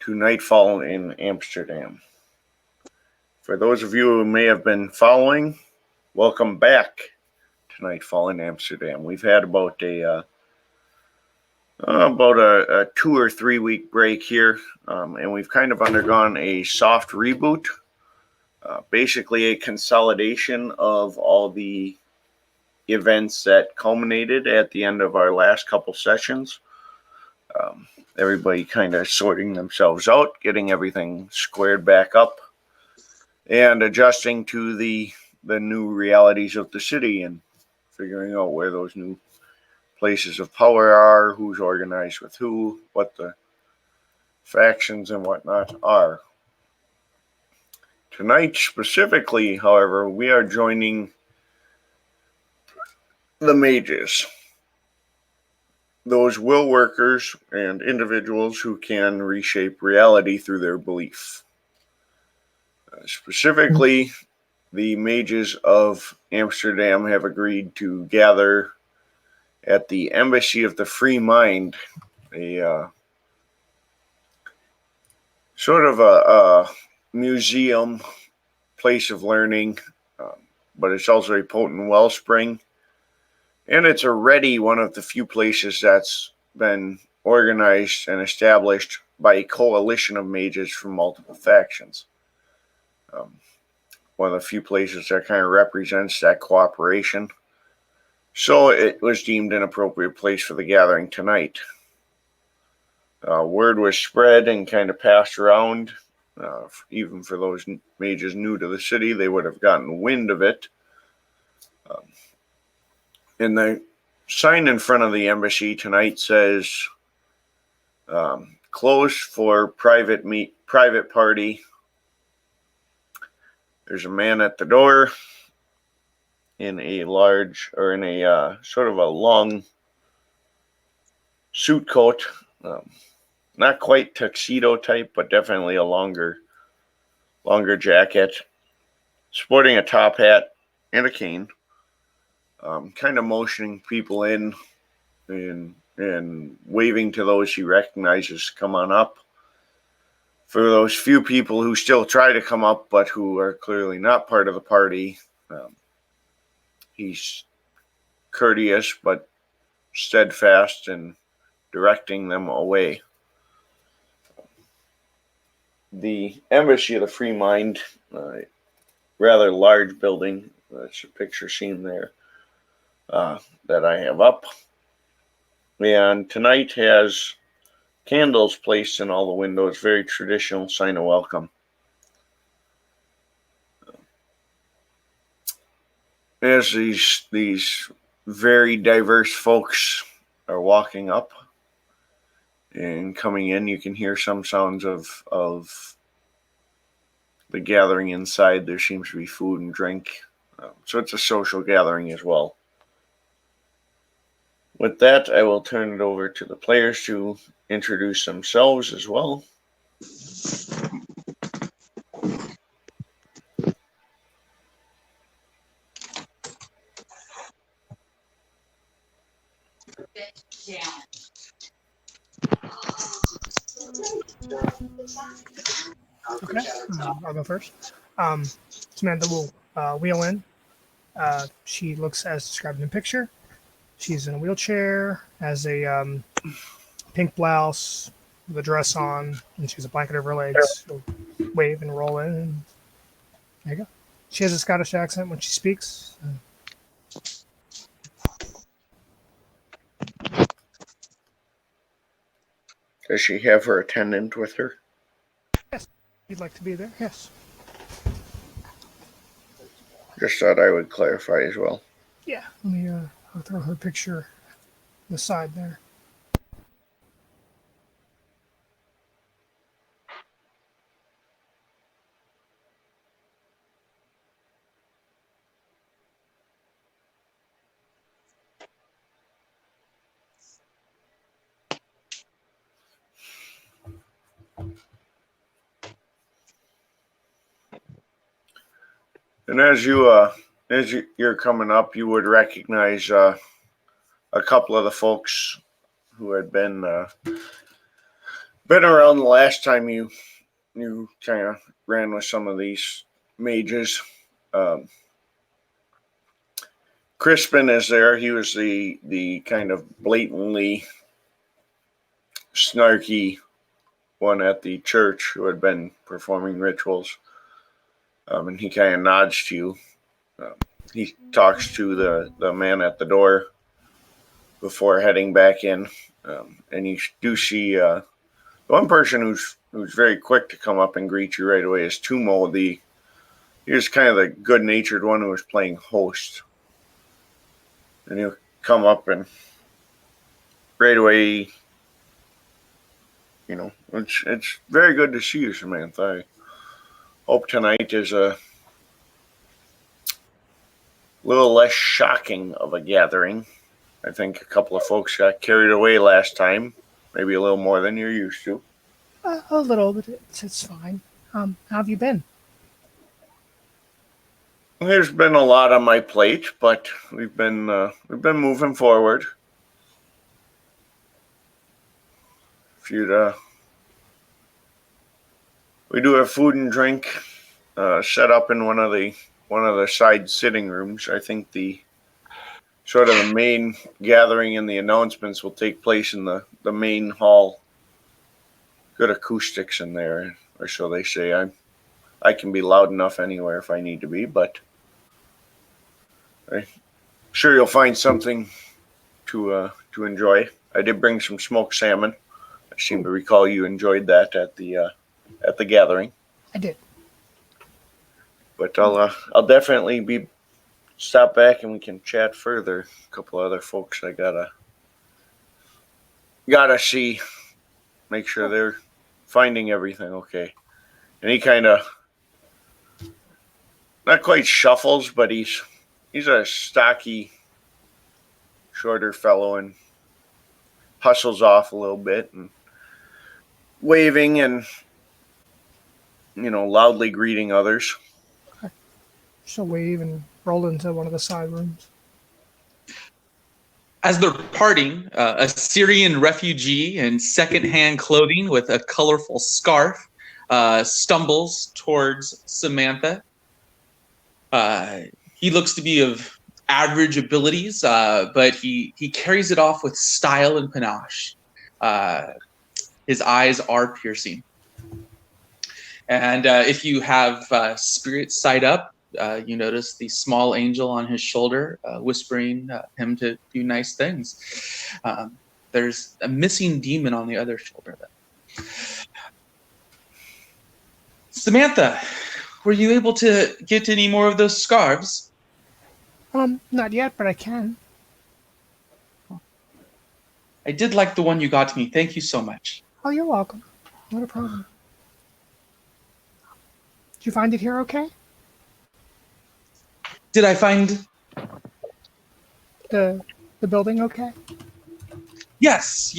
to Nightfall in Amsterdam. For those of you who may have been following, welcome back to Nightfall in Amsterdam. We've had about a 2 or 3 week break here, and we've kind of undergone a soft reboot, basically a consolidation of all the events that culminated at the end of our last couple sessions. Everybody kind of sorting themselves out, getting everything squared back up, and adjusting to the new realities of the city and figuring out where those new places of power are, who's organized with who, what the factions and whatnot are. Tonight specifically, however, we are joining the mages. Those will workers and individuals who can reshape reality through their belief. Specifically, the Mages of Amsterdam have agreed to gather at the Embassy of the Free Mind, a sort of a museum, place of learning, but it's also a potent wellspring. And it's already one of the few places that's been organized and established by a coalition of mages from multiple factions. One of the few places that kind of represents that cooperation. So it was deemed an appropriate place for the gathering tonight. Word was spread and kind of passed around. Even for those mages new to the city, they would have gotten wind of it. And the sign in front of the embassy tonight says, closed for private party. There's a man at the door in a sort of a long suit coat, not quite tuxedo type, but definitely a longer jacket, sporting a top hat and a cane. Kind of motioning people in and waving to those he recognizes to come on up. For those few people who still try to come up but who are clearly not part of the party, he's courteous but steadfast in directing them away. The Embassy of the Free Mind, rather large building, that's a picture seen there, that I have up. And tonight has candles placed in all the windows, very traditional sign of welcome. As these very diverse folks are walking up and coming in, you can hear some sounds of the gathering inside. There seems to be food and drink. So it's a social gathering as well. With that, I will turn it over to the players to introduce themselves as well. Okay, I'll go first. Samantha will wheel in. She looks as described in the picture. She's in a wheelchair, has a pink blouse with a dress on, and she has a blanket over her legs. She'll wave and roll in, and there you go. She has a Scottish accent when she speaks. Does she have her attendant with her? Yes, you'd like to be there? Yes. Just thought I would clarify as well. Yeah, let me I'll throw her picture on the side there. And as you're coming up, you would recognize a couple of the folks who had been been around the last time you kind of ran with some of these mages. Um, Crispin is there. He was the kind of blatantly snarky one at the church who had been performing rituals. And he kind of nods to you. He talks to the man at the door before heading back in. And you do see one person who's very quick to come up and greet you right away is Tumo. He was kind of the good-natured one who was playing host. And he'll come up and right away, it's very good to see you, Samantha. I hope tonight is a little less shocking of a gathering. I think a couple of folks got carried away last time, maybe a little more than you're used to. A little, but it's fine. How have you been? There's been a lot on my plate, but we've been moving forward. We do have food and drink set up in one of the side sitting rooms. I think the main gathering and the announcements will take place in the main hall. Good acoustics in there, or so they say. I can be loud enough anywhere if I need to be, but I'm sure you'll find something to enjoy. I did bring some smoked salmon. I seem to recall you enjoyed that at the gathering. I did. But I'll definitely stop back and we can chat further. A couple other folks I gotta see, make sure they're finding everything okay. And he kind of not quite shuffles, but he's a stocky, shorter fellow and hustles off a little bit and waving and loudly greeting others. She'll wave and roll into one of the side rooms. As they're parting, a Syrian refugee in secondhand clothing with a colorful scarf stumbles towards Samantha. He looks to be of average abilities, but he carries it off with style and panache. His eyes are piercing. And if you have spirit sight up, you notice the small angel on his shoulder whispering him to do nice things. There's a missing demon on the other shoulder. Samantha, were you able to get any more of those scarves? Not yet, but I can. I did like the one you got me. Thank you so much. Oh, you're welcome. Not a problem. Did you find it here okay? Did I find the building okay? Yes.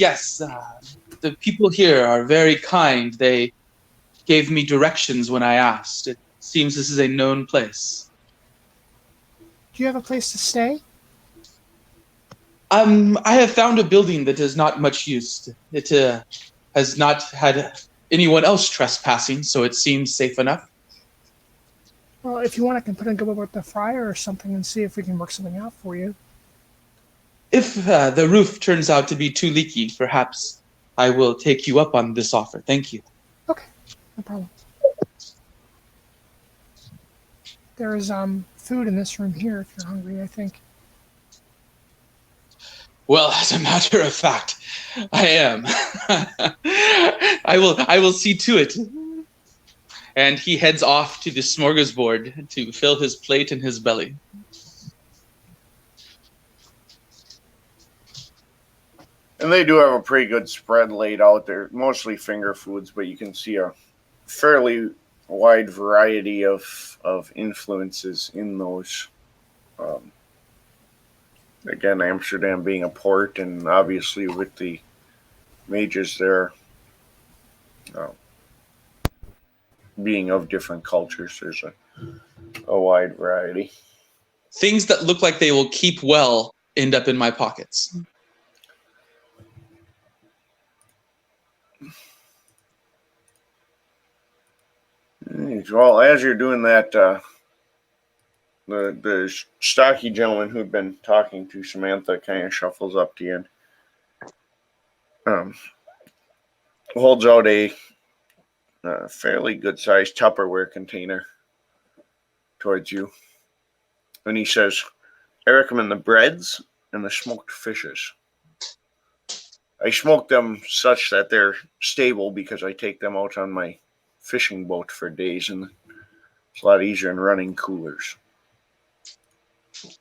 The people here are very kind. They gave me directions when I asked. It seems this is a known place. Do you have a place to stay? I have found a building that is not much used. It has not had anyone else trespassing, so it seems safe enough. Well, if you want, I can put in good word with the friar or something and see if we can work something out for you. If the roof turns out to be too leaky, perhaps I will take you up on this offer. Thank you. Okay, no problem. There is food in this room here if you're hungry, I think. Well, as a matter of fact, I am. I will see to it. And he heads off to the smorgasbord to fill his plate and his belly. And they do have a pretty good spread laid out there, mostly finger foods, but you can see a fairly wide variety of influences in those. Again, Amsterdam being a port, and obviously with the mages there being of different cultures, there's a wide variety. Things that look like they will keep well end up in my pockets. Thanks. Well, as you're doing that, the stocky gentleman who'd been talking to Samantha kind of shuffles up to you and holds out a fairly good-sized Tupperware container towards you. And he says, I recommend the breads and the smoked fishes. I smoke them such that they're stable because I take them out on my fishing boat for days, and it's a lot easier than running coolers.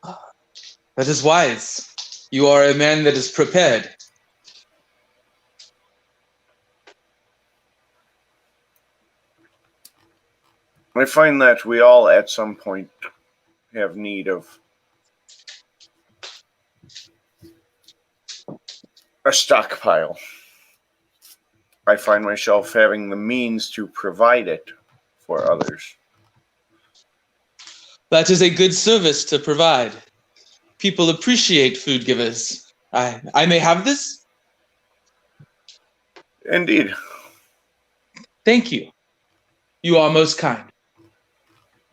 That is wise. You are a man that is prepared. I find that we all at some point have need of a stockpile. I find myself having the means to provide it for others. That is a good service to provide. People appreciate food givers. I may have this? Indeed. Thank you. You are most kind.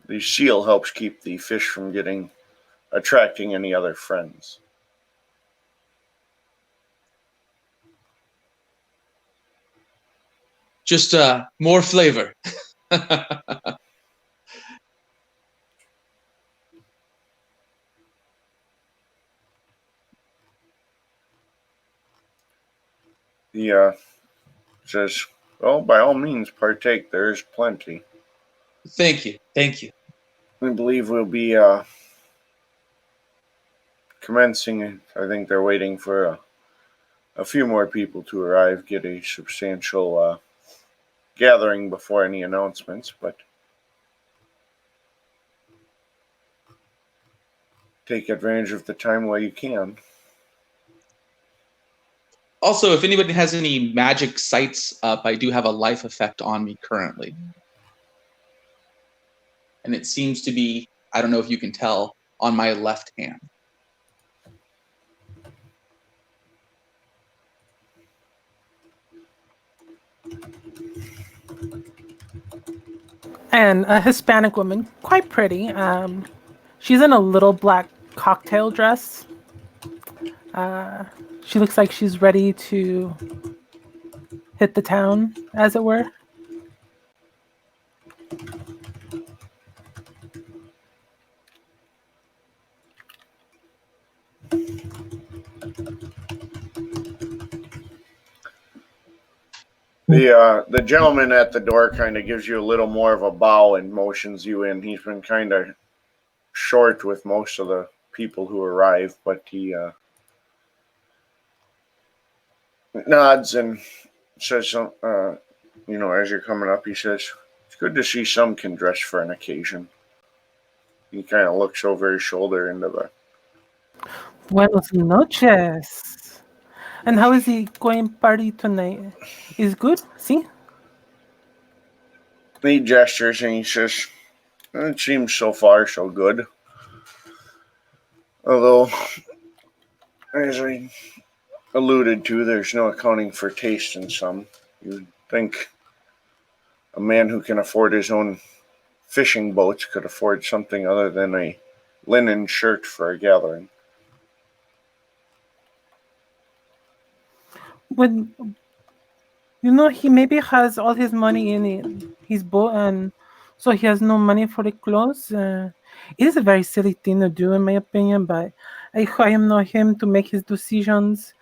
The seal helps keep the fish from attracting any other friends. Just more flavor. He says, well, by all means, partake. There is plenty. Thank you. Thank you. I believe we'll be commencing. I think they're waiting for a few more people to arrive, get a substantial gathering before any announcements, but take advantage of the time while you can. Also, if anybody has any magic sights up, I do have a life effect on me currently. And it seems to be, I don't know if you can tell, on my left hand. And a Hispanic woman, quite pretty. She's in a little black cocktail dress. She looks like she's ready to hit the town, as it were. The gentleman at the door kind of gives you a little more of a bow and motions you in. He's been kind of short with most of the people who arrive, but he nods and says, as you're coming up, he says, it's good to see some can dress for an occasion. He kind of looks over his shoulder into the... Buenos noches. And how is the going party tonight? Is good? See? He gestures and he says, it seems so far so good. Although, as I alluded to, there's no accounting for taste in some. You'd think a man who can afford his own fishing boats could afford something other than a linen shirt for a gathering. When he maybe has all his money in his boat, and so he has no money for the clothes. It is a very silly thing to do, in my opinion, but I am not him to make his decisions.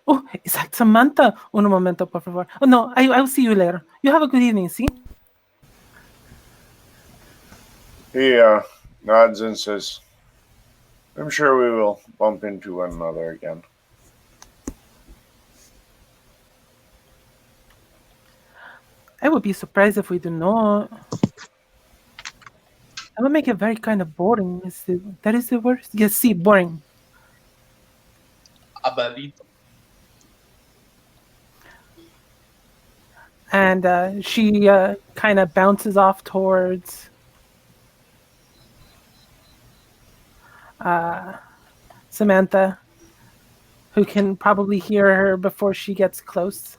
Oh, is that Samantha? Un momento, por favor. Oh, no, I'll see you later. You have a good evening, see? He nods and says, I'm sure we will bump into one another again. I would be surprised if we do not. That would make it very kind of boring. That is the word? Yes, see, boring. Aburrido. And she kind of bounces off towards Samantha, who can probably hear her before she gets close.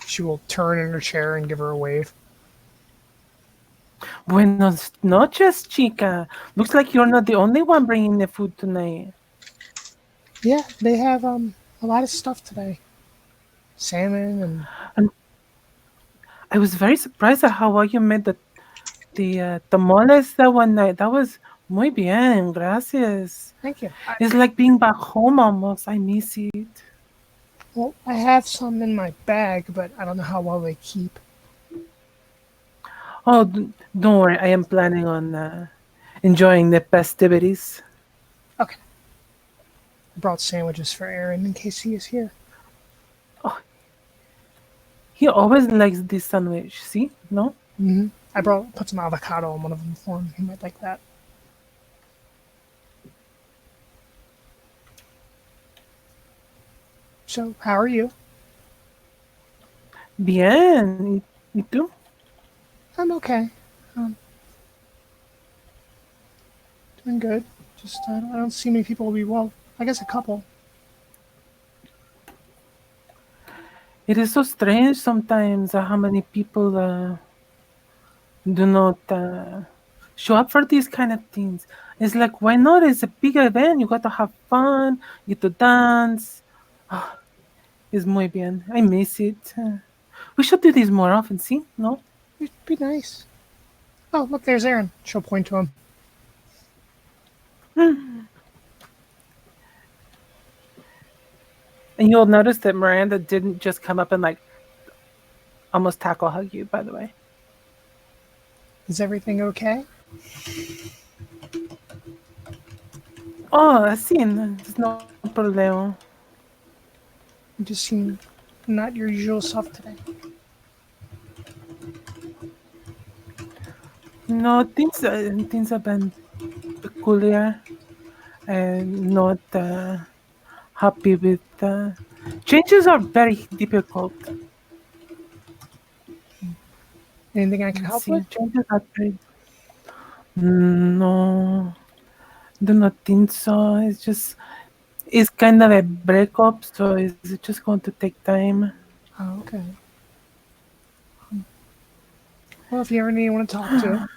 She will turn in her chair and give her a wave. Buenos noches, chica. Looks like you're not the only one bringing the food tonight. Yeah, they have a lot of stuff today. Salmon and I was very surprised at how well you made the tamales that one night. That was muy bien, gracias. thank you. It's like being back home almost. I miss it. Well, I have some in my bag, but I don't know how well they keep. Oh, don't worry. I am planning on enjoying the festivities. Okay. I brought sandwiches for Aaron in case he is here. He always likes this sandwich. See? No? Mm-hmm. I put some avocado on one of them for him. He might like that. So, how are you? Bien. ¿Y tú? I'm okay. Doing good. Just I don't see many people will be well. I guess a couple. It is so strange sometimes how many people do not show up for these kind of things. It's like, why not? It's a big event. You got to have fun. You get to dance. Ah, it's muy bien. I miss it. We should do this more often, see? No? It'd be nice. Oh, look, there's Aaron. She'll point to him. And you'll notice that Miranda didn't just come up and like almost tackle hug you, by the way. Is everything okay? Oh, así, there's no problema. You just seem not your usual self today. No, things have been peculiar and not happy with changes are very difficult. Anything I can help See, with? changes are very no, do not think so. It's kind of a breakup, so it's just going to take time. Oh, okay. Well, if you ever need anyone to talk to,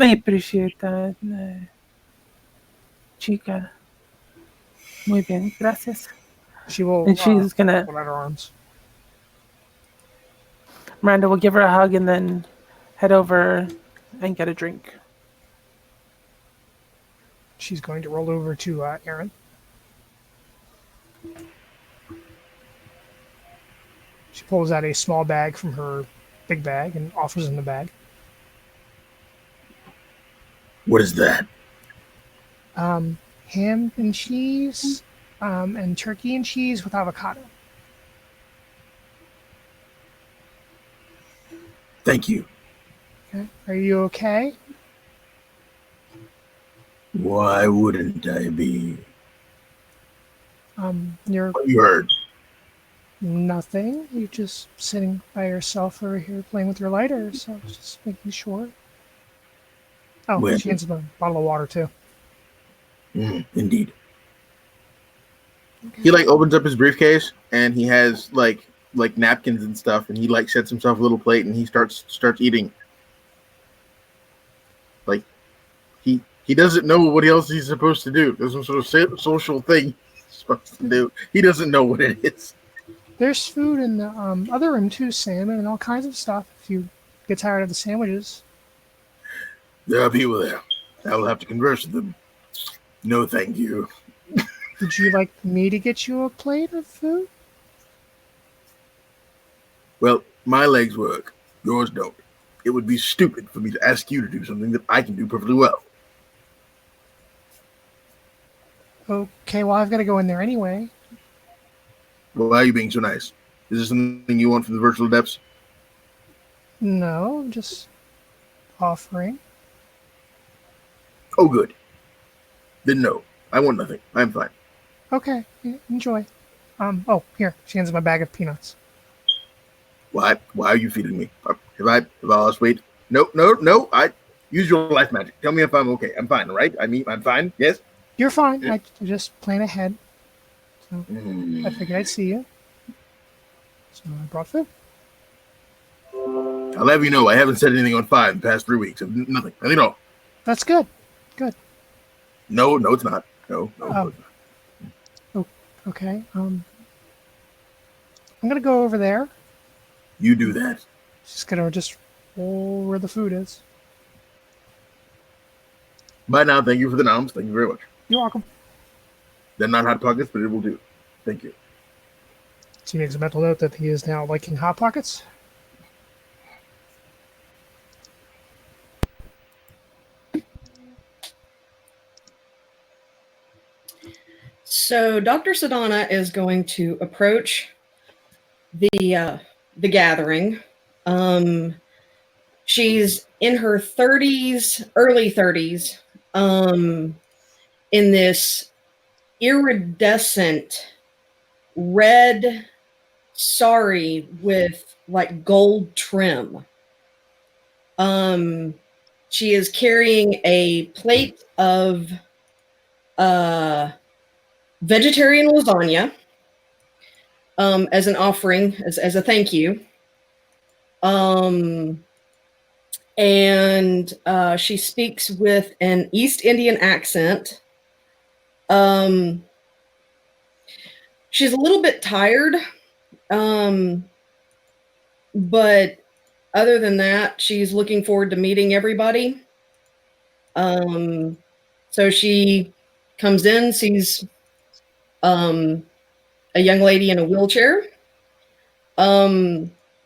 I appreciate that, chica. Muy bien, gracias. she will And she's gonna, hold out her arms. Miranda will give her a hug and then head over and get a drink. She's going to roll over to Aaron. She pulls out a small bag from her big bag and offers him the bag. What is that? Ham and cheese, and turkey and cheese with avocado. Thank you. Okay. Are you okay? Why wouldn't I be? You're What you heard? nothing. You're just sitting by yourself over here playing with your lighter, so just making sure. Oh, Well- she hands him a bottle of water too. Indeed. He like opens up his briefcase and he has like napkins and stuff, and he like sets himself a little plate and he starts eating. Like he doesn't know what else he's supposed to do. There's some sort of social thing he's supposed to do. He doesn't know what it is. There's food in the other room too, salmon and all kinds of stuff. If you get tired of the sandwiches, There are people there. I will have to converse with them. No, thank you. would you like me to get you a plate of food? Well, my legs work. Yours don't. It would be stupid for me to ask you to do something that I can do perfectly well. Okay, well I've got to go in there anyway. Why are you being so nice? Is this something you want from the virtual depths? No, I'm just offering. Oh, good. Then no. I want nothing. I'm fine. Okay, enjoy. Oh, here. She hands him a bag of peanuts. Why are you feeding me? Have I lost weight? No. I use your life magic. Tell me if I'm okay. I'm fine, right? I mean, I'm fine. Yes. You're fine. Yeah. I just plan ahead. So I figured I'd see you. So I brought food. I'll have you know I haven't set anything on fire in the past 3 weeks. Nothing at all. That's good. Good. No, it's not. No, it's not. Okay. I'm gonna go over there. You do that. Just gonna roll where the food is. Bye now. Thank you for the noms. Thank you very much. You're welcome. They're not hot pockets, but it will do. Thank you. So he makes a mental note that he is now liking Hot Pockets. So Dr. Sadana is going to approach the gathering. She's in her 30s, early 30s, in this iridescent red sari with like gold trim. She is carrying a plate of vegetarian lasagna as an offering, as a thank you. And she speaks with an East Indian accent. She's a little bit tired, but other than that, she's looking forward to meeting everybody. So she comes in, sees a young lady in a wheelchair,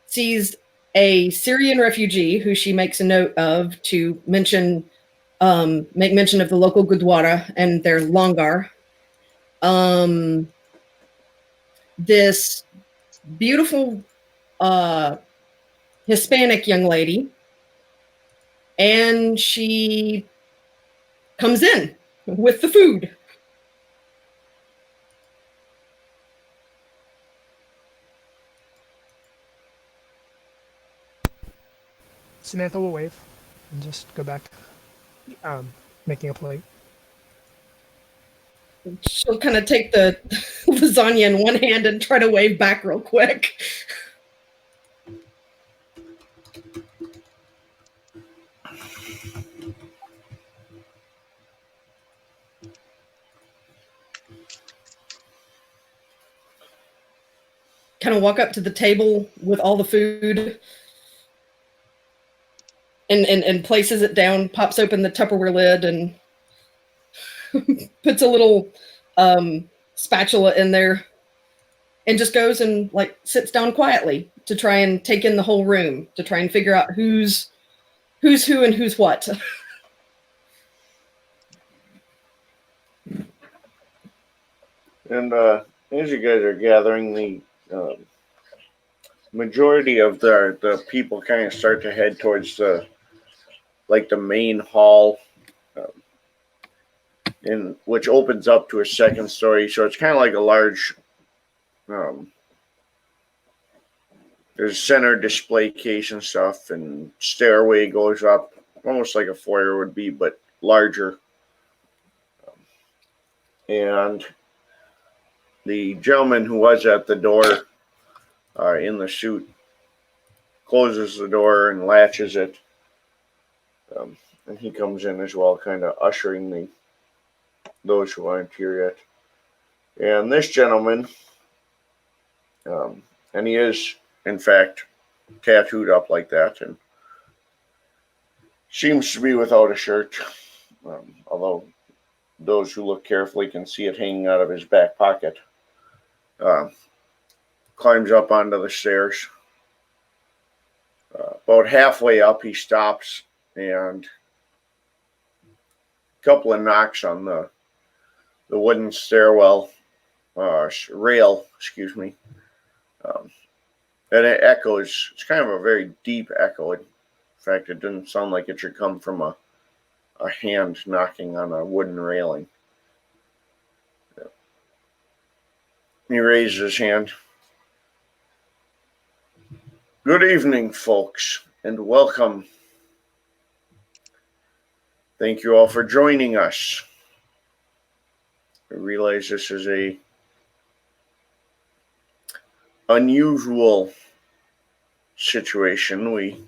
sees a Syrian refugee who she makes a note of to mention, make mention of the local Gurdwara and their langar. This beautiful Hispanic young lady, and she comes in with the food. Samantha will wave and just go back making a plate. She'll kind of take the lasagna in one hand and try to wave back real quick. Kind of walk up to the table with all the food and places it down, pops open the Tupperware lid and puts a little spatula in there and just goes and like sits down quietly to try and take in the whole room, to try and figure out who's who and who's what. And as you guys are gathering, the majority of the people kind of start to head towards the main hall, in which opens up to a second story. So it's kind of like a large. There's center display case and stuff, and stairway goes up, almost like a foyer would be, but larger. And the gentleman who was at the door in the suit closes the door and latches it. And he comes in as well, kind of ushering those who aren't here yet. And this gentleman, and he is, in fact, tattooed up like that, and seems to be without a shirt, although those who look carefully can see it hanging out of his back pocket. Climbs up onto the stairs. About halfway up, he stops and a couple of knocks on the wooden stairwell rail, excuse me, and it echoes. It's kind of a very deep echo. In fact, it didn't sound like it should come from a hand knocking on a wooden railing. He raises his hand. Good evening, folks, and welcome. Thank you all for joining us. I realize this is a unusual situation. We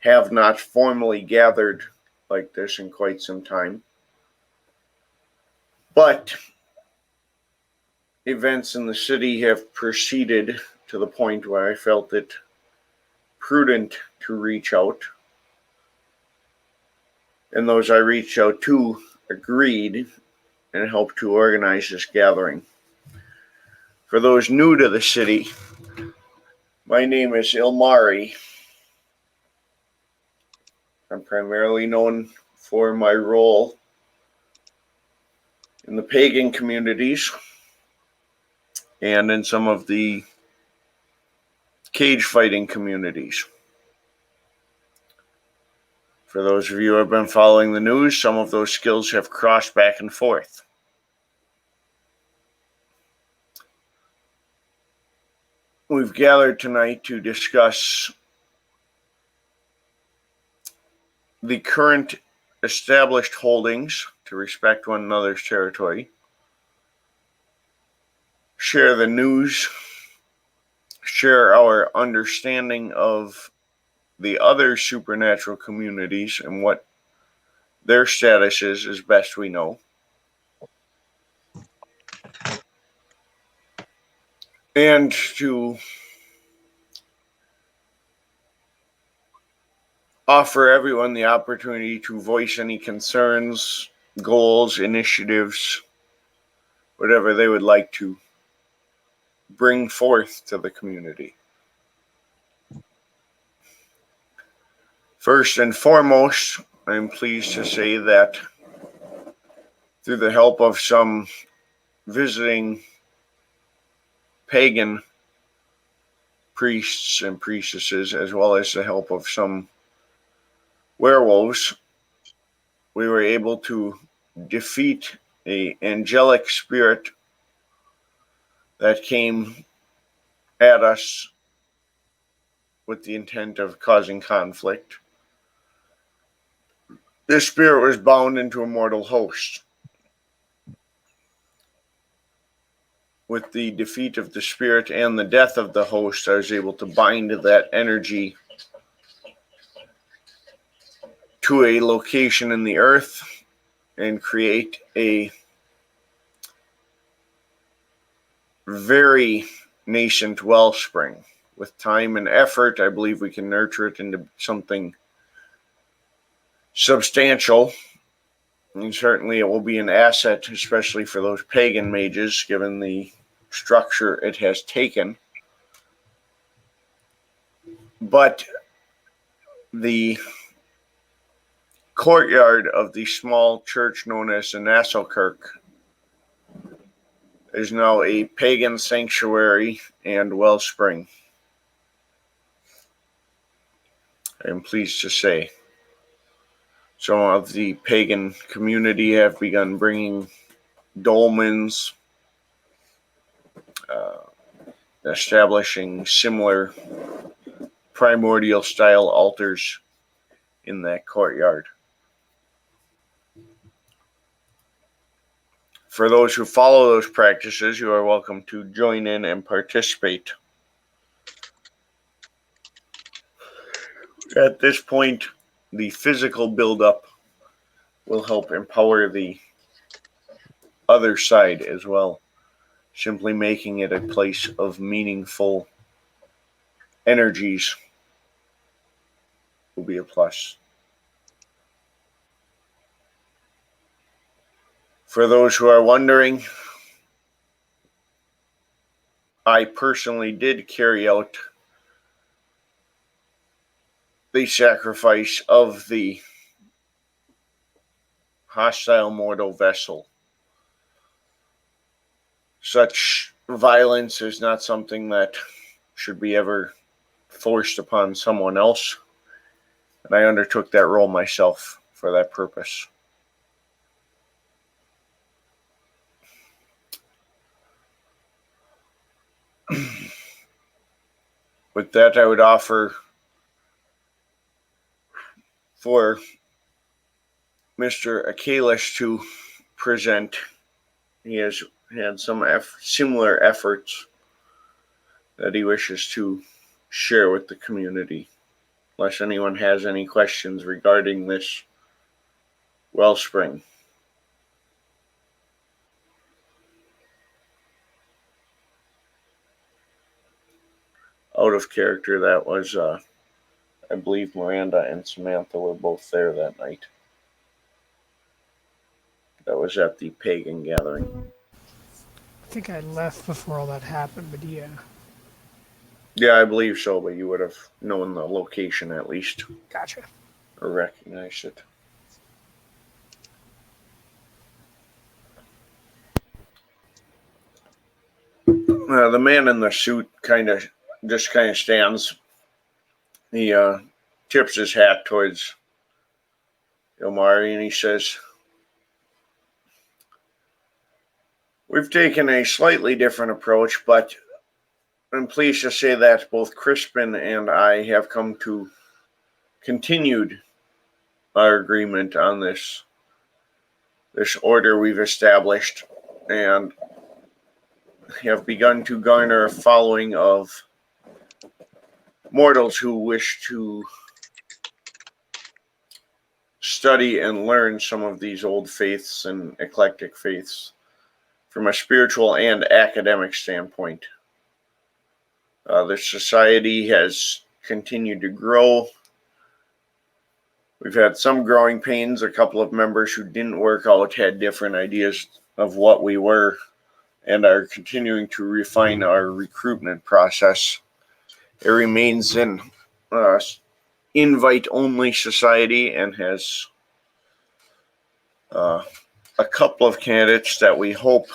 have not formally gathered like this in quite some time. But events in the city have proceeded to the point where I felt it prudent to reach out. And those I reached out to agreed and helped to organize this gathering. For those new to the city, my name is Ilmari. I'm primarily known for my role in the pagan communities and in some of the cage fighting communities. For those of you who have been following the news, some of those skills have crossed back and forth. We've gathered tonight to discuss the current established holdings to respect one another's territory, share the news, share our understanding of the other supernatural communities and what their status is as best we know, and to offer everyone the opportunity to voice any concerns, goals, initiatives, whatever they would like to bring forth to the community. First and foremost, I'm pleased to say that through the help of some visiting pagan priests and priestesses, as well as the help of some werewolves, we were able to defeat an angelic spirit that came at us with the intent of causing conflict. This spirit was bound into a mortal host. With the defeat of the spirit and the death of the host, I was able to bind that energy to a location in the earth and create a very nascent wellspring. With time and effort, I believe we can nurture it into something substantial. And certainly it will be an asset, especially for those pagan mages, given the structure it has taken. But the courtyard of the small church known as the Nasselkirk is now a pagan sanctuary and wellspring. I am pleased to say some of the pagan community have begun bringing dolmens, establishing similar primordial style altars in that courtyard. For those who follow those practices, you are welcome to join in and participate. At this point, the physical buildup will help empower the other side as well, simply making it a place of meaningful energies will be a plus. For those who are wondering, I personally did carry out the sacrifice of the hostile mortal vessel. Such violence is not something that should be ever forced upon someone else, and I undertook that role myself for that purpose. With that, I would offer for Mr. Akalish to present. He has had some similar efforts that he wishes to share with the community, unless anyone has any questions regarding this wellspring. Out of character, that was, I believe Miranda and Samantha were both there that night. That was at the pagan gathering. I think I left before all that happened, but yeah. Yeah, I believe so, but you would have known the location at least, Gotcha. or recognized it. The man in the suit just kind of stands. He tips his hat towards Ilmari and he says, "We've taken a slightly different approach, but I'm pleased to say that both Crispin and I have come to continued our agreement on this order we've established, and have begun to garner a following of mortals who wish to study and learn some of these old faiths and eclectic faiths from a spiritual and academic standpoint. The society has continued to grow. We've had some growing pains. A couple of members who didn't work out had different ideas of what we were, and are continuing to refine our recruitment process. It remains an invite-only society and has a couple of candidates that we hope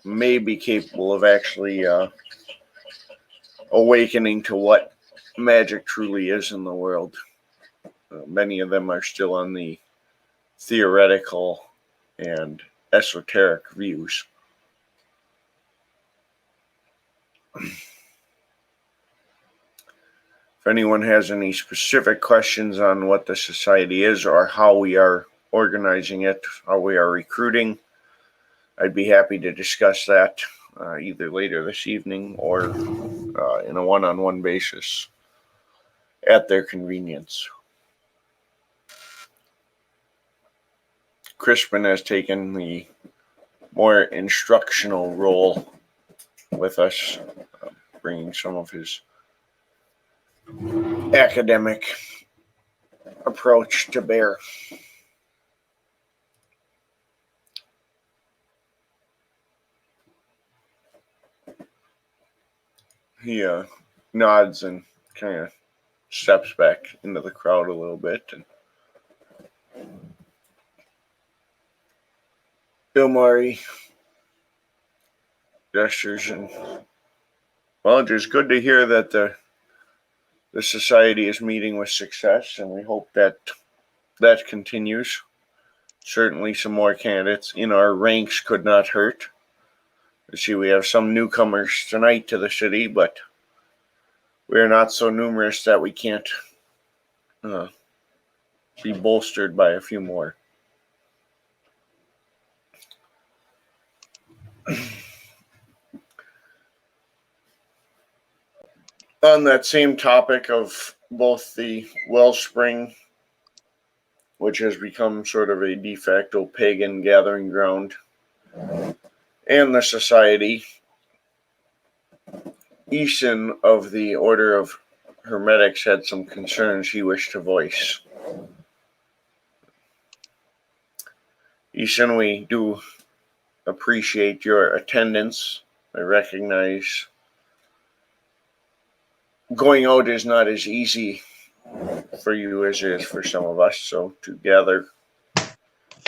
may be capable of actually awakening to what magic truly is in the world. Many of them are still on the theoretical and esoteric views. If anyone has any specific questions on what the society is or how we are organizing it, how we are recruiting, I'd be happy to discuss that either later this evening or in a one-on-one basis at their convenience. Crispin has taken the more instructional role with us, bringing some of his academic approach to bear. He nods and kind of steps back into the crowd a little bit, and Ilmari gestures, and well, it is good to hear that the society is meeting with success, and we hope that that continues. Certainly some more candidates in our ranks could not hurt. You see, we have some newcomers tonight to the city, but we are not so numerous that we can't be bolstered by a few more. On that same topic of both the wellspring, which has become sort of a de facto pagan gathering ground, and the society, Eason of the Order of Hermetics had some concerns he wished to voice. Eason, we do appreciate your attendance. I recognize going out is not as easy for you as it is for some of us, so to gather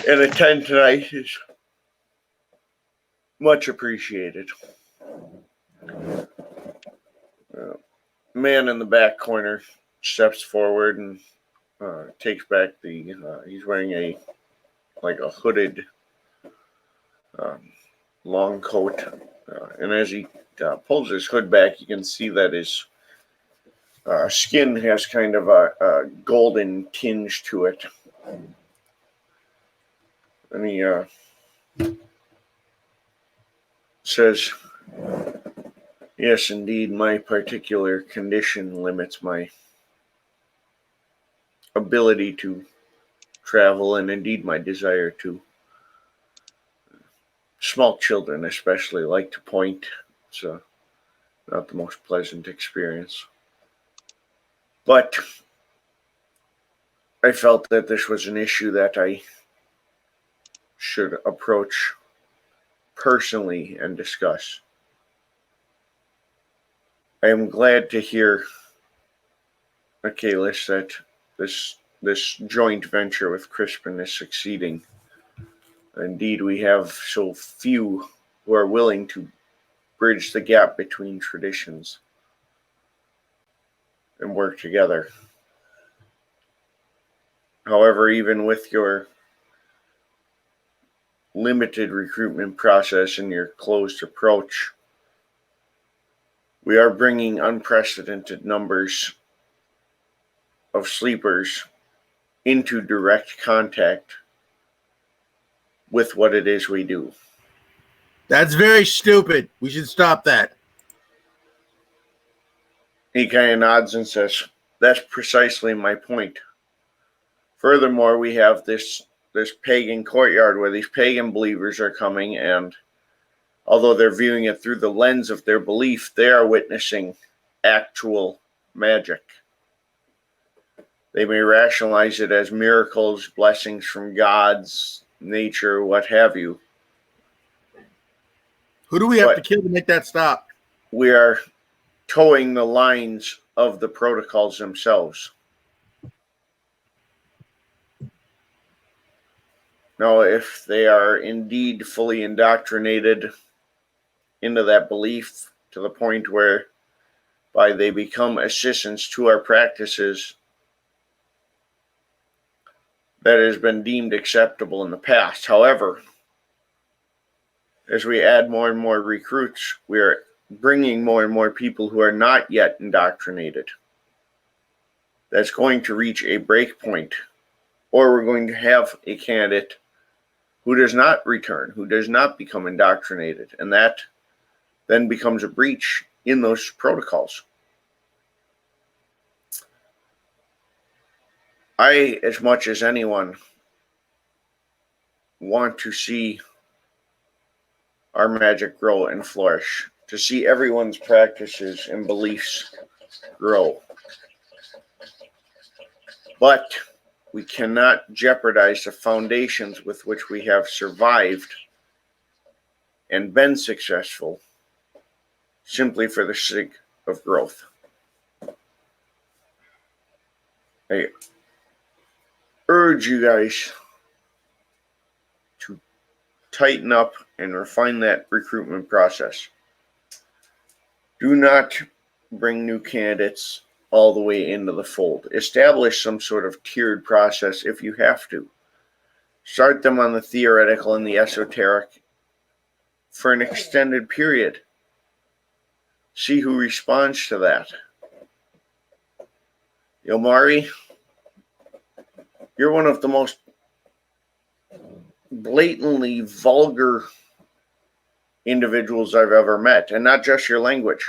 and attend tonight is much appreciated. Man in the back corner steps forward and takes back the. He's wearing a hooded long coat, and as he pulls his hood back, you can see that his skin has kind of a golden tinge to it, and he says, Yes, indeed, my particular condition limits my ability to travel and indeed my desire to. Small children especially like to point. It's not the most pleasant experience. But I felt that this was an issue that I should approach personally and discuss. I am glad to hear, Michaelis, that this joint venture with Crispin is succeeding. Indeed, we have so few who are willing to bridge the gap between traditions and work together. However, even with your limited recruitment process and your closed approach, we are bringing unprecedented numbers of sleepers into direct contact with what it is we do. That's very stupid. We should stop that. He kind of nods and says, "That's precisely my point. Furthermore, we have this pagan courtyard where these pagan believers are coming, and although they're viewing it through the lens of their belief, they are witnessing actual magic. They may rationalize it as miracles, blessings from gods, nature, what have you. Who do we have But to kill to make that stop? we are towing the lines of the protocols themselves. Now, if they are indeed fully indoctrinated into that belief to the point where by they become assistants to our practices, that has been deemed acceptable in the past. However, as we add more and more recruits, we are bringing more and more people who are not yet indoctrinated. That's going to reach a break point, or we're going to have a candidate who does not return, who does not become indoctrinated, and that then becomes a breach in those protocols. I, as much as anyone, want to see our magic grow and flourish, to see everyone's practices and beliefs grow. But we cannot jeopardize the foundations with which we have survived and been successful simply for the sake of growth. I urge you guys to tighten up and refine that recruitment process. Do not bring new candidates all the way into the fold. Establish some sort of tiered process if you have to. Start them on the theoretical and the esoteric for an extended period. See who responds to that. Yomari, you're one of the most blatantly vulgar individuals I've ever met, and not just your language.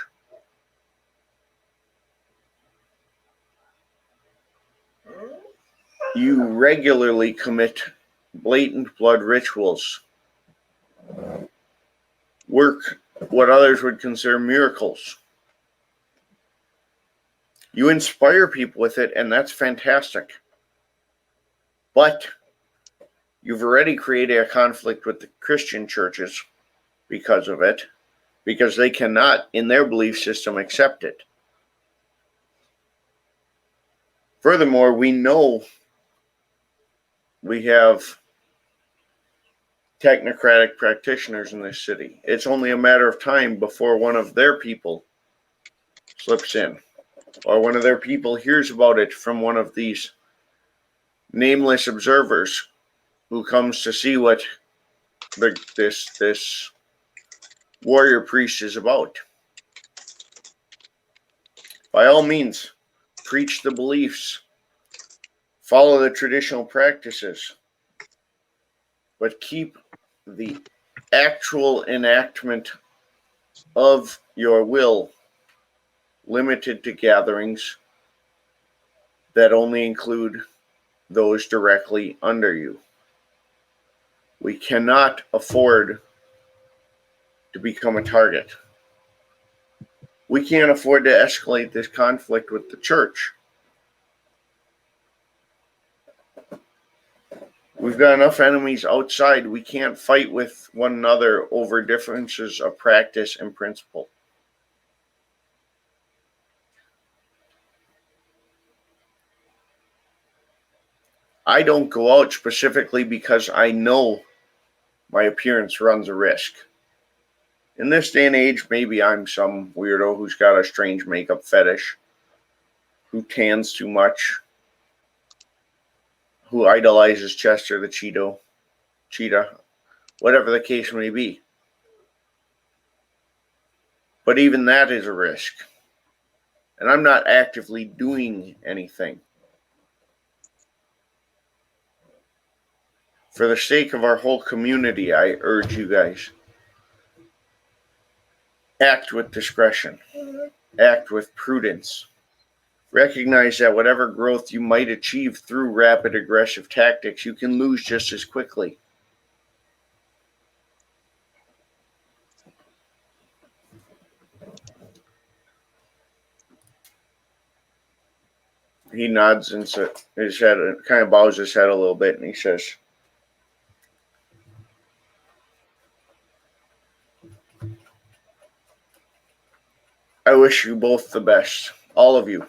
You regularly commit blatant blood rituals, work what others would consider miracles. You inspire people with it, and that's fantastic. But you've already created a conflict with the Christian churches because of it, because they cannot, in their belief system, accept it. Furthermore, we know we have technocratic practitioners in this city. It's only a matter of time before one of their people slips in, or one of their people hears about it from one of these nameless observers who comes to see what this warrior priest is about. By all means, preach the beliefs, follow the traditional practices, but keep the actual enactment of your will limited to gatherings that only include those directly under you. We cannot afford to become a target. We can't afford to escalate this conflict with the church. We've got enough enemies outside. We can't fight with one another over differences of practice and principle. I don't go out specifically because I know my appearance runs a risk. In this day and age, maybe I'm some weirdo who's got a strange makeup fetish, who tans too much, who idolizes Chester the cheetah, whatever the case may be. But even that is a risk. And I'm not actively doing anything. For the sake of our whole community, I urge you guys, act with discretion, act with prudence. Recognize that whatever growth you might achieve through rapid aggressive tactics, you can lose just as quickly. He nods and his head, kind of bows his head a little bit, and he says, I wish you both the best, all of you,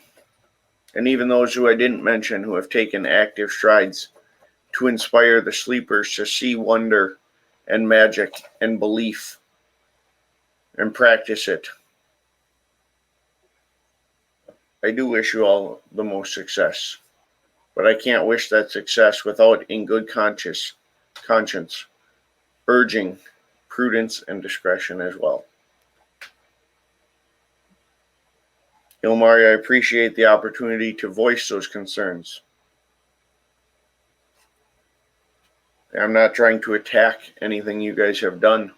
and even those who I didn't mention who have taken active strides to inspire the sleepers to see wonder and magic and belief and practice it. I do wish you all the most success, but I can't wish that success without, in good conscience, urging prudence and discretion as well. Ilmari, I appreciate the opportunity to voice those concerns. I'm not trying to attack anything you guys have done.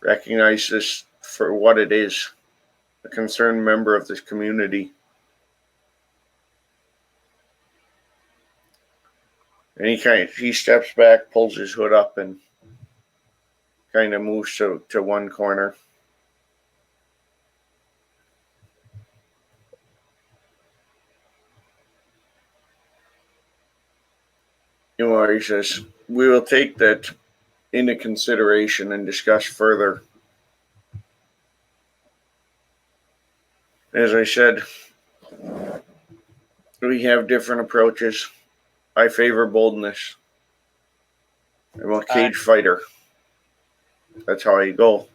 Recognize this for what it is, a concerned member of this community. And he steps back, pulls his hood up, and kind of moves to one corner. He says, we will take that into consideration and discuss further. As I said, we have different approaches. I favor boldness. I'm a cage fighter. That's how I go.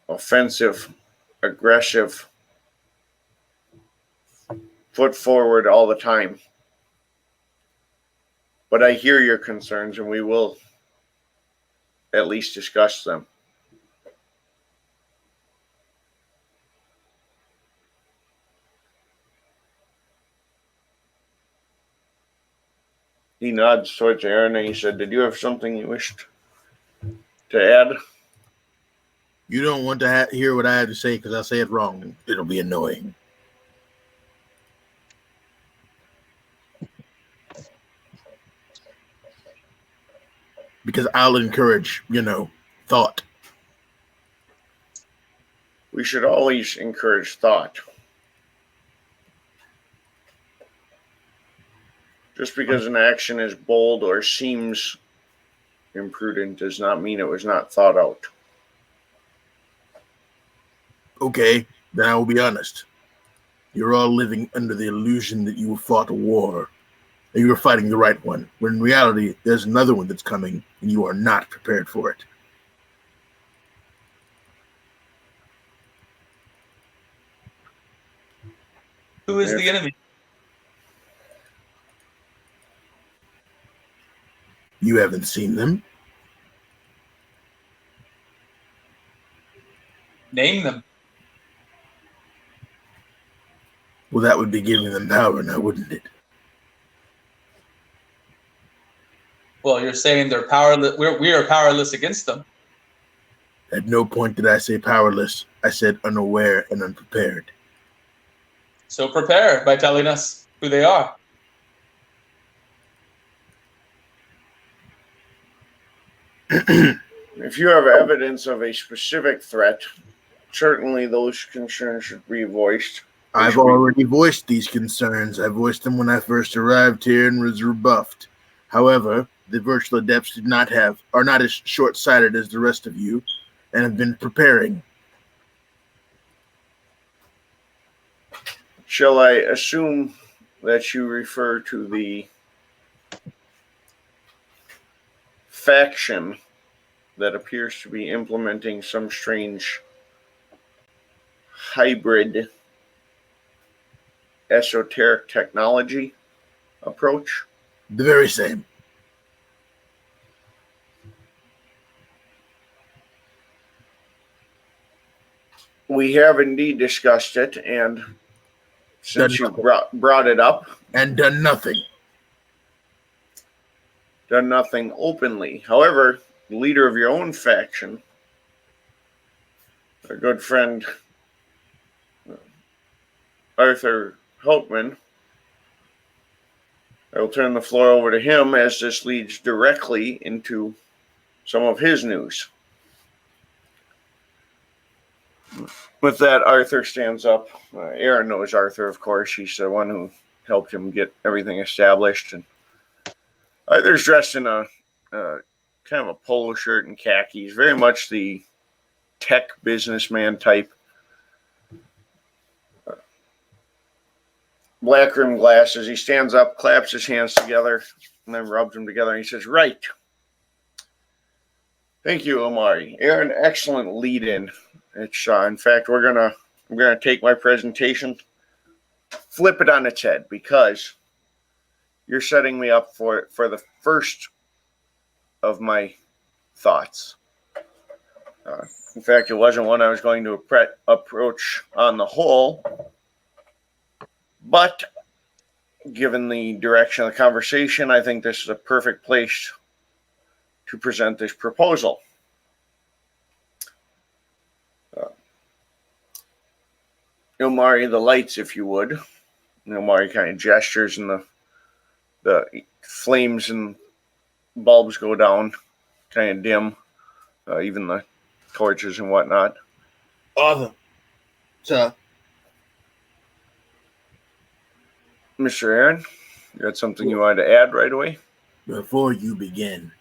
Offensive, aggressive, foot forward all the time. But I hear your concerns, and we will at least discuss them. He nods towards Aaron, and he said, did you have something you wished to add? You don't want to hear what I have to say because I say it wrong. It'll be annoying. Because I'll encourage, thought. We should always encourage thought. Just because an action is bold or seems imprudent does not mean it was not thought out. Okay, then I will be honest. You're all living under the illusion that you fought a war, and you were fighting the right one, when in reality, there's another one that's coming, and you are not prepared for it. Who is the enemy? You haven't seen them. Name them. Well, that would be giving them power now, wouldn't it? Well, you're saying they're powerless. We are powerless against them. At no point did I say powerless. I said unaware and unprepared. So prepare by telling us who they are. If you have evidence of a specific threat, certainly those concerns should be voiced. I've already voiced these concerns. I voiced them when I first arrived here and was rebuffed. However, the virtual adepts are not as short-sighted as the rest of you and have been preparing. Shall I assume that you refer to the faction that appears to be implementing some strange hybrid esoteric technology approach? The very same. We have indeed discussed it, and since you brought it up, and done nothing. Done nothing openly. However, the leader of your own faction, a good friend, Arthur Hauptmann, I will turn the floor over to him as this leads directly into some of his news. With that, Arthur stands up. Aaron knows Arthur, of course. She's the one who helped him get everything established. And Arthur's dressed in a kind of a polo shirt and khakis, very much the tech businessman type. Black rimmed glasses. He stands up, claps his hands together, and then rubs them together. And he says, "Right. Thank you, Omari. Aaron, excellent lead-in. It's in fact, I'm gonna take my presentation, flip it on its head, because you're setting me up for the first of my thoughts. In fact, it wasn't one I was going to approach on the whole, but given the direction of the conversation, I think this is a perfect place to present this proposal. Ilmari, the lights, if you would." Ilmari kind of gestures, and the flames and bulbs go down, kind of dim, even the torches and whatnot. Arthur, sir. Mr. Aaron, you got something you wanted to add right away? Before you begin,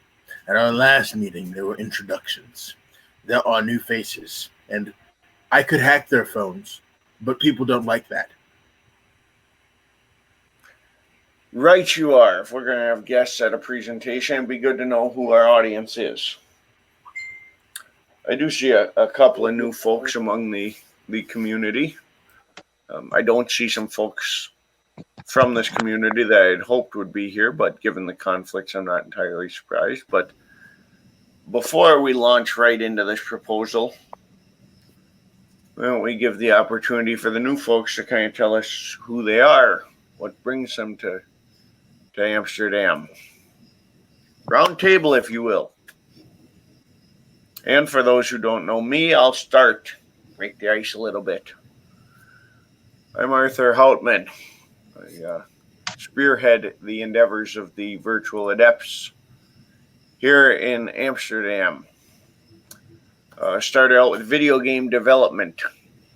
at our last meeting, there were introductions. There are new faces, and I could hack their phones, but people don't like that. Right you are. If we're going to have guests at a presentation, it'd be good to know who our audience is. I do see a couple of new folks among the community. I don't see some folks from this community that I had hoped would be here, but given the conflicts, I'm not entirely surprised. But before we launch right into this proposal, why don't we give the opportunity for the new folks to kind of tell us who they are, what brings them to Amsterdam. Round table, if you will. And for those who don't know me, I'll start, break the ice a little bit. I'm Arthur Hauptmann. I spearhead the endeavors of the virtual adepts here in Amsterdam. Started out with video game development,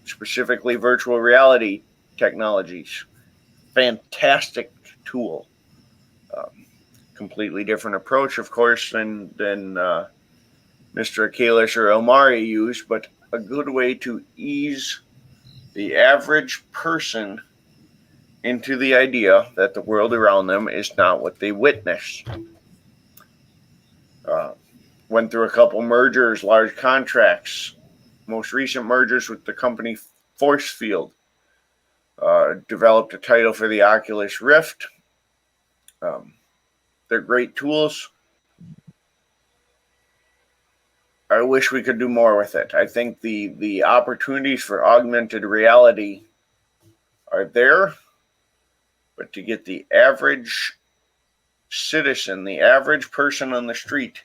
specifically virtual reality technologies. Fantastic tool. Completely different approach, of course, than Mr. Akalis or Elmari used, but a good way to ease the average person into the idea that the world around them is not what they witness. Went through a couple mergers, large contracts, most recent mergers with the company Force Field. Developed a title for the Oculus Rift. They're great tools. I wish we could do more with it. I think the opportunities for augmented reality are there, but to get the average citizen, the average person on the street,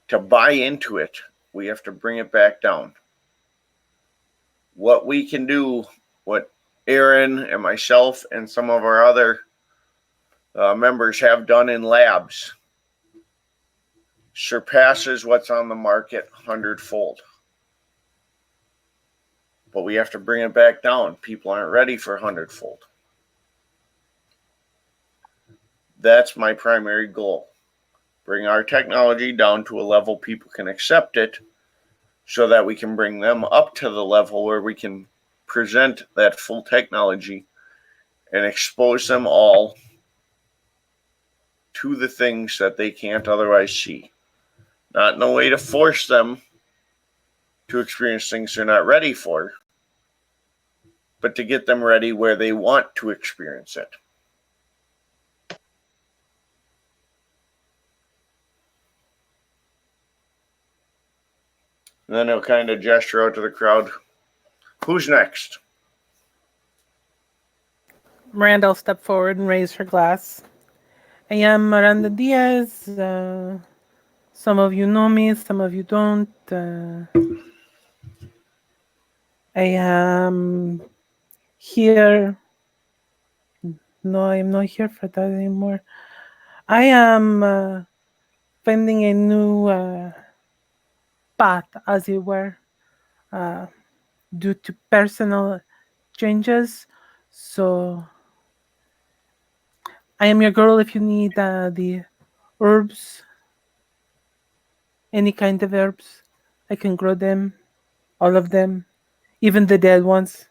to buy into it, we have to bring it back down. What we can do, what Aaron and myself and some of our other members have done in labs, surpasses what's on the market 100-fold. But we have to bring it back down. People aren't ready for 100-fold. That's my primary goal. Bring our technology down to a level people can accept it, so that we can bring them up to the level where we can present that full technology and expose them all to the things that they can't otherwise see. Not in a way to force them to experience things they're not ready for, but to get them ready where they want to experience it. And then he'll kind of gesture out to the crowd. Who's next? Miranda will step forward and raise her glass. I am Miranda Diaz. Some of you know me, some of you don't. I am here. No, I'm not here for that anymore. I am finding a new path, as it were, due to personal changes. So I am your girl if you need the herbs, any kind of herbs. I can grow them, all of them, even the dead ones.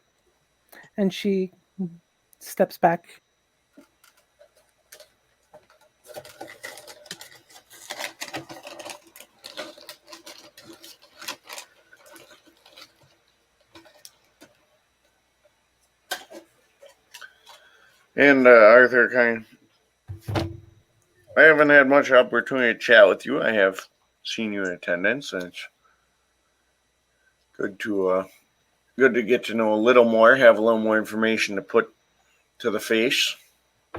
And she steps back. And Arthur, I haven't had much opportunity to chat with you. I have seen you in attendance, and it's good to get to know a little more, have a little more information to put to the face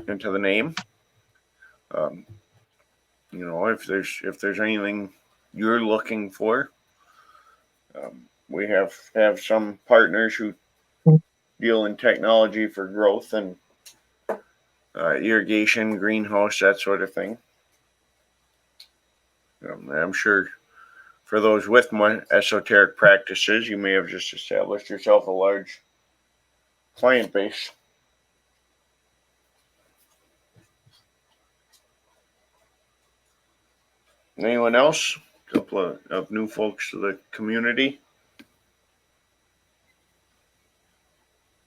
and to the name. If there's anything you're looking for, we have some partners who deal in technology for growth and irrigation, greenhouse, that sort of thing. I'm sure for those with more esoteric practices, you may have just established yourself a large client base. Anyone else? A couple of new folks to the community.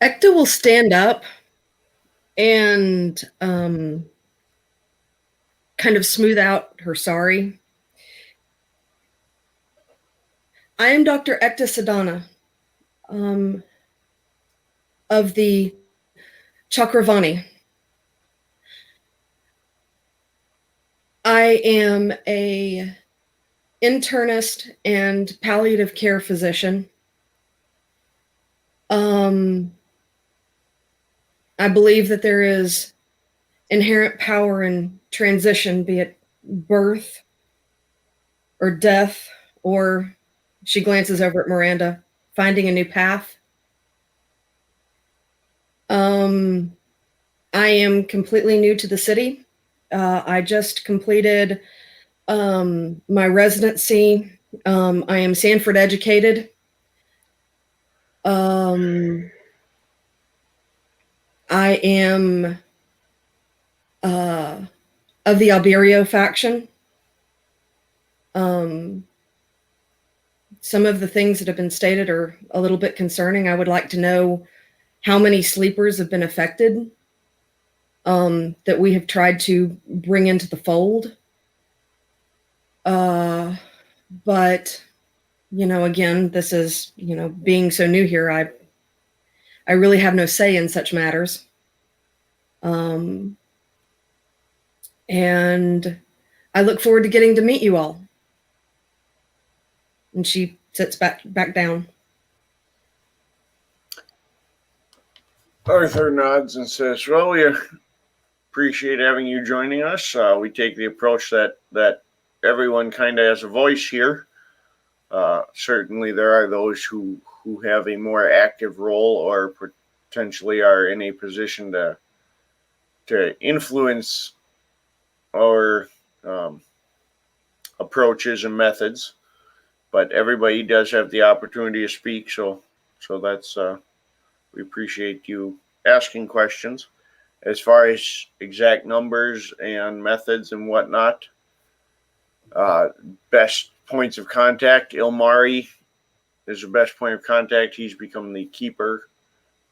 Ekta will stand up and kind of smooth out her sorry. I am Dr. Ekta Sadhana of the Chakravani. I am a internist and palliative care physician. I believe that there is inherent power in transition, be it birth or death, or she glances over at Miranda, finding a new path. I am completely new to the city. I just completed my residency. I am Sanford educated. I am of the Alberio faction. Some of the things that have been stated are a little bit concerning. I would like to know how many sleepers have been affected that we have tried to bring into the fold. But, again, this is, being so new here, I really have no say in such matters. And I look forward to getting to meet you all. And she sits back down. Arthur nods and says, well, appreciate having you joining us. We take the approach that everyone kind of has a voice here. Certainly, there are those who have a more active role or potentially are in a position to influence our approaches and methods. But everybody does have the opportunity to speak, so that's we appreciate you asking questions. As far as exact numbers and methods and whatnot, best points of contact, Ilmari is the best point of contact. He's become the keeper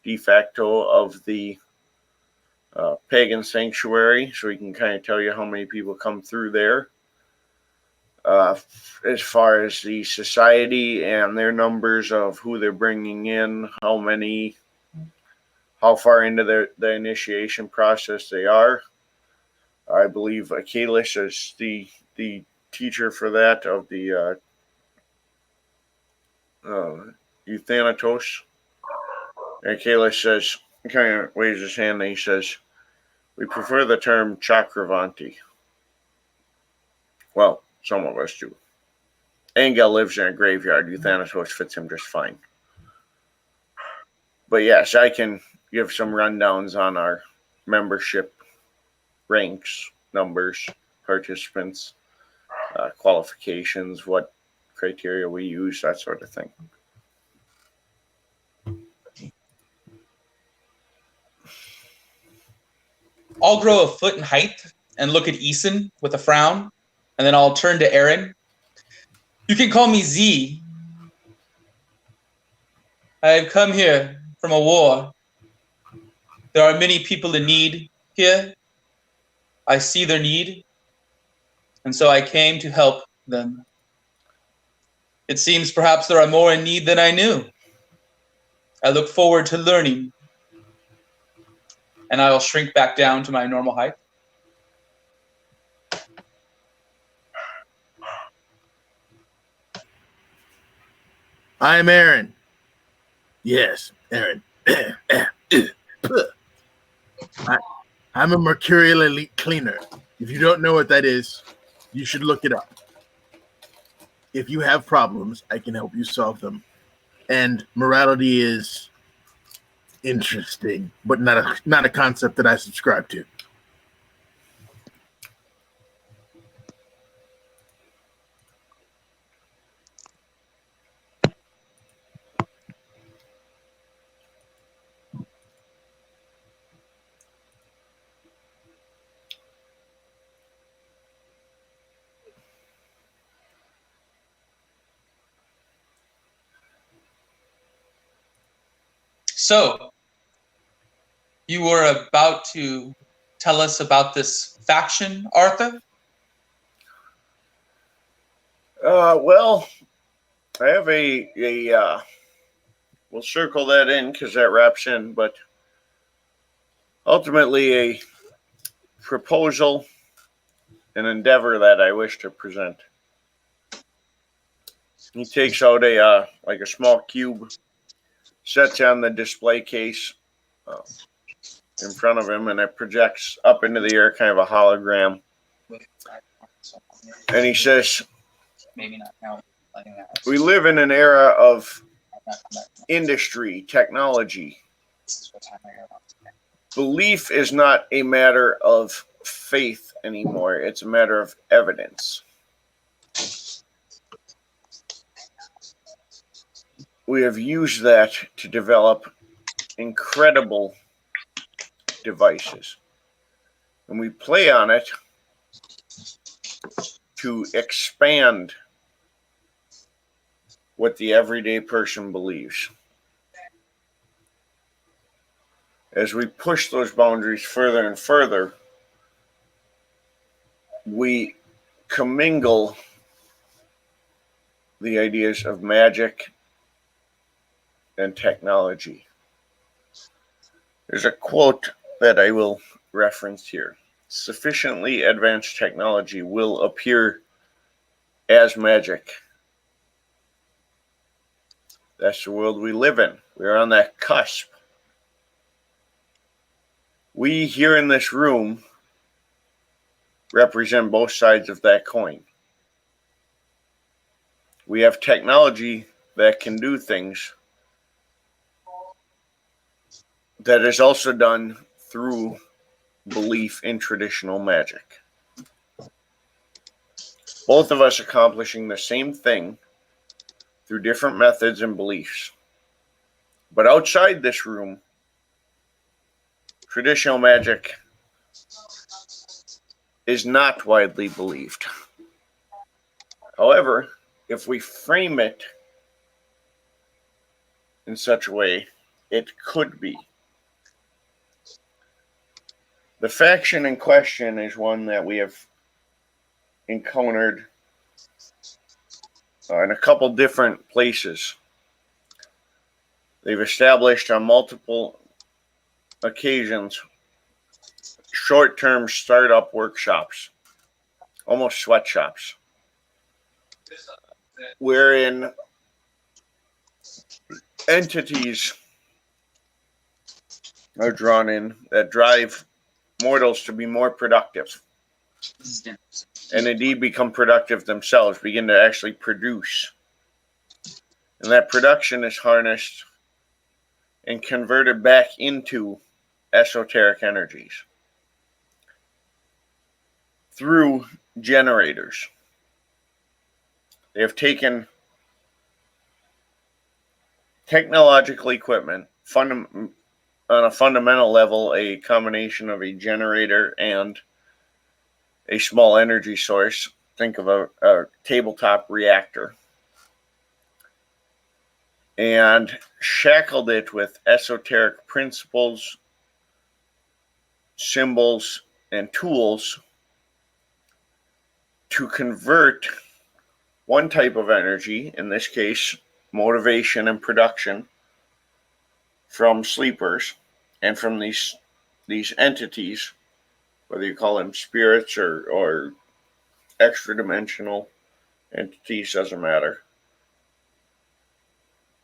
de facto of the pagan sanctuary, so he can kind of tell you how many people come through there. As far as the society and their numbers of who they're bringing in, how many, how far into the initiation process they are. I believe Kalis is the teacher for that of the Euthanatos. And Kalis says, kind of waves his hand and he says, we prefer the term Chakravanti. Well, some of us do. Angel lives in a graveyard. Euthanatos fits him just fine. But yes, I can give some rundowns on our membership ranks, numbers, participants, qualifications, what criteria we use, that sort of thing. I'll grow a foot in height and look at Eason with a frown, and then I'll turn to Aaron. You can call me Z. I have come here from a war. There are many people in need here. I see their need, and so I came to help them. It seems perhaps there are more in need than I knew. I look forward to learning, and I'll shrink back down to my normal height. I'm Aaron. Yes, Aaron. I'm a Mercurial Elite Cleaner. If you don't know what that is, you should look it up. If you have problems, I can help you solve them. And morality is interesting, but not a concept that I subscribe to. So, you were about to tell us about this faction, Arthur? Well, I have a we'll circle that in because that wraps in, but ultimately a proposal, an endeavor that I wish to present. He takes out a like a small cube, sets on the display case in front of him, and it projects up into the air, kind of a hologram. And he says, we live in an era of industry, technology. Belief is not a matter of faith anymore. It's a matter of evidence. We have used that to develop incredible devices. And we play on it to expand what the everyday person believes. As we push those boundaries further and further, we commingle the ideas of magic and technology. There's a quote that I will reference here. Sufficiently advanced technology will appear as magic. That's the world we live in. We're on that cusp. We here in this room represent both sides of that coin. We have technology that can do things that is also done through belief in traditional magic. Both of us accomplishing the same thing through different methods and beliefs. But outside this room, traditional magic is not widely believed. However, if we frame it in such a way, it could be. The faction in question is one that we have encountered in a couple different places. They've established on multiple occasions short-term startup workshops, almost sweatshops, wherein entities are drawn in that drive mortals to be more productive, and indeed become productive themselves, begin to actually produce. And that production is harnessed and converted back into esoteric energies through generators. They have taken technological equipment, on a fundamental level, a combination of a generator and a small energy source. Think of a tabletop reactor. And shackled it with esoteric principles, symbols, and tools to convert one type of energy, in this case, motivation and production, from sleepers and from these entities, whether you call them spirits or extra dimensional entities, doesn't matter.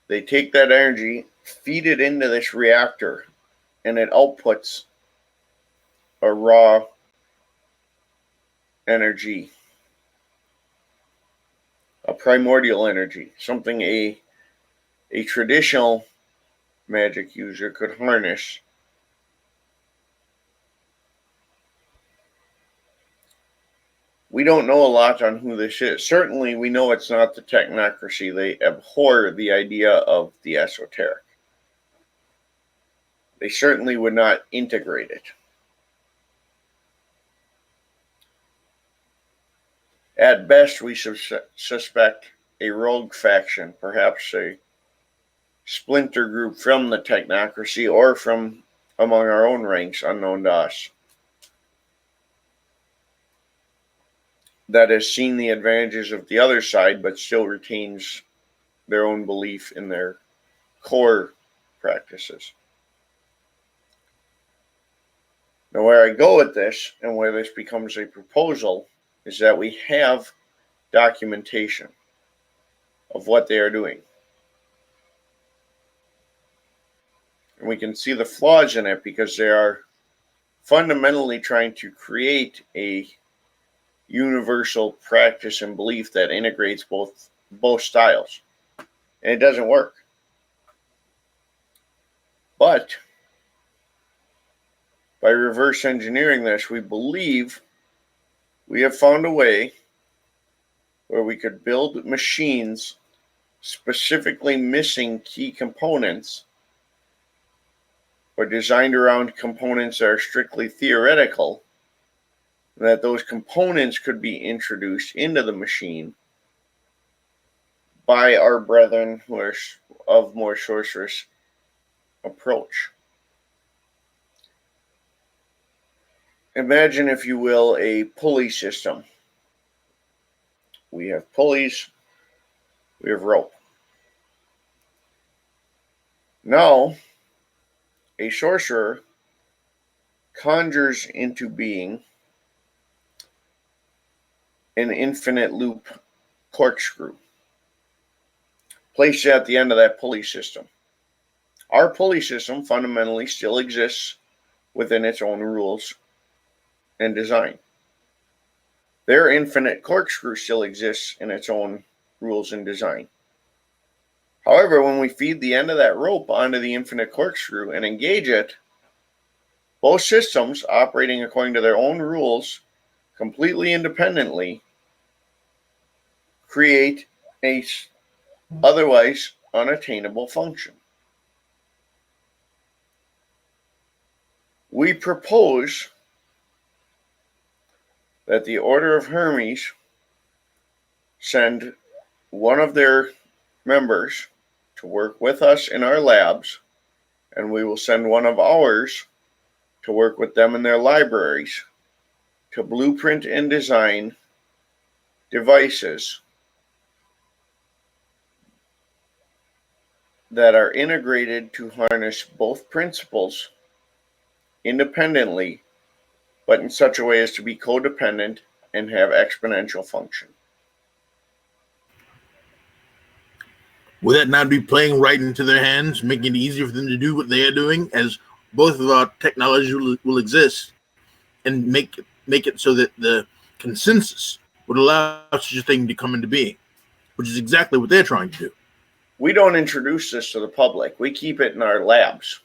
They take that energy, feed it into this reactor, and it outputs a raw energy, a primordial energy, something a traditional magic user could harness. We don't know a lot on who this is. Certainly, we know it's not the technocracy. They abhor the idea of the esoteric. They certainly would not integrate it. At best, we suspect a rogue faction, perhaps a splinter group from the technocracy or from among our own ranks, unknown to us, that has seen the advantages of the other side but still retains their own belief in their core practices. Now, where I go with this and where this becomes a proposal is that we have documentation of what they are doing. And we can see the flaws in it because they are fundamentally trying to create a universal practice and belief that integrates both styles. And it doesn't work. But by reverse engineering this, we believe we have found a way where we could build machines specifically missing key components or designed around components that are strictly theoretical, that those components could be introduced into the machine by our brethren who are of more sorcerous approach. Imagine, if you will, a pulley system. We have pulleys, we have rope. Now, a sorcerer conjures into being an infinite loop corkscrew placed at the end of that pulley system. Our pulley system fundamentally still exists within its own rules and design. their infinite corkscrew still exists in its own rules and design. However, when we feed the end of that rope onto the infinite corkscrew and engage it, both systems, operating according to their own rules, completely independently, create a otherwise unattainable function. We propose that the Order of Hermes send one of their members to work with us in our labs, and we will send one of ours to work with them in their libraries to blueprint and design devices that are integrated to harness both principles independently, but in such a way as to be codependent and have exponential function. Would that not be playing right into their hands, making it easier for them to do what they are doing, as both of our technology will exist, and make it so that the consensus would allow such a thing to come into being, which is exactly what they're trying to do. We don't introduce this to the public. We keep it in our labs.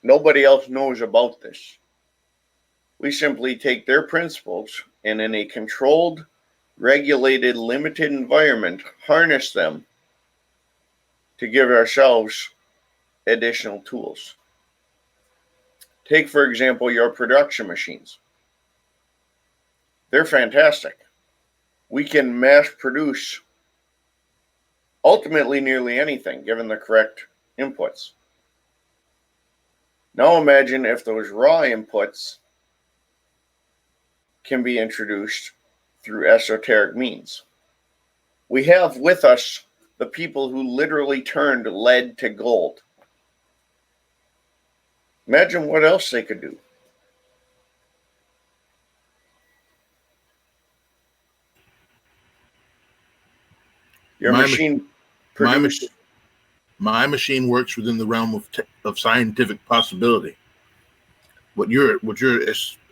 Nobody else knows about this. We simply take their principles and in a controlled, regulated, limited environment, harness them to give ourselves additional tools. Take, for example, your production machines. They're fantastic. We can mass produce ultimately nearly anything given the correct inputs. Now imagine if those raw inputs can be introduced through esoteric means. We have with us the people who literally turned lead to gold. Imagine what else they could do. Your My machine my produced. My machine works within the realm of scientific possibility. What you're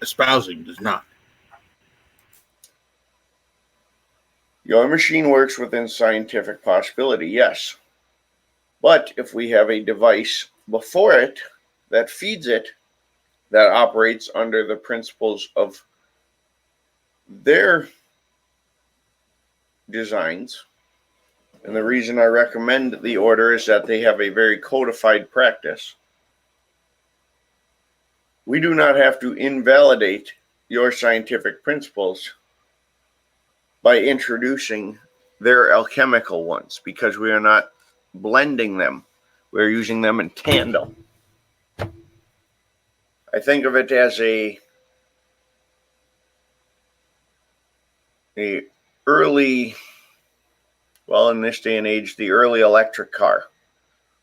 espousing does not. Your machine works within scientific possibility, yes. But if we have a device before it that feeds it, that operates under the principles of their designs, and the reason I recommend the order is that they have a very codified practice. We do not have to invalidate your scientific principles by introducing their alchemical ones, because we are not blending them. We're using them in tandem. I think of it as a early, well, in this day and age, the early electric car.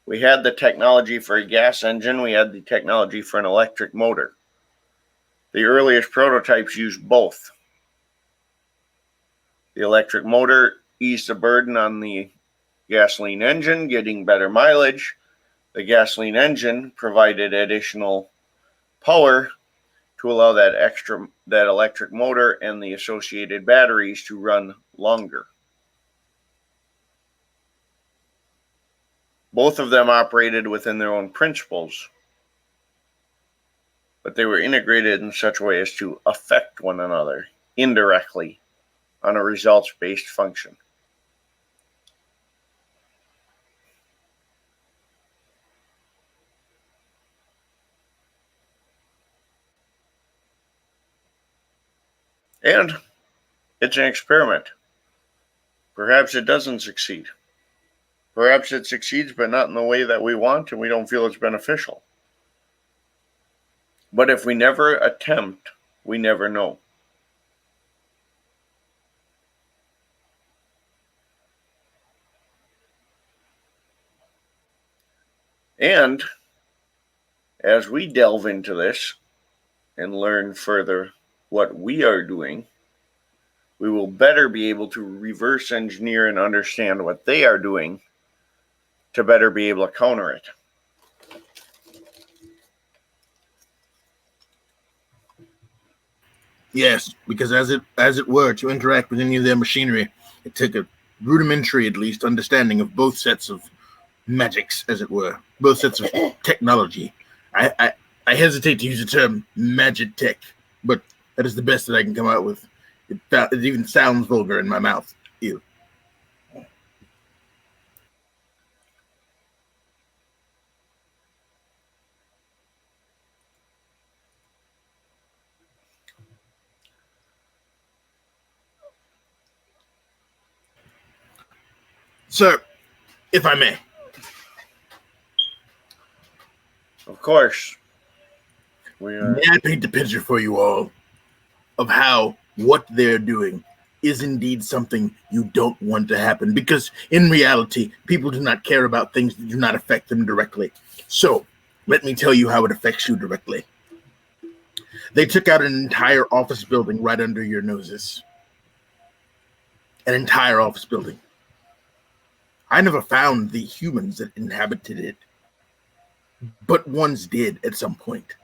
We had the technology for a gas engine. We had the technology for an electric motor. The earliest prototypes used both. The electric motor eased the burden on the gasoline engine, getting better mileage. The gasoline engine provided additional power to allow that electric motor and the associated batteries to run longer. Both of them operated within their own principles, but they were integrated in such a way as to affect one another indirectly on a results-based function. And it's an experiment. Perhaps it doesn't succeed. Perhaps it succeeds, but not in the way that we want, and we don't feel it's beneficial. But if we never attempt, we never know. And as we delve into this and learn further what we are doing, we will better be able to reverse engineer and understand what they are doing to better be able to counter it. Yes, because as it were, to interact with any of their machinery, it took a rudimentary, at least, understanding of both sets of magics, as it were, both sets of technology. I hesitate to use the term magic tech, but that is the best that I can come out with. It even sounds vulgar in my mouth. Ew. Sir, if I may, Of course. We may I paint the picture for you all of how what they're doing is indeed something you don't want to happen, because in reality, people do not care about things that do not affect them directly. So, let me tell you how it affects you directly. They took out an entire office building right under your noses. An entire office building. I never found the humans that inhabited it, but ones did at some point.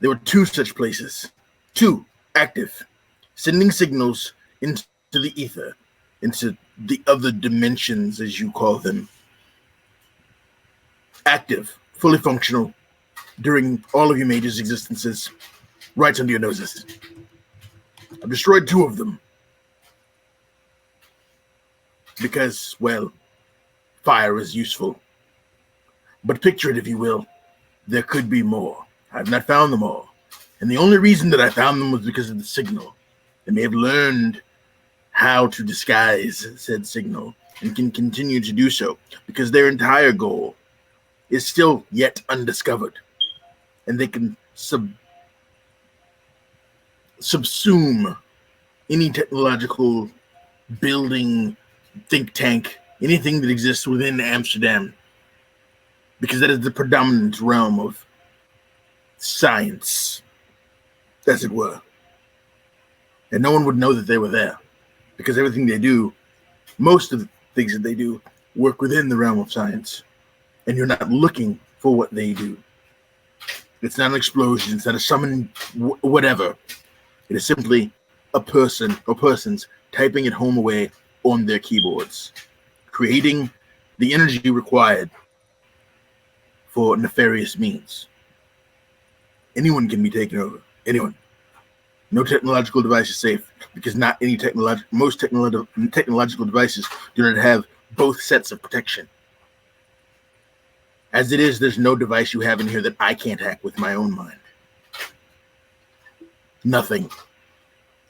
There were two such places. Two, active, sending signals into the ether, into the other dimensions, as you call them. Active, fully functional, during all of you mages' existences, right under your noses. I've destroyed two of them. Because, well, fire is useful. But picture it, if you will, there could be more. I've not found them all. And the only reason that I found them was because of the signal. They may have learned how to disguise said signal and can continue to do so because their entire goal is still yet undiscovered. And they can subsume any technological building, think tank, anything that exists within Amsterdam, because that is the predominant realm of science, as it were. And no one would know that they were there, because everything they do, most of the things that they do, work within the realm of science. And you're not looking for what they do. It's not an explosion, it's not a summon, whatever. It is simply a person or persons typing it home away on their keyboards, creating the energy required for nefarious means. Anyone can be taken over. Anyone. No technological device is safe because not any most technological devices do not have both sets of protection. As it is, there's no device you have in here that I can't hack with my own mind. Nothing.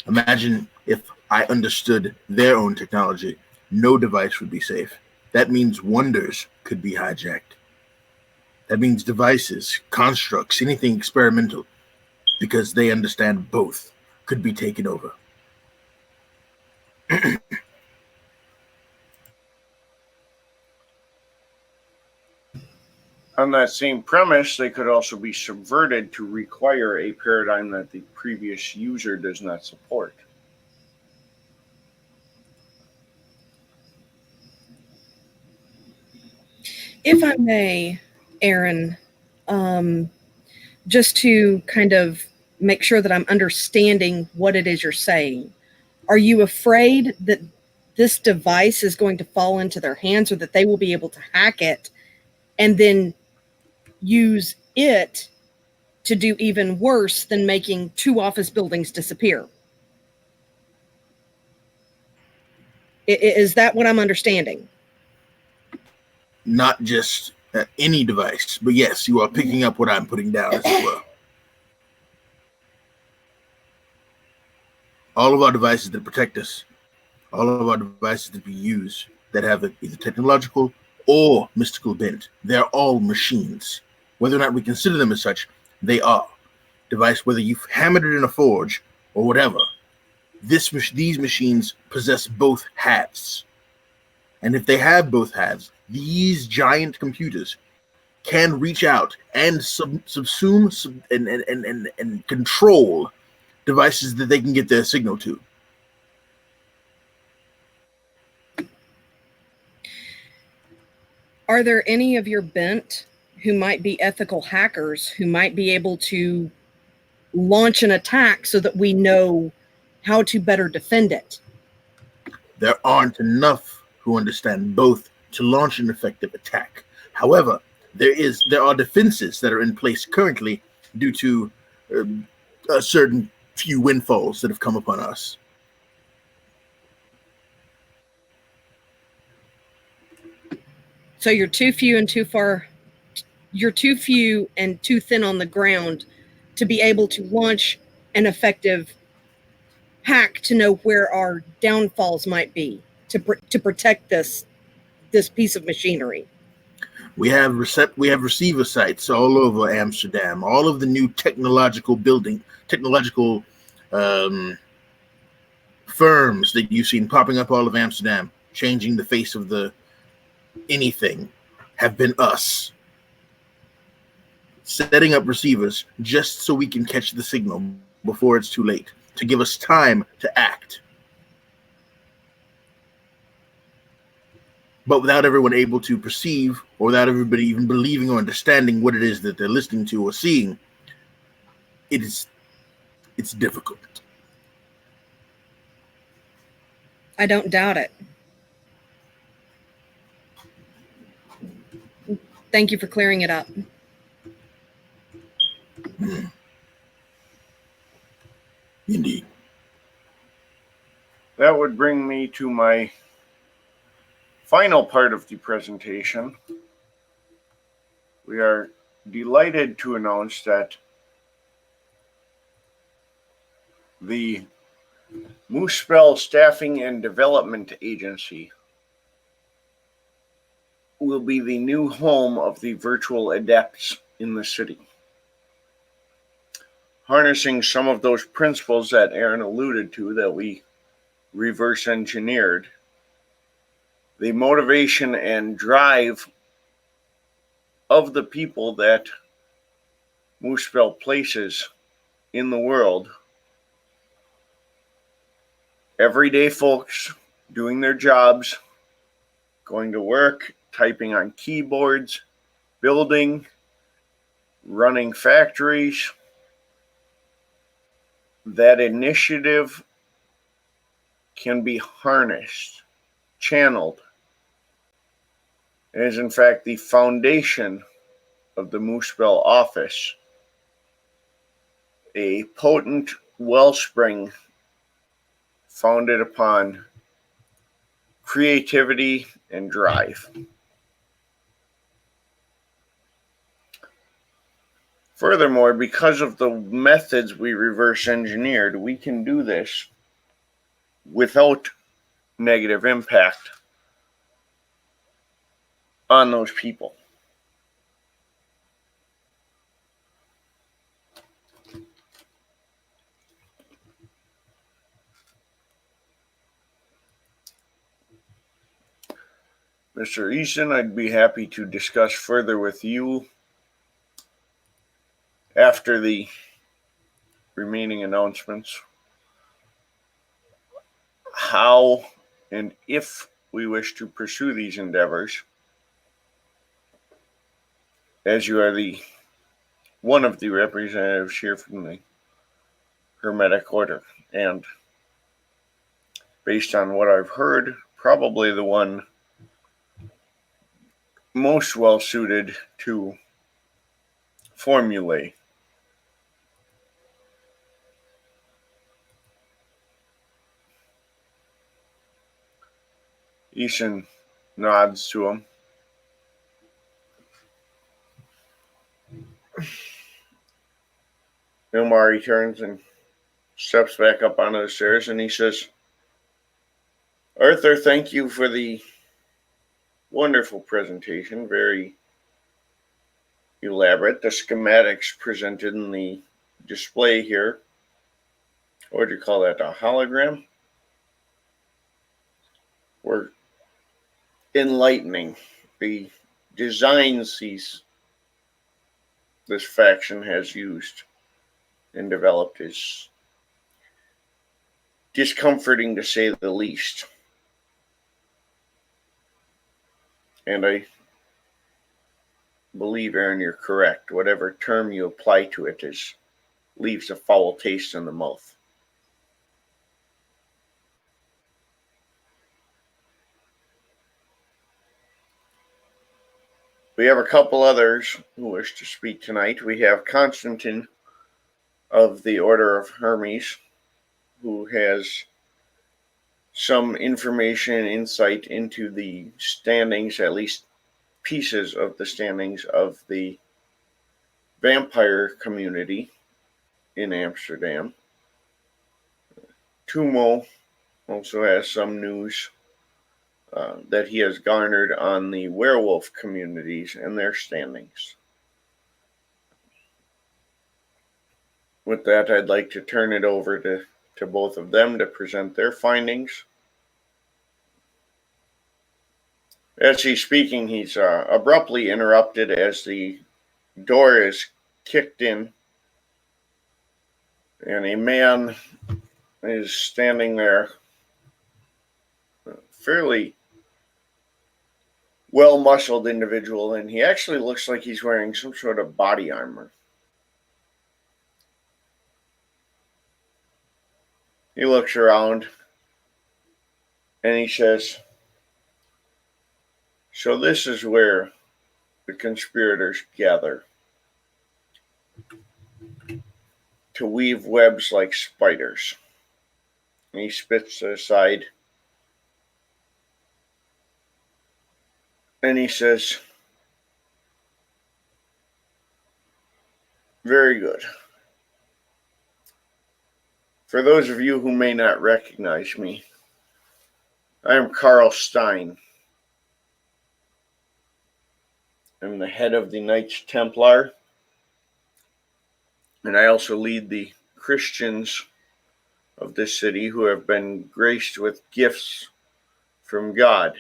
Imagine if I understood their own technology, no device would be safe. That means wonders could be hijacked. That means devices, constructs, anything experimental, because they understand both, could be taken over. On that same premise, they could also be subverted to require a paradigm that the previous user does not support. If I may, Aaron, just to kind of make sure that I'm understanding what it is you're saying, are you afraid that this device is going to fall into their hands, or that they will be able to hack it and then use it to do even worse than making two office buildings disappear? Is that what I'm understanding? Not just any device, but yes, you are picking up what I'm putting down, as it were. All of our devices that protect us, all of our devices that we use that have either technological or mystical bent, they're all machines. Whether or not we consider them as such, they are. Device, whether you've hammered it in a forge or whatever, these machines possess both halves. And if they have both halves, these giant computers can reach out and subsume and control devices that they can get their signal to. Are there any of your bent who might be ethical hackers who might be able to launch an attack so that we know how to better defend it. There aren't enough who understand both to launch an effective attack. However, there are defenses that are in place currently due to a certain few windfalls that have come upon us. So you're too few and too far. You're too few and too thin on the ground to be able to launch an effective hack to know where our downfalls might be to protect this piece of machinery. We have receiver sites all over Amsterdam. All of the new technological firms that you've seen popping up all of Amsterdam, changing the face of the anything, have been us. Setting up receivers just so we can catch the signal before it's too late, to give us time to act. But without everyone able to perceive, or without everybody even believing or understanding what it is that they're listening to or seeing, it's difficult. I don't doubt it. Thank you for clearing it up. Indeed. That would bring me to my final part of the presentation. We are delighted to announce that the Moosespell Staffing and Development Agency will be the new home of the virtual adepts in the city. Harnessing some of those principles that Aaron alluded to that we reverse engineered, the motivation and drive of the people that Moosespell places in the world. Everyday folks doing their jobs, going to work, typing on keyboards, building, running factories. That initiative can be harnessed, channeled. It is in fact the foundation of the Moosespell office, a potent wellspring founded upon creativity and drive. Furthermore, because of the methods we reverse engineered, we can do this without negative impact on those people. Mr. Easton, I'd be happy to discuss further with you after the remaining announcements how and if we wish to pursue these endeavors, as you are the one of the representatives here from the Hermetic Order, and based on what I've heard, probably the one most well suited to formulate Easton nods to him. Ilmari turns and steps back up onto the stairs and he says, Arthur, thank you for the wonderful presentation. Very elaborate. The schematics presented in the display here, what do you call that, a hologram? Were enlightening. The designs this faction has used and developed is discomforting to say the least. And I believe, Aaron, you're correct. Whatever term you apply to it is leaves a foul taste in the mouth. We have a couple others who wish to speak tonight. We have Constantine of the Order of Hermes, who has some information and insight into the standings, at least pieces of the standings of the vampire community in Amsterdam. Tumo also has some news that he has garnered on the werewolf communities and their standings. With that, I'd like to turn it over to both of them to present their findings. As he's speaking, he's abruptly interrupted as the door is kicked in, and a man is standing there, fairly well-muscled individual, and he actually looks like he's wearing some sort of body armor. He looks around and he says, "So this is where the conspirators gather to weave webs like spiders." And he spits aside and he says, "Very good. For those of you who may not recognize me, I am Carl Stein. I'm the head of the Knights Templar, and I also lead the Christians of this city who have been graced with gifts from God.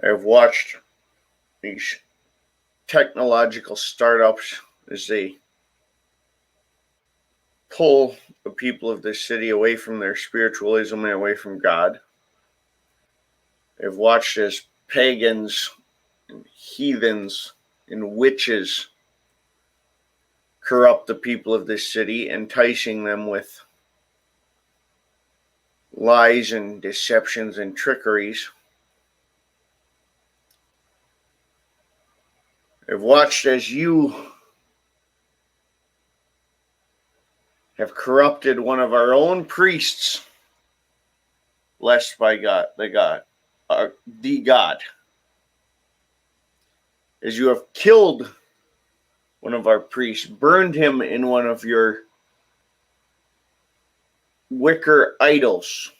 I have watched these technological startups as they pull the people of this city away from their spiritualism and away from God. I've watched as pagans and heathens and witches corrupt the people of this city, enticing them with lies and deceptions and trickeries. I've watched as you have corrupted one of our own priests, blessed by God, the God. As you have killed one of our priests, burned him in one of your wicker idols.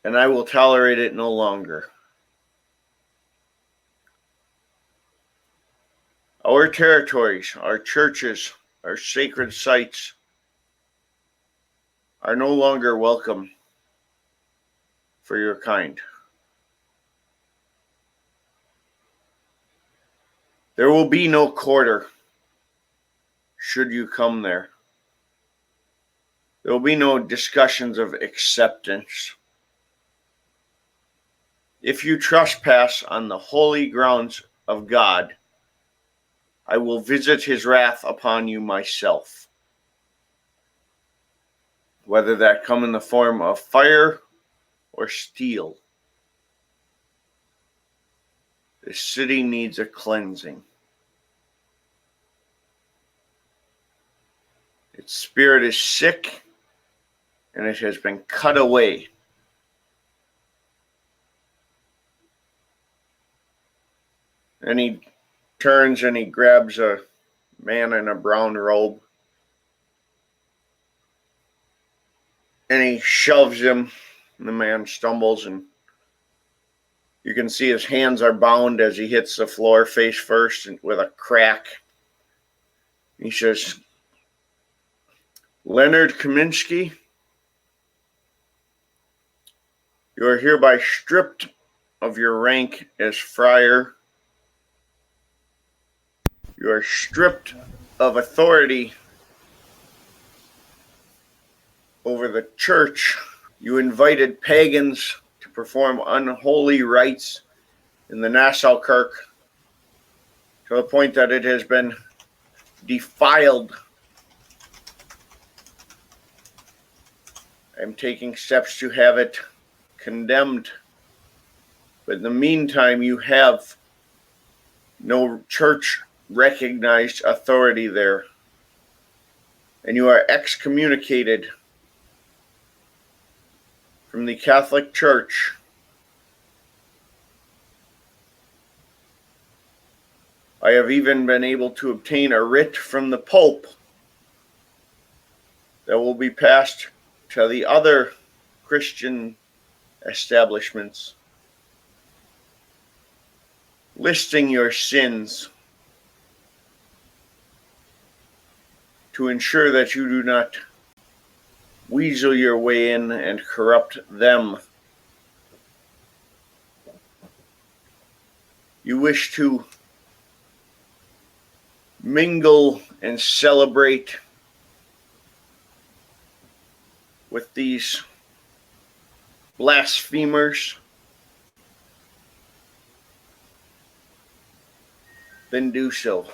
And I will tolerate it no longer. Our territories, our churches, our sacred sites are no longer welcome for your kind. There will be no quarter should you come there. There will be no discussions of acceptance. If you trespass on the holy grounds of God, I will visit his wrath upon you myself. Whether that come in the form of fire or steel. This city needs a cleansing. Its spirit is sick, and it has been cut away. And he turns and he grabs a man in a brown robe, and he shoves him, and the man stumbles, and you can see his hands are bound as he hits the floor face first and with a crack. He says, "Leonard Kaminsky, you are hereby stripped of your rank as friar. You are stripped of authority over the church. You invited pagans to perform unholy rites in the Nassau Kirk to the point that it has been defiled. I'm taking steps to have it condemned. But in the meantime, you have no church recognized authority there. And you are excommunicated from the Catholic Church. I have even been able to obtain a writ from the Pope that will be passed to the other Christian establishments, listing your sins to ensure that you do not weasel your way in and corrupt them. You wish to mingle and celebrate with these blasphemers, then do so.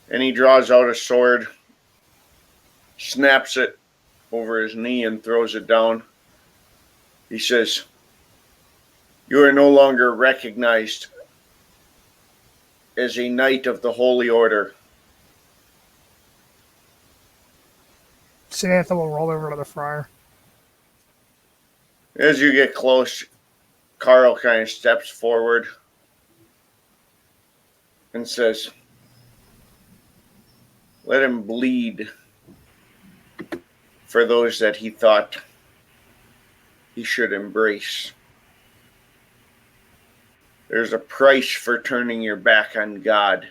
And he draws out a sword, snaps it over his knee, and throws it down. He says, "You are no longer recognized as a knight of the Holy Order." Samantha will roll over to the friar. As you get close, Carl kind of steps forward and says, "Let him bleed for those that he thought he should embrace. There's a price for turning your back on God.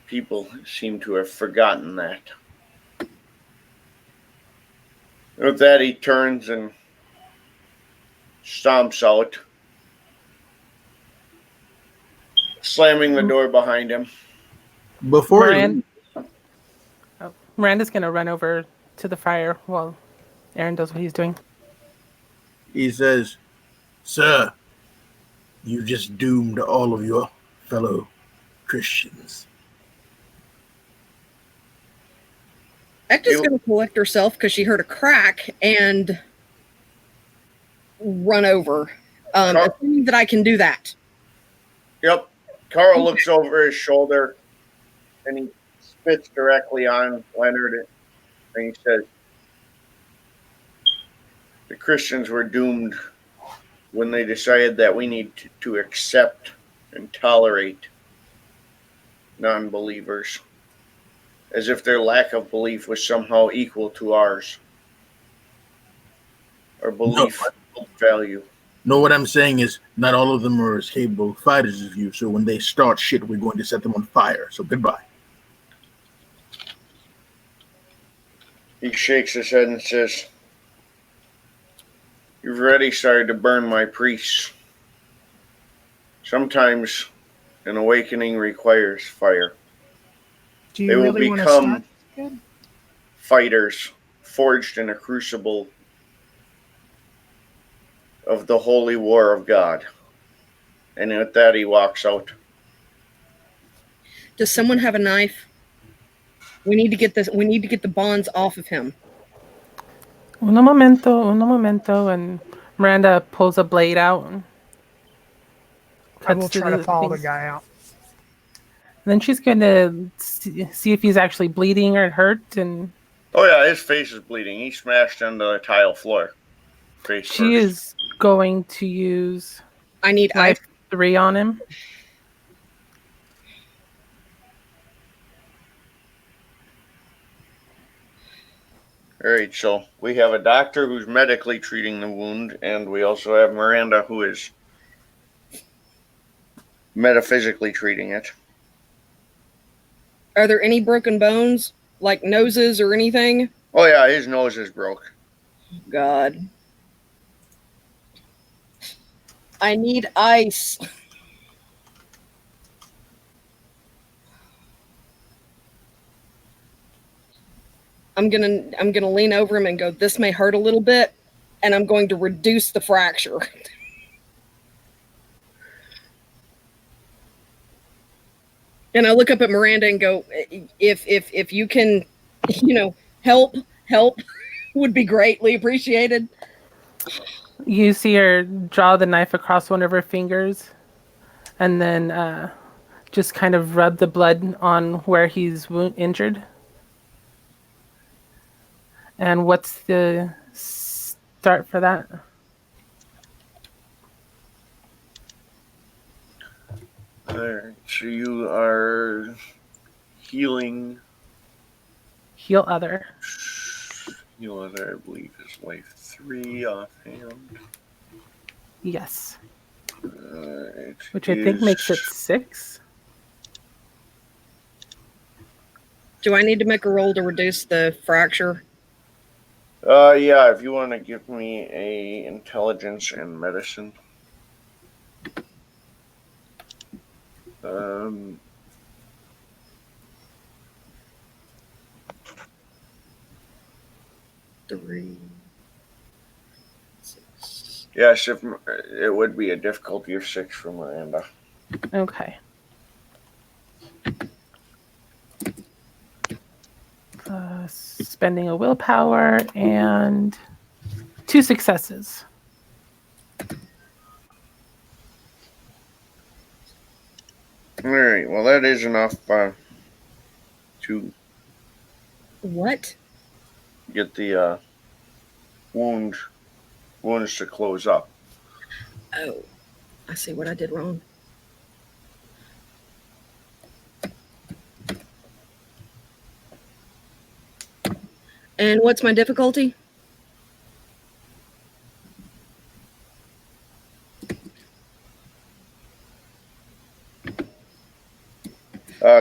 People seem to have forgotten that." With that, he turns and stomps out, slamming the door behind him. Before he Miranda, Miranda's gonna run over to the fire while Aaron does what he's doing. he says, "Sir, you just doomed all of your fellow Christians." Ekta's going to collect herself because she heard a crack and run over. Assuming that I can do that. Yep. Carl looks over his shoulder and he spits directly on Leonard and he says, "The Christians were doomed when they decided that we need to accept and tolerate non-believers, as if their lack of belief was somehow equal to ours. Our belief value." No, what I'm saying is not all of them are as capable fighters as you, so when they start shit, we're going to set them on fire. So goodbye. He shakes his head and says, "You've already started to burn my priests. Sometimes an awakening requires fire. Do They you will really want to become start? Good. fighters forged in a crucible of the holy war of God." And with that, he walks out. Does someone have a knife? We need to get this. We need to get the bonds off of him. Uno momento, and Miranda pulls a blade out. And I will cuts try to the follow the things. guy out. Then she's gonna see if he's actually bleeding or hurt, and Oh yeah, his face is bleeding. He smashed into the tile floor. Face she first. is going to use I need knife 3 on him. All right, so we have a doctor who's medically treating the wound, and we also have Miranda who is metaphysically treating it. Are there any broken bones, like noses or anything? Oh yeah, his nose is broke. God. I need ice. I'm gonna lean over him and go, "This may hurt a little bit," and I'm going to reduce the fracture. And I look up at Miranda and go, "If you can, help would be greatly appreciated." You see her draw the knife across one of her fingers, and then just kind of rub the blood on where he's injured. And what's the start for that? Alright, so you are healing. Heal other. Heal other, I believe, is life 3 offhand. Yes. It Which I think makes it 6. Do I need to make a roll to reduce the fracture? Yeah, if you want to give me a intelligence and medicine. Three. 6. Yes, if it would be a difficulty of 6 for Miranda. Okay. Spending a willpower and 2 successes. Alright, well, that is enough to What? get the wounds to close up. Oh, I see what I did wrong. And what's my difficulty?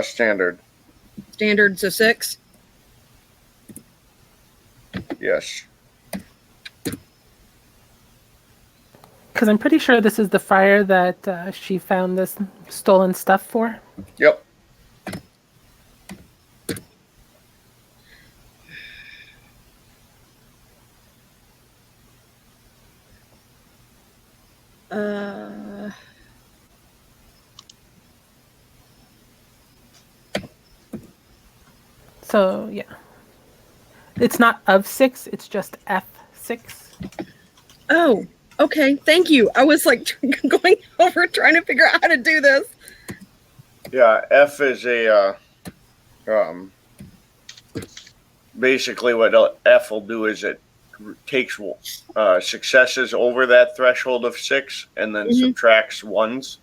Standard. Standard's a 6. Yes. Because I'm pretty sure this is the friar that she found this stolen stuff for. Yep. So, yeah. It's not of 6, it's just F6. Oh, okay. Thank you. I was like going over trying to figure out how to do this. Yeah, F is a basically what F will do is it takes successes over that threshold of 6 and then subtracts ones.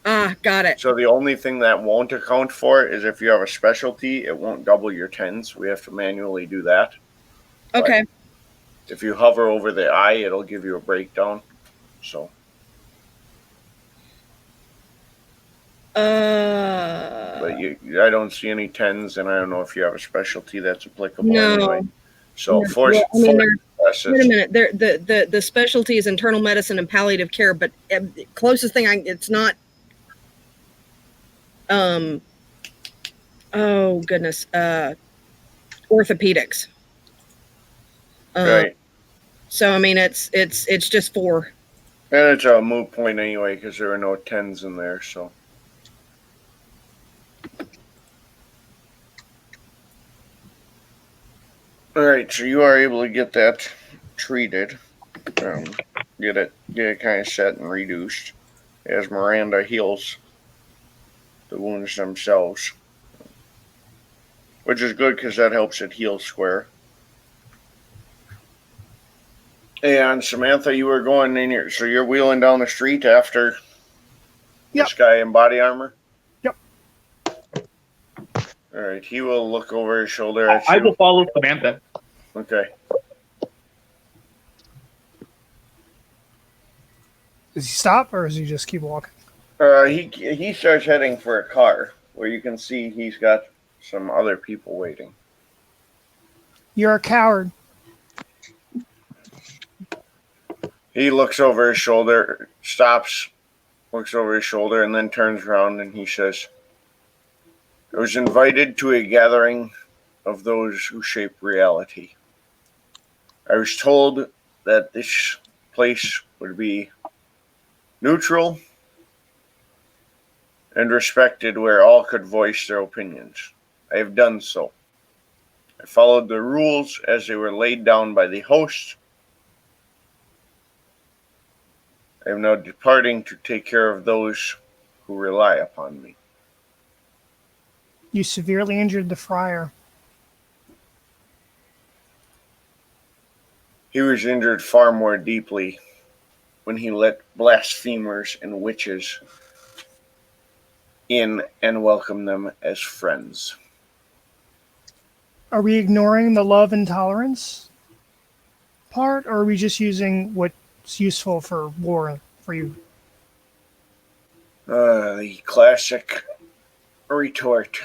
Ah, got it. So the only thing that won't account for is if you have a specialty, it won't double your 10s. We have to manually do that. Okay. But if you hover over the I, it'll give you a breakdown. So. But I don't see any 10s, and I don't know if you have a specialty that's applicable anyway. So no. Wait a minute. The specialty is internal medicine and palliative care, but closest thing it's not. Oh goodness. Orthopedics. Right. So I mean, it's just 4. And it's a moot point anyway because there are no 10s in there. So. All right, so you are able to get that treated, get it kind of set and reduced as Miranda heals the wounds themselves, which is good because that helps it heal square. And Samantha, you were going in so you're wheeling down the street after this guy in body armor? Yep. All right, he will look over his shoulder at you. I will follow Samantha. Okay. Does he stop or does he just keep walking? He starts heading for a car where you can see he's got some other people waiting. You're a coward. He looks over his shoulder, stops, looks over his shoulder, and then turns around and he says, I was invited to a gathering of those who shape reality. I was told that this place would be neutral and respected where all could voice their opinions. I have done so. I followed the rules as they were laid down by the host. I am now departing to take care of those who rely upon me. You severely injured the friar. He was injured far more deeply when he let blasphemers and witches in and welcomed them as friends. Are we ignoring the love and tolerance part, or are we just using what's useful for war for you? The classic retort.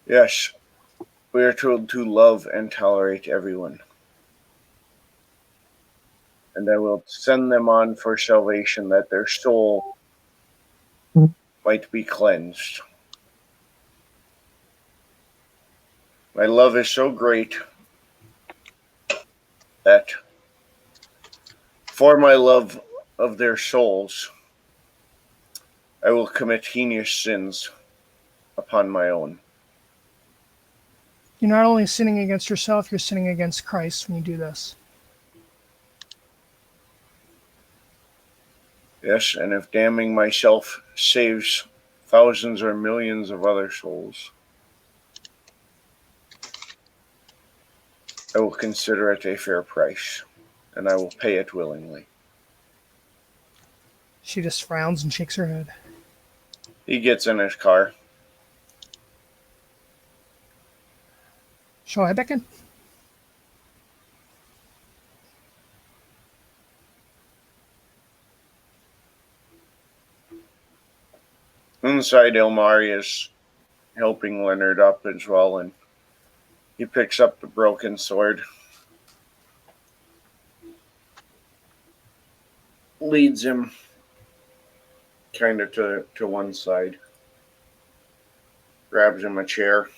Yes, we are told to love and tolerate everyone. And I will send them on for salvation that their soul might be cleansed. My love is so great that for my love of their souls, I will commit heinous sins upon my own. You're not only sinning against yourself, you're sinning against Christ when you do this. Yes, and if damning myself saves thousands or millions of other souls, I will consider it a fair price, and I will pay it willingly. She just frowns and shakes her head. He gets in his car. Shall I beckon? Inside, Ilmari is helping Leonard up as well, and he picks up the broken sword, leads him kind of to one side, grabs him a chair.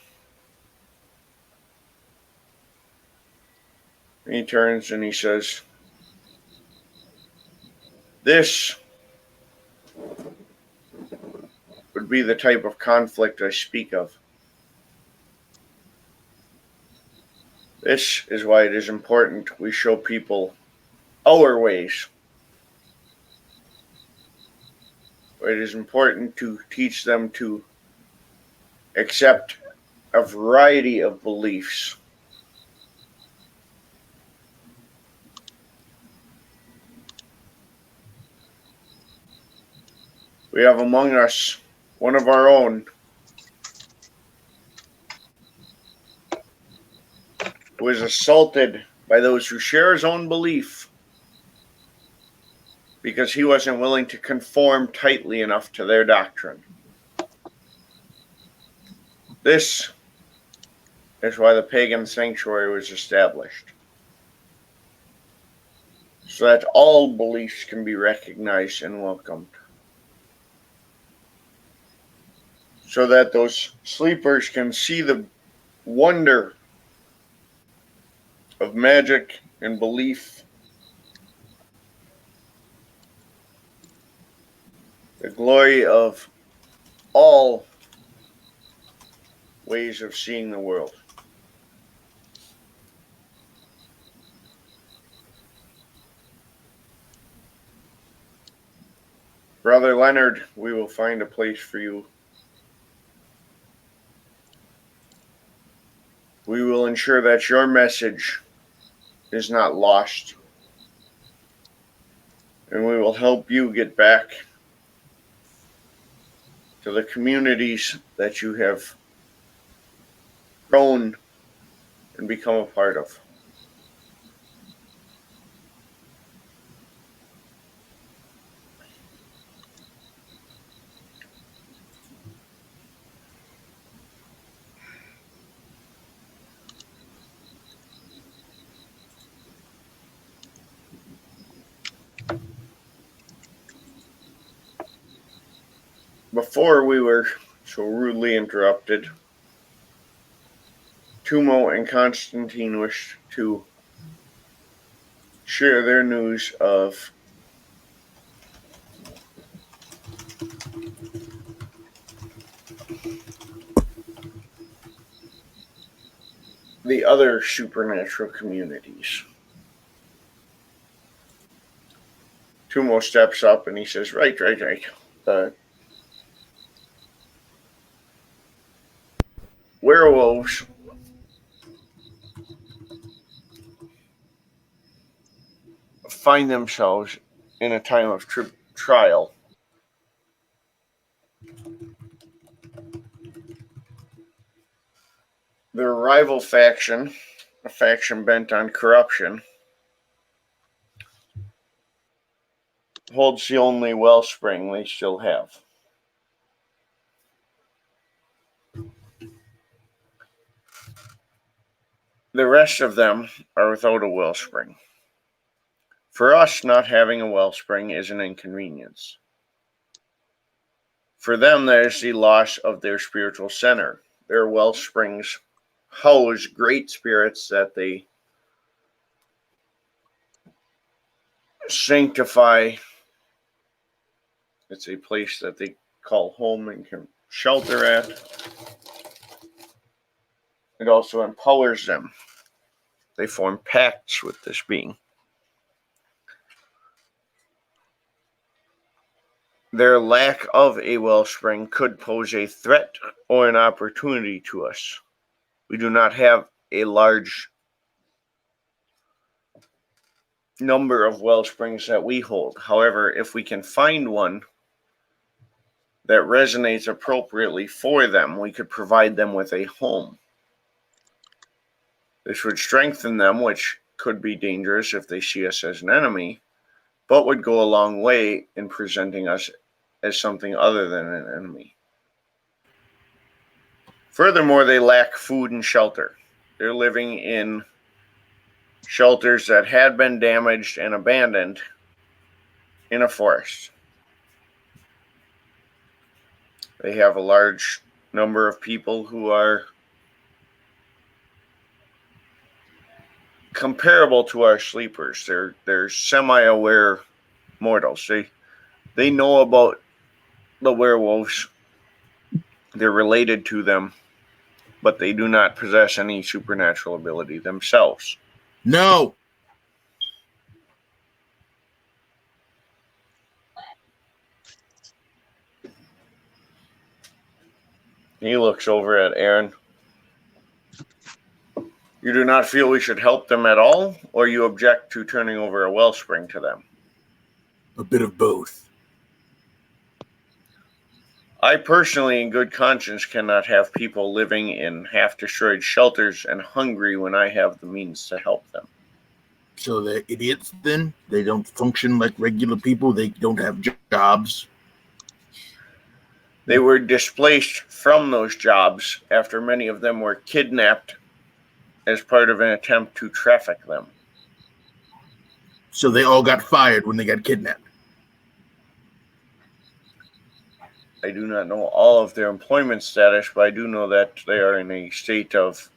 And he turns and he says, "This would be the type of conflict I speak of. This is why it is important we show people our ways. It is important to teach them to accept a variety of beliefs. We have among us one of our own who is assaulted by those who share his own belief because he wasn't willing to conform tightly enough to their doctrine. This is why the pagan sanctuary was established, so that all beliefs can be recognized and welcomed, so that those sleepers can see the wonder of magic and belief, the glory of all ways of seeing the world. Brother Leonard, we will find a place for you. We will ensure that your message is not lost. And we will help you get back to the communities that you have grown and become a part of. Before we were so rudely interrupted, Tumo and Constantine wished to share their news of the other supernatural communities. Tumo steps up and he says, right. Werewolves find themselves in a time of trial. Their rival faction, a faction bent on corruption, holds the only wellspring they still have. The rest of them are without a wellspring. For us, not having a wellspring is an inconvenience. For them, there's the loss of their spiritual center. Their wellsprings house great spirits that they sanctify. It's a place that they call home and can shelter at. It also empowers them. They form pacts with this being. Their lack of a wellspring could pose a threat or an opportunity to us. We do not have a large number of wellsprings that we hold. However, if we can find one that resonates appropriately for them, we could provide them with a home. This would strengthen them, which could be dangerous if they see us as an enemy, but would go a long way in presenting us as something other than an enemy. Furthermore, they lack food and shelter. They're living in shelters that had been damaged and abandoned in a forest. They have a large number of people who are comparable to our sleepers. They're semi-aware mortals. They know about the werewolves. They're related to them, but they do not possess any supernatural ability themselves. No. He looks over at Aaron. You do not feel we should help them at all, or you object to turning over a wellspring to them? A bit of both. I personally, in good conscience, cannot have people living in half-destroyed shelters and hungry when I have the means to help them. So they're idiots then? They don't function like regular people? They don't have jobs? They were displaced from those jobs after many of them were kidnapped as part of an attempt to traffic them. So they all got fired when they got kidnapped? I do not know all of their employment status, but I do know that they are in a state of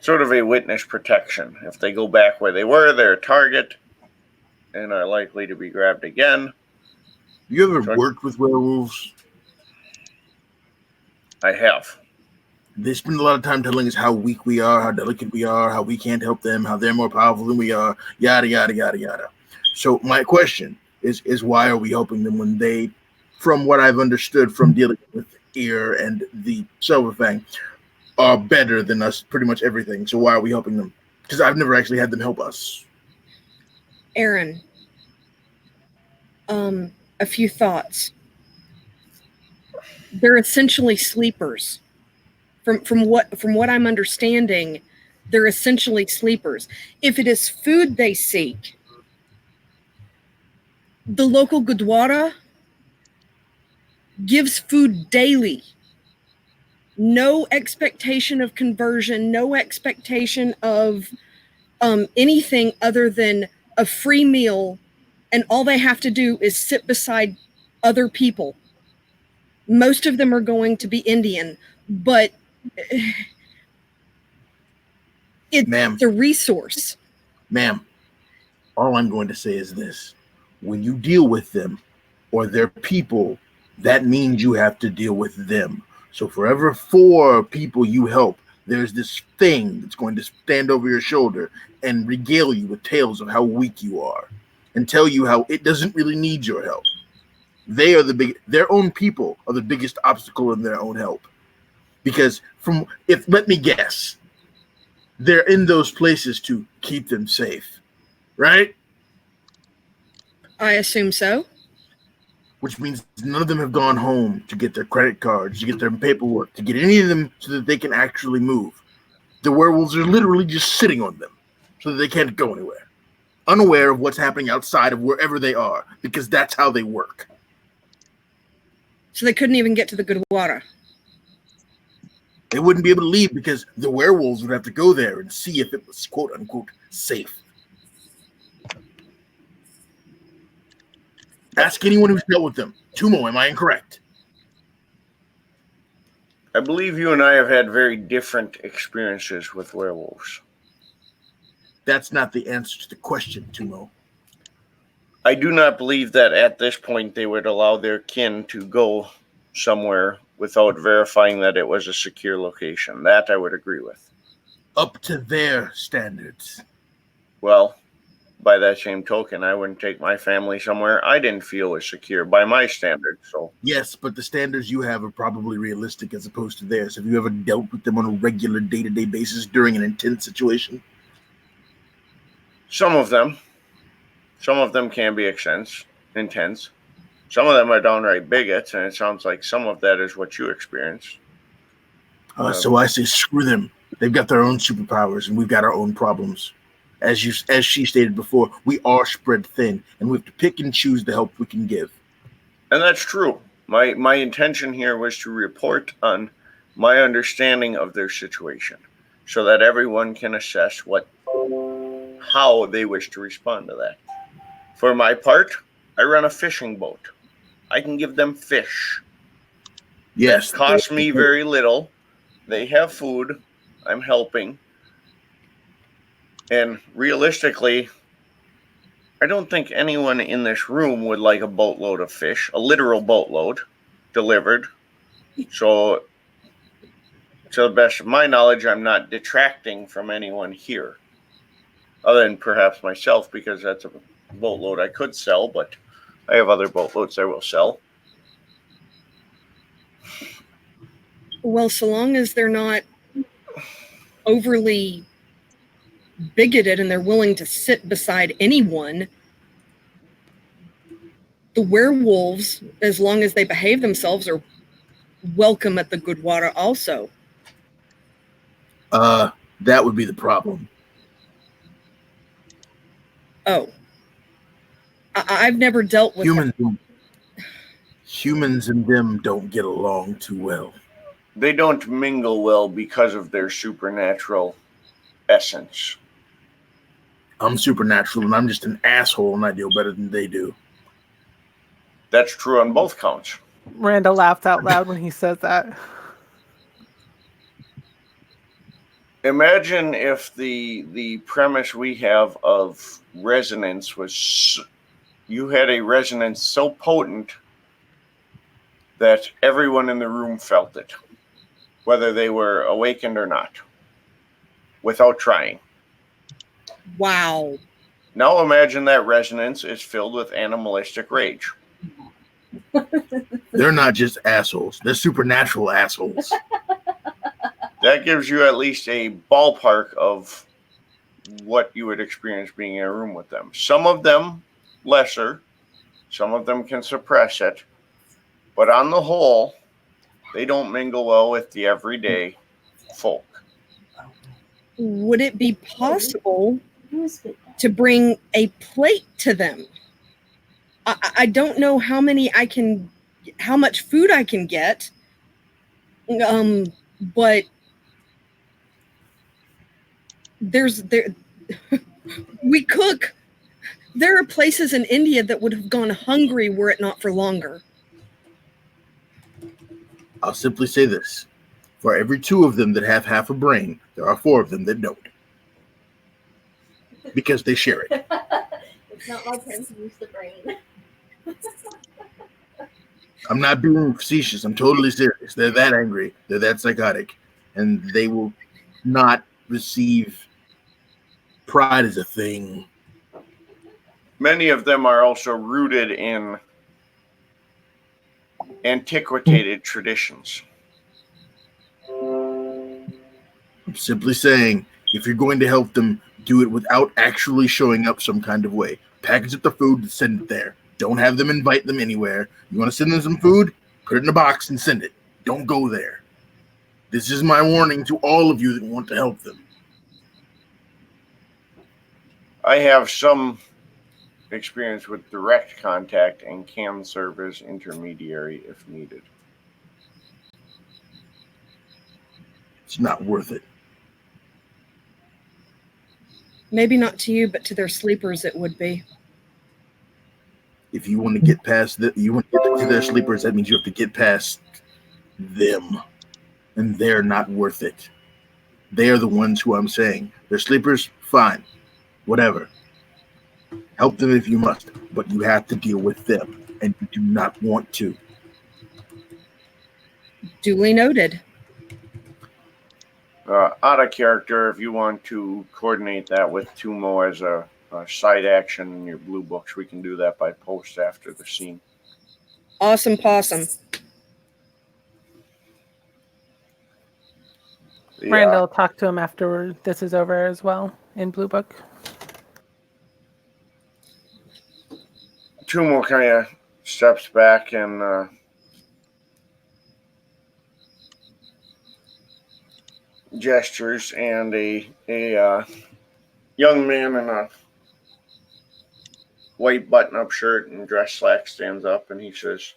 sort of a witness protection. If they go back where they were, they're a target and are likely to be grabbed again. You ever worked with werewolves? I have. They spend a lot of time telling us how weak we are, how delicate we are, how we can't help them, how they're more powerful than we are, yada, yada, yada, yada. So my question is why are we helping them when they, from what I've understood from dealing with Ear and the Silverfang, are better than us pretty much everything. So why are we helping them? Because I've never actually had them help us. Aaron, a few thoughts. They're essentially sleepers. From what I'm understanding, they're essentially sleepers. If it is food they seek, the local Gurdwara gives food daily. No expectation of conversion, no expectation of anything other than a free meal, and all they have to do is sit beside other people. Most of them are going to be Indian, but It's Ma'am. a resource. Ma'am, all I'm going to say is this. When you deal with them or their people, that means you have to deal with them. So for every 4 people you help, there's this thing that's going to stand over your shoulder and regale you with tales of how weak you are and tell you how it doesn't really need your help. They are their own people are the biggest obstacle in their own help. Because let me guess, they're in those places to keep them safe, right? I assume so. Which means none of them have gone home to get their credit cards, to get their paperwork, to get any of them so that they can actually move. The werewolves are literally just sitting on them so that they can't go anywhere, unaware of what's happening outside of wherever they are, because that's how they work. So they couldn't even get to the good water. They wouldn't be able to leave because the werewolves would have to go there and see if it was quote unquote safe. Ask anyone who's dealt with them. Tumo, am I incorrect? I believe you and I have had very different experiences with werewolves. That's not the answer to the question, Tumo. I do not believe that at this point they would allow their kin to go somewhere without verifying that it was a secure location. That I would agree with. Up to their standards. Well, by that same token, I wouldn't take my family somewhere I didn't feel was secure by my standards. So Yes, but the standards you have are probably realistic as opposed to theirs. Have you ever dealt with them on a regular day-to-day basis during an intense situation? some of them can be intense. Some of them are downright bigots, and it sounds like some of that is what you experienced. So I say screw them. They've got their own superpowers, and we've got our own problems. As she stated before, we are spread thin, and we have to pick and choose the help we can give. And that's true. My intention here was to report on my understanding of their situation so that everyone can assess how they wish to respond to that. For my part, I run a fishing boat. I can give them fish. Yes. It costs me very little. They have food. I'm helping. And realistically, I don't think anyone in this room would like a boatload of fish, a literal boatload, delivered. So, to the best of my knowledge, I'm not detracting from anyone here. Other than perhaps myself, because that's a boatload I could sell, but I have other boatloads I will sell. Well, so long as they're not overly bigoted and they're willing to sit beside anyone, the werewolves, as long as they behave themselves, are welcome at the good water also. That would be the problem. Oh. I've never dealt with Humans and them don't get along too well. They don't mingle well because of their supernatural essence. I'm supernatural, and I'm just an asshole, and I deal better than they do. That's true on both counts. Randall laughed out loud when he said that. Imagine if the premise we have of resonance was you had a resonance so potent that everyone in the room felt it, whether they were awakened or not, without trying. Wow. Now imagine that resonance is filled with animalistic rage. They're not just assholes. They're supernatural assholes. That gives you at least a ballpark of what you would experience being in a room with them. Some of them lesser, some of them can suppress it, but on the whole, they don't mingle well with the everyday folk. Would it be possible to bring a plate to them? I don't know how much food I can get, but we cook. There are places in India that would have gone hungry were it not for longer. I'll simply say this. For every 2 of them that have half a brain, there are 4 of them that don't. because they share it. It's not my turn to use the brain. I'm not being facetious. I'm totally serious. They're that angry. They're that psychotic. And they will not receive pride as a thing. Many of them are also rooted in antiquated traditions. I'm simply saying, if you're going to help them, do it without actually showing up some kind of way. Package up the food and send it there. Don't have them invite them anywhere. You want to send them some food? Put it in a box and send it. Don't go there. This is my warning to all of you that want to help them. I have some experience with direct contact and can serve as intermediary if needed. It's not worth it. Maybe not to you, but to their sleepers it would be. If you want to get past you want to get to their sleepers, that means you have to get past them. And they're not worth it. They are the ones who I'm saying. Their sleepers, fine. Whatever. Help them if you must, but you have to deal with them, and you do not want to. Duly noted. Out of character, if you want to coordinate that with Tumo as a side action in your blue books, we can do that by post after the scene. Awesome possum. Miranda will talk to him after this is over as well in Blue Book. Tumo kind of steps back and gestures, and a young man in a white button-up shirt and dress slacks stands up, and he says,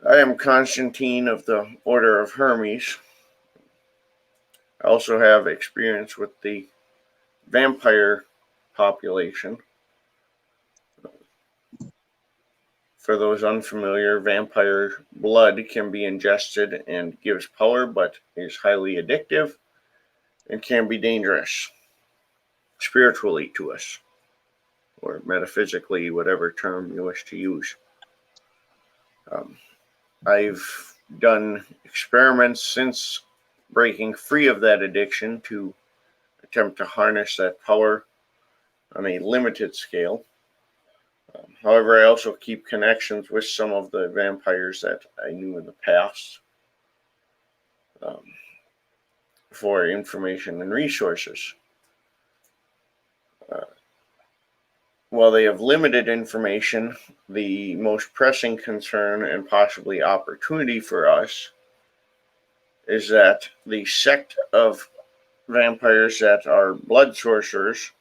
"I am Constantine of the Order of Hermes. I also have experience with the vampire population. For those unfamiliar, vampire blood can be ingested and gives power, but is highly addictive and can be dangerous spiritually to us, or metaphysically, whatever term you wish to use. I've done experiments since breaking free of that addiction to attempt to harness that power on a limited scale. However, I also keep connections with some of the vampires that I knew in the past for information and resources. While they have limited information, the most pressing concern and possibly opportunity for us is that the sect of vampires that are blood sorcerers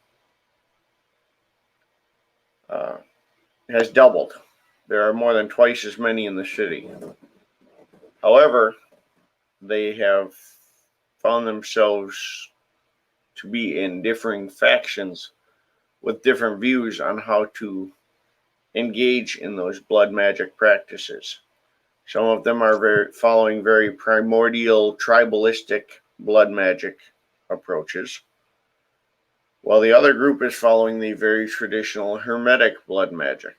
has doubled. There are more than twice as many in the city. However, they have found themselves to be in differing factions with different views on how to engage in those blood magic practices. Some of them are following very primordial, tribalistic blood magic approaches, while the other group is following the very traditional hermetic blood magic.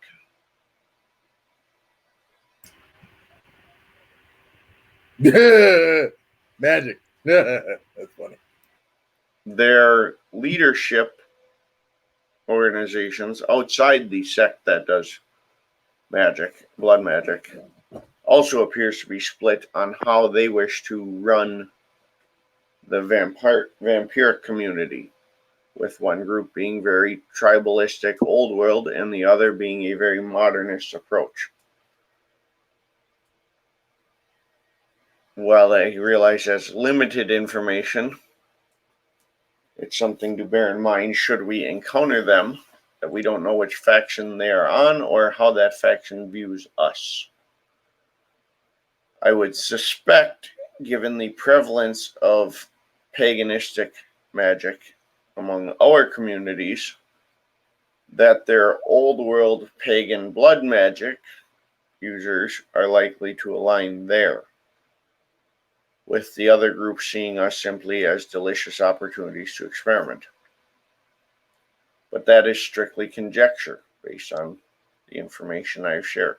Magic. That's funny. Their leadership organizations outside the sect that does magic, blood magic, also appears to be split on how they wish to run the vampiric community, with one group being very tribalistic, old world, and the other being a very modernist approach. While I realize that's limited information, it's something to bear in mind should we encounter them, that we don't know which faction they are on or how that faction views us. I would suspect, given the prevalence of paganistic magic among our communities, that their old world pagan blood magic users are likely to align there, with the other group seeing us simply as delicious opportunities to experiment. but that is strictly conjecture based on the information I've shared.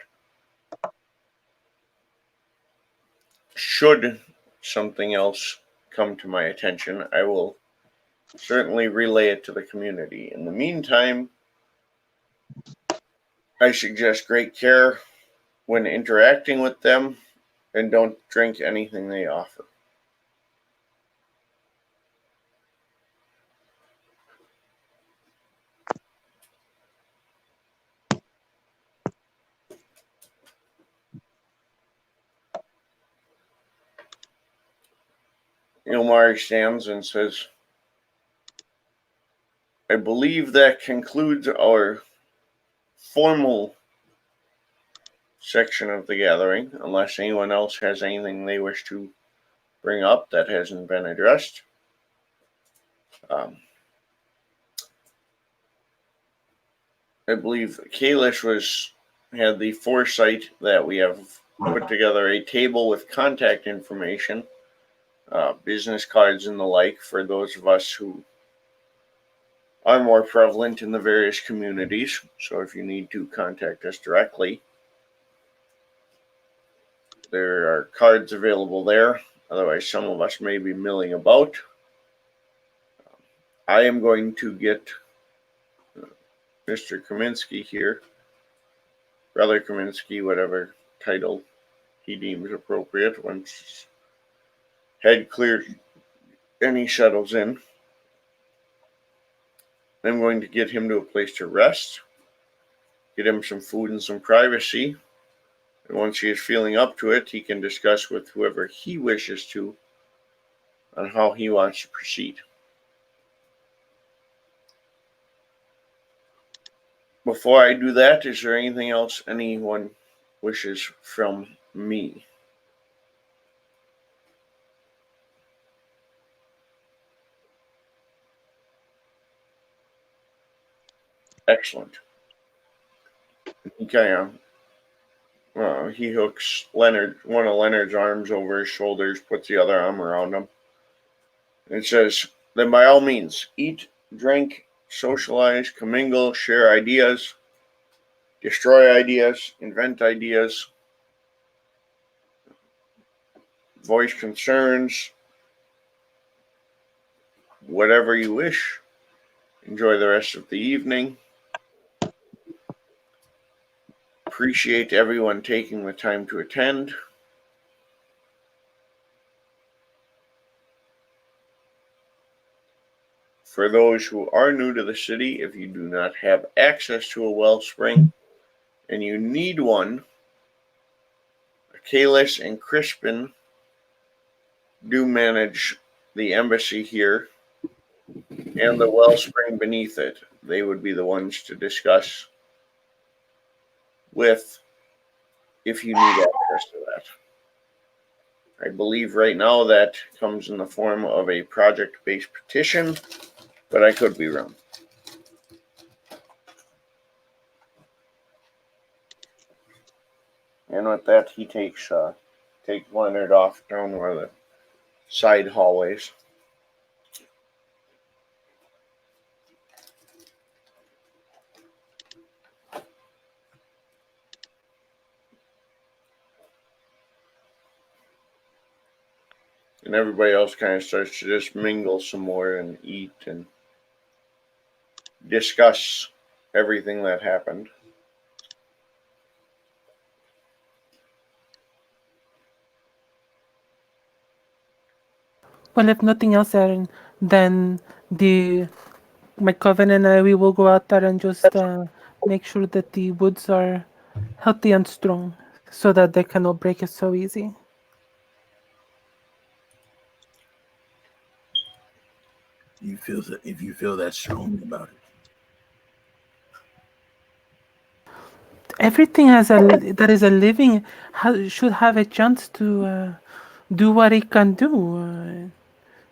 Should something else come to my attention, I will certainly relay it to the community. In the meantime, I suggest great care when interacting with them and don't drink anything they offer. Ilmari stands and says, I believe that concludes our formal section of the gathering, unless anyone else has anything they wish to bring up that hasn't been addressed. I believe Kalish had the foresight that we have put together a table with contact information, business cards and the like for those of us who are more prevalent in the various communities. So if you need to contact us directly, there are cards available there. Otherwise, some of us may be milling about. I am going to get Mr. Kaminsky here, Brother Kaminsky, whatever title he deems appropriate once head cleared and he settles in. I'm going to get him to a place to rest, get him some food and some privacy, and once he is feeling up to it, he can discuss with whoever he wishes to on how he wants to proceed. Before I do that, is there anything else anyone wishes from me? Excellent. He hooks one of Leonard's arms over his shoulders, puts the other arm around him, and says, then by all means, eat, drink, socialize, commingle, share ideas, destroy ideas, invent ideas, voice concerns, whatever you wish. Enjoy the rest of the evening. Appreciate everyone taking the time to attend. For those who are new to the city, if you do not have access to a wellspring and you need one, Kalis and Crispin do manage the embassy here and the wellspring beneath it. They would be the ones to discuss with if you need access to that. I believe right now that comes in the form of a project-based petition, but I could be wrong. And with that, he takes Leonard off down one of the side hallways. And everybody else kind of starts to just mingle some more and eat and discuss everything that happened. Well, if nothing else, Aaron, then my coven and I, we will go out there and just make sure that the woods are healthy and strong, so that they cannot break it so easy. If you feel that strongly about it. Everything that is a living should have a chance to do what it can do.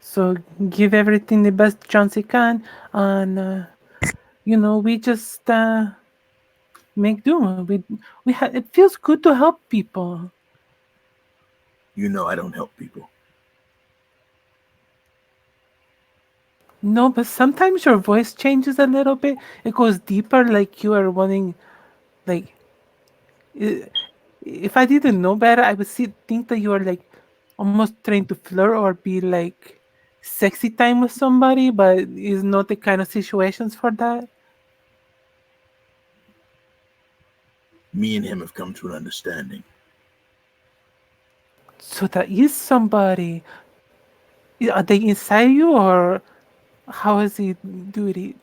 So give everything the best chance it can, and we just make do. It feels good to help people. You know I don't help people. No, but sometimes your voice changes a little bit. It goes deeper, like you are wanting, like, i- if I didn't know better, I would think that you are like almost trying to flirt or be like sexy time with somebody, but it's not the kind of situations for that. Me and him have come to an understanding. So that is somebody. Are they inside you, or how is he doing it?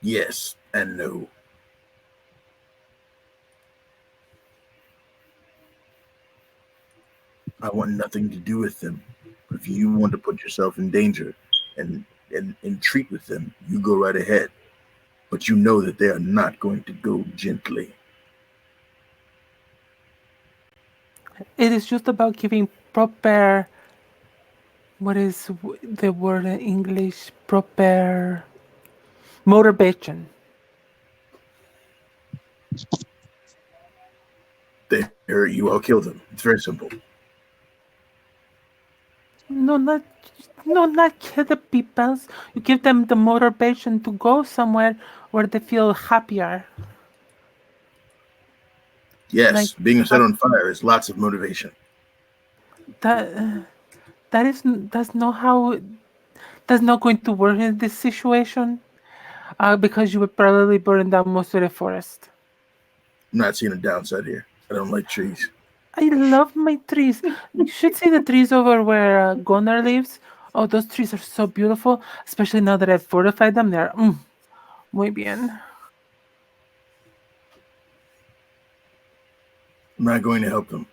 Yes and no. I want nothing to do with them. If you want to put yourself in danger and treat with them, you go right ahead. But you know that they are not going to go gently. It is just about giving proper. What is the word in English? Proper motivation. They hurt you, I'll kill them. It's very simple. No, not kill the peoples. You give them the motivation to go somewhere where they feel happier. Like Yes, being set on fire is lots of motivation. that. That's not how. That's not going to work in this situation. Because you would probably burn down most of the forest. I'm not seeing a downside here. I don't like trees. I love my trees. You should see the trees over where Gunnar lives. Oh, those trees are so beautiful, especially now that I've fortified them. They're muy bien. I'm not going to help them,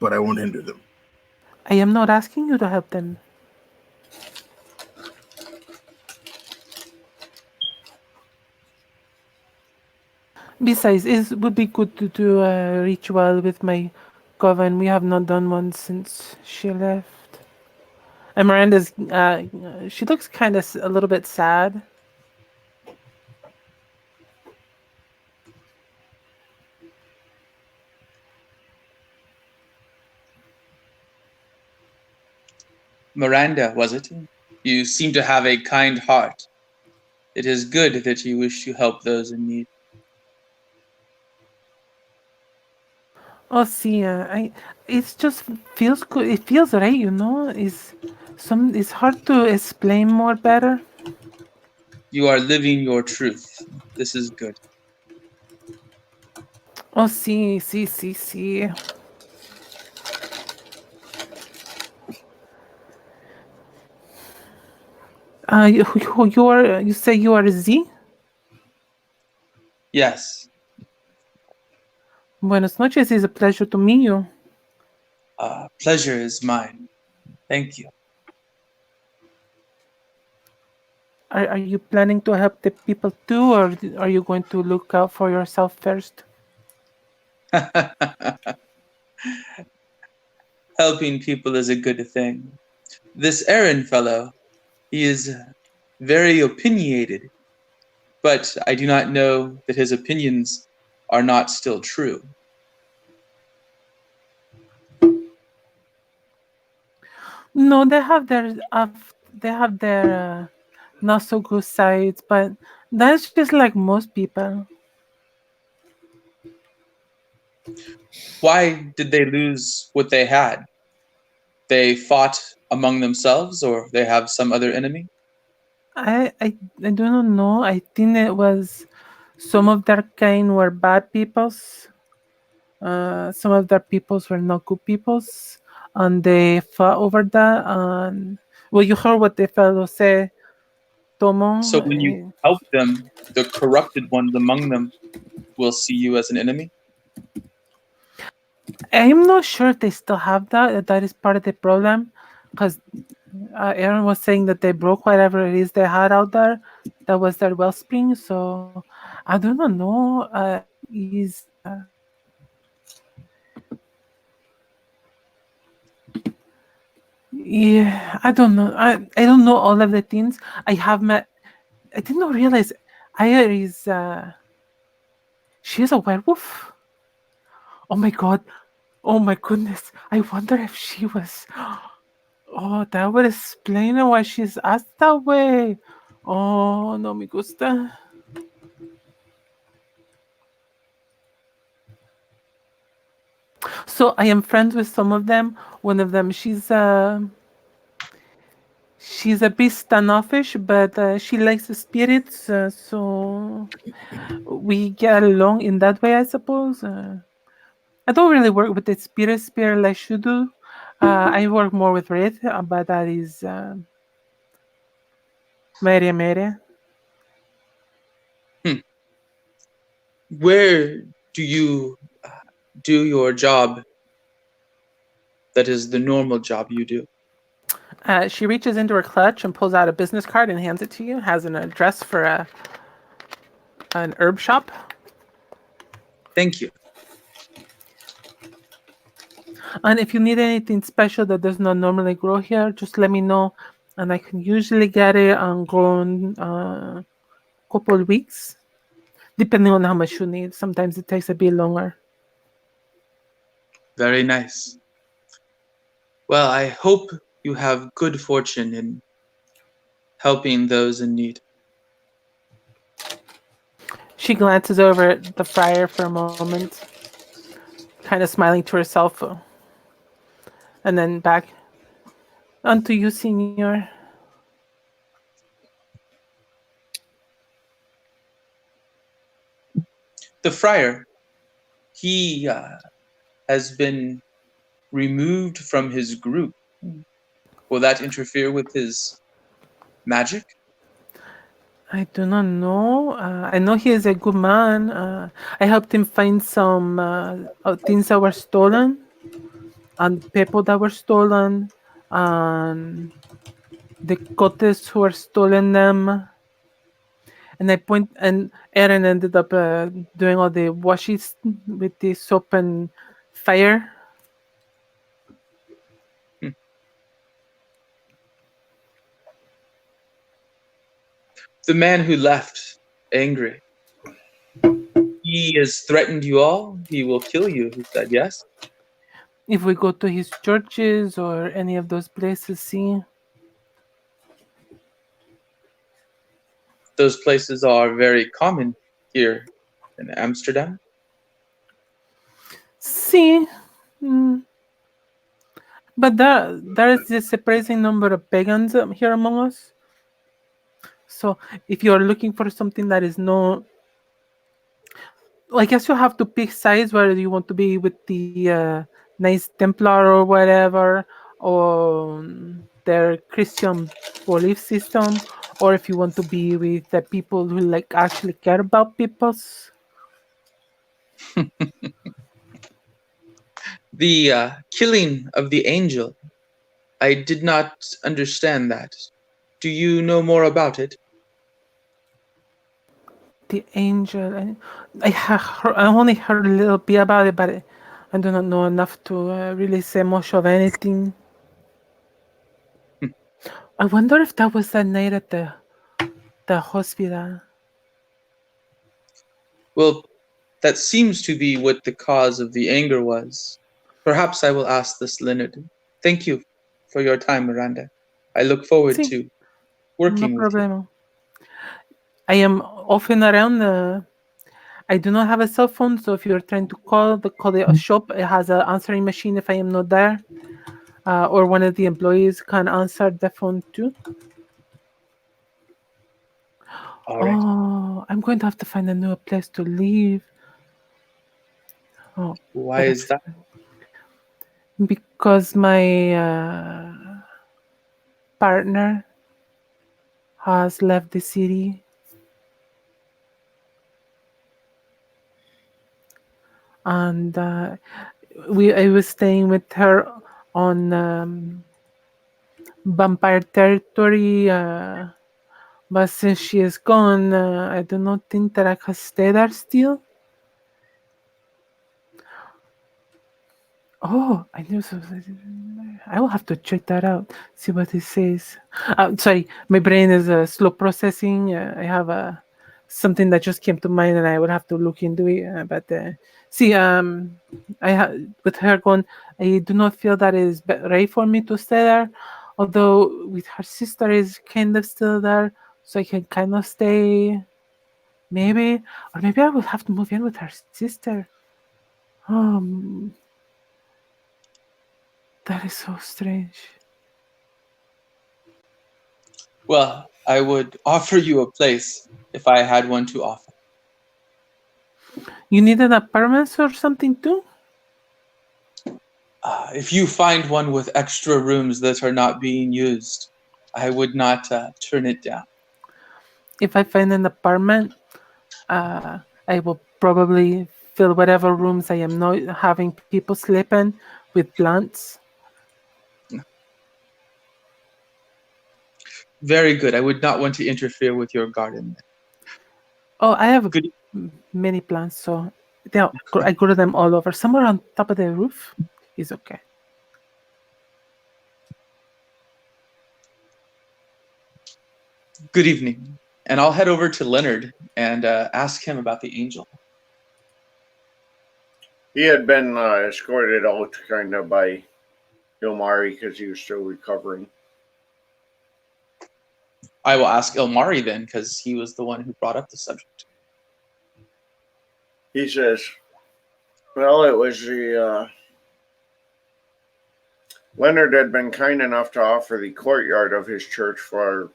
but I won't hinder them. I am not asking you to help them. Besides, it would be good to do a ritual with my coven. We have not done one since she left. And Miranda's, she looks kind of a little bit sad. Miranda, was it? You seem to have a kind heart. It is good that you wish to help those in need. Oh, see, it just feels good. It feels right, you know. It's hard to explain more better. You are living your truth. This is good. Oh, see. You say you are Z? Yes, Buenas noches. It's a pleasure to meet you. pleasure is mine. Thank you. Are you planning to help the people too, or are you going to look out for yourself first? Helping people is a good thing. This Aaron fellow, he is very opinionated, but I do not know that his opinions are not still true. No, they have their not so good sides, but that's just like most people. Why did they lose what they had? They fought among themselves, or they have some other enemy? I do not know. I think it was some of their kind were bad peoples. Some of their peoples were not good peoples, and they fought over that. And well, you heard what the fellow say, Tomo. So when you help them, the corrupted ones among them will see you as an enemy? I'm not sure if they still have that. That is part of the problem, because Aaron was saying that they broke whatever it is they had out there. That was their wellspring. So I do not know. Is Yeah, I don't know. I don't know all of the things. I have met. I did not realize Aya is. She is a werewolf. Oh my god. Oh my goodness. I wonder if she was. Oh, that would explain why she's asked that way. Oh, no me gusta. So I am friends with some of them. One of them, she's a bit standoffish, but she likes the spirits, so we get along in that way, I suppose. I don't really work with the spirit like you do. I work more with Red, but that is Maria. Hmm. Where do you do your job that is the normal job you do? She reaches into her clutch and pulls out a business card and hands it to you. Has an address for an herb shop. Thank you. And if you need anything special that does not normally grow here, just let me know, and I can usually get it grown couple of weeks, depending on how much you need. Sometimes it takes a bit longer. Very nice. Well, I hope you have good fortune in helping those in need. She glances over at the friar for a moment, kind of smiling to herself, and then back. Unto you, Senor. The friar, he has been removed from his group. Will that interfere with his magic? I do not know. I know he is a good man. I helped him find some things that were stolen, and people that were stolen, and the cotes who were stolen them. And I point, and Aaron ended up doing all the washes with the soap and fire. The man who left angry, he has threatened you all. He will kill you, he said, yes? If we go to his churches or any of those places, see. Those places are very common here in Amsterdam. See. Mm. But there is a surprising number of pagans here among us. So if you are looking for something that is no, well, I guess you have to pick sides whether you want to be with the nice Templar or whatever, or their Christian belief system, or if you want to be with the people who like actually care about peoples. The killing of the angel, I did not understand that. Do you know more about it? The angel. I only heard a little bit about it, but I do not know enough to really say much of anything. I wonder if that was that night at the hospital. Well, that seems to be what the cause of the anger was. Perhaps I will ask this Leonard. Thank you for your time, Miranda. I look forward See, to no working with you. problema. I am often around. I do not have a cell phone, so if you're trying to call the shop. It has an answering machine if I am not there, or one of the employees can answer the phone too. All right. Oh, I'm going to have to find a new place to live. Oh, Why but is that? because my partner has left the city. And I was staying with her on vampire territory, but since she is gone, I do not think that I can stay there still. Oh, I knew something. I will have to check that out, see what it says. Sorry, my brain is slow processing. I have something that just came to mind, and I would have to look into it. But see, with her gone, I do not feel that it is right for me to stay there. Although with her sister is kind of still there, so I can kind of stay. Maybe, or maybe I will have to move in with her sister. Um, that is so strange. Well, I would offer you a place if I had one to offer. You need an apartment or something too? If you find one with extra rooms that are not being used, I would not turn it down. If I find an apartment, I will probably fill whatever rooms I am not having people sleeping with plants. Very good. I would not want to interfere with your garden. Oh, I have Good. many plants, so I grow them all over. Somewhere on top of the roof is okay. Good evening. And I'll head over to Leonard and ask him about the angel. He had been escorted out kind of by Ilmari because he was still recovering. I will ask Ilmari then, because he was the one who brought up the subject. He says, well, it was the Leonard had been kind enough to offer the courtyard of his church for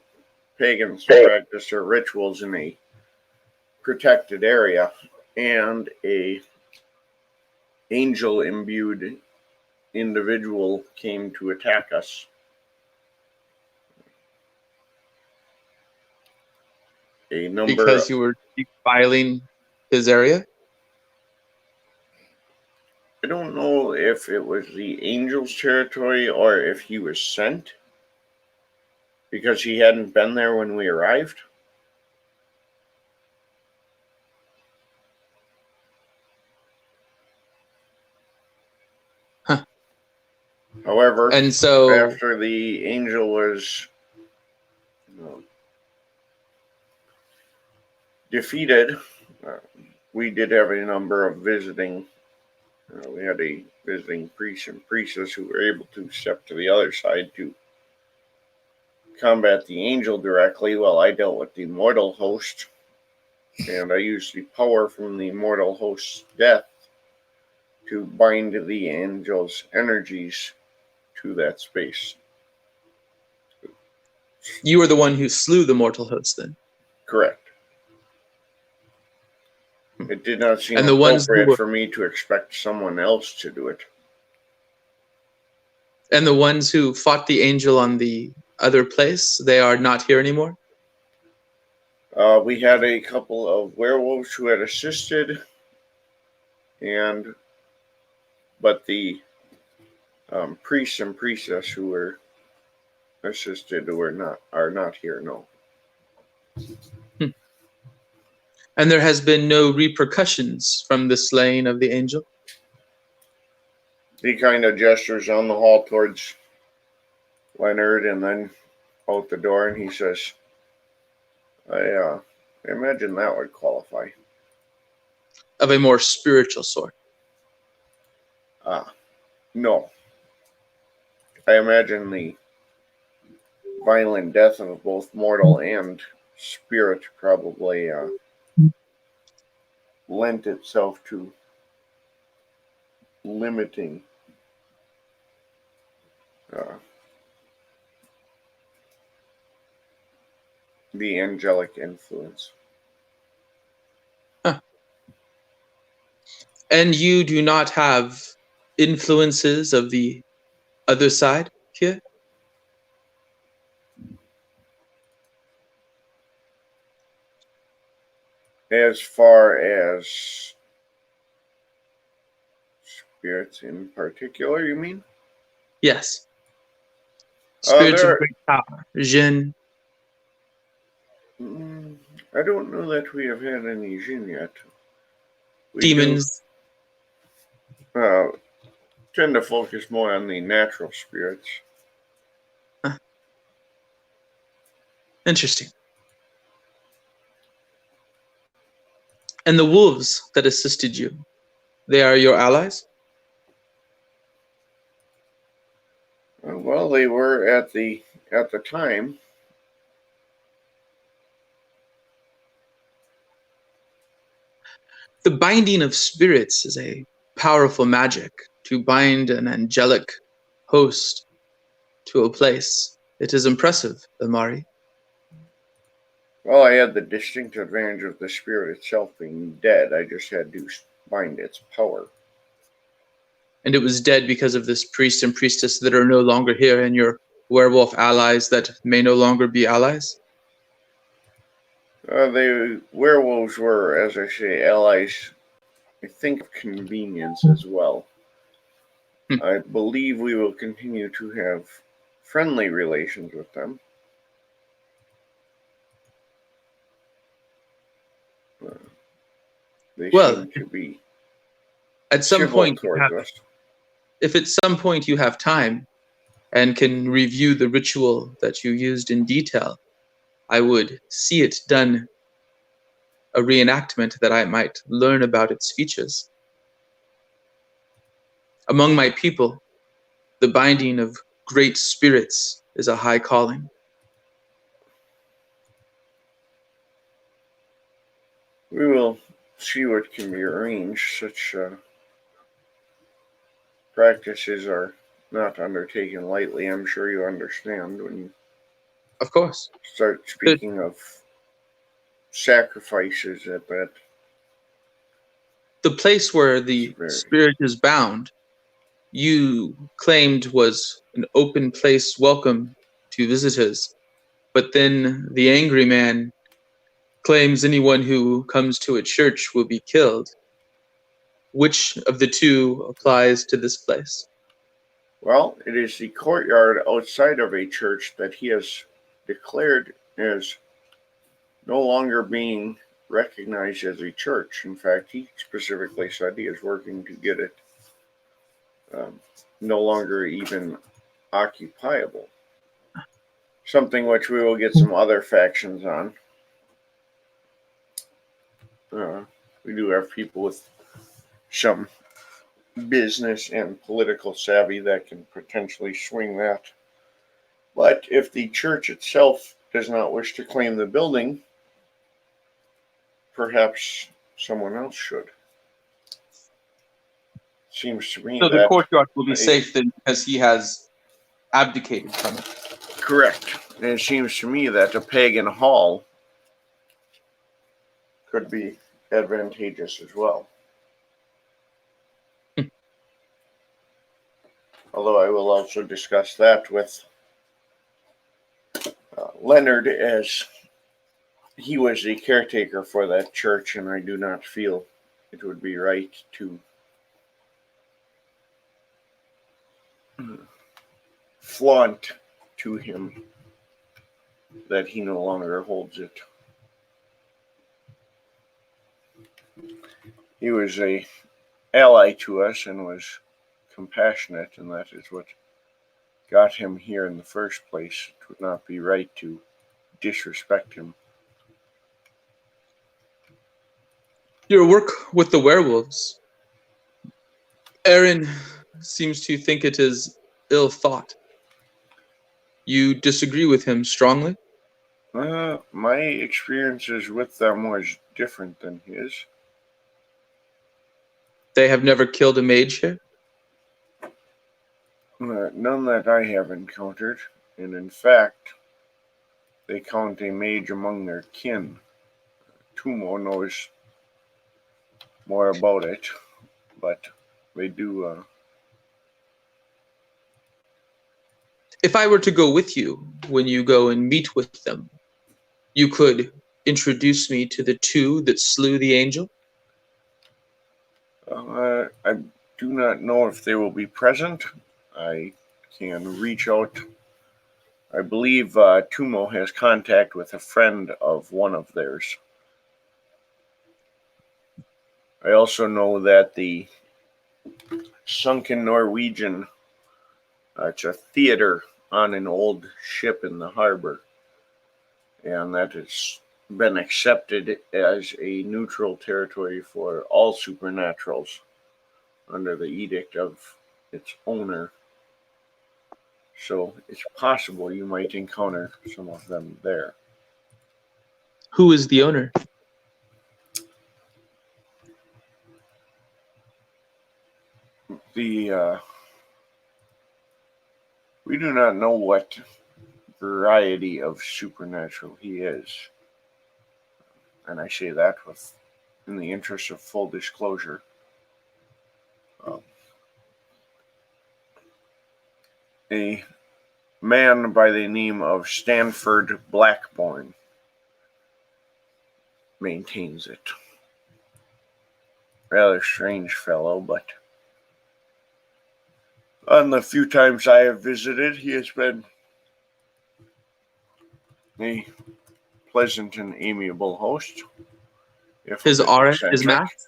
pagans to practice their rituals in a protected area, and a angel imbued individual came to attack us. A number Because you were defiling his area? I don't know if it was the angel's territory or if he was sent because he hadn't been there when we arrived. Huh. However, And so after the angel was defeated, we did have a number of visiting. We had a visiting priest and priestess who were able to step to the other side to combat the angel directly while I dealt with the mortal host. And I used the power from the mortal host's death to bind the angel's energies to that space. you were the one who slew the mortal host then? Correct. It did not seem And the ones who appropriate were- for me to expect someone else to do it. And the ones who fought the angel on the other place, they are not here anymore? We had a couple of werewolves who had assisted, but the priests and priestess who were assisted are not here. No. And there has been no repercussions from the slaying of the angel? He kind of gestures down the hall towards Leonard and then out the door, and he says, I imagine that would qualify. Of a more spiritual sort? No. I imagine the violent death of both mortal and spirit probably lent itself to limiting the angelic influence. And you do not have influences of the other side here? As far as spirits in particular, you mean? Yes. Spirits there- of great power. Jinn. I don't know that we have had any Jinn yet. We Demons. tend to focus more on the natural spirits. Interesting. And the wolves that assisted you, they are your allies? Well, they were at the time. The binding of spirits is a powerful magic to bind an angelic host to a place. It is impressive, Ilmari. Well, I had the distinct advantage of the spirit itself being dead. I just had to bind its power. And it was dead because of this priest and priestess that are no longer here, and your werewolf allies that may no longer be allies? The werewolves were, as I say, allies. I think of convenience as well. I believe we will continue to have friendly relations with them. They seem to be at some civil point, towards us. if at some point you have time and can review the ritual that you used in detail, I would see it done, a reenactment that I might learn about its features. Among my people, the binding of great spirits is a high calling. We will see what can be arranged. Such practices are not undertaken lightly. I'm sure you understand when you Of course. start speaking of sacrifices at that. The place where the spirit is bound, you claimed was an open place welcome to visitors. But then the angry man claims anyone who comes to a church will be killed. Which of the two applies to this place? Well, it is the courtyard outside of a church that he has declared as no longer being recognized as a church. In fact, he specifically said he is working to get it no longer even occupiable. Something which we will get some other factions on. We do have people with some business and political savvy that can potentially swing that. But if the church itself does not wish to claim the building, perhaps someone else should. Seems to me So that the courtyard will be safe then because he has abdicated from it. Correct. And it seems to me that a pagan hall could be advantageous as well. Although I will also discuss that with Leonard, as he was the caretaker for that church, and I do not feel it would be right to flaunt to him that he no longer holds it. He was an ally to us and was compassionate, and that is what got him here in the first place. It would not be right to disrespect him. Your work with the werewolves. Aaron seems to think it is ill thought. You disagree with him strongly? My experiences with them was different than his. They have never killed a mage here? None that I have encountered, and in fact, they count a mage among their kin. Tumo knows more about it, but they do. If I were to go with you when you go and meet with them, you could introduce me to the two that slew the angel? I do not know if they will be present. I can reach out. I believe Tumo has contact with a friend of one of theirs. I also know that the Sunken Norwegian, it's a theater on an old ship in the harbor, and that has been accepted as a neutral territory for all supernaturals under the edict of its owner. so it's possible you might encounter some of them there. Who is the owner? We do not know what variety of supernatural he is, and I say that in the interest of full disclosure. A man by the name of Stanford Blackburn maintains it. Rather strange fellow, but on the few times I have visited, he has been a pleasant and amiable host. If His a bit aura is eccentric. masked.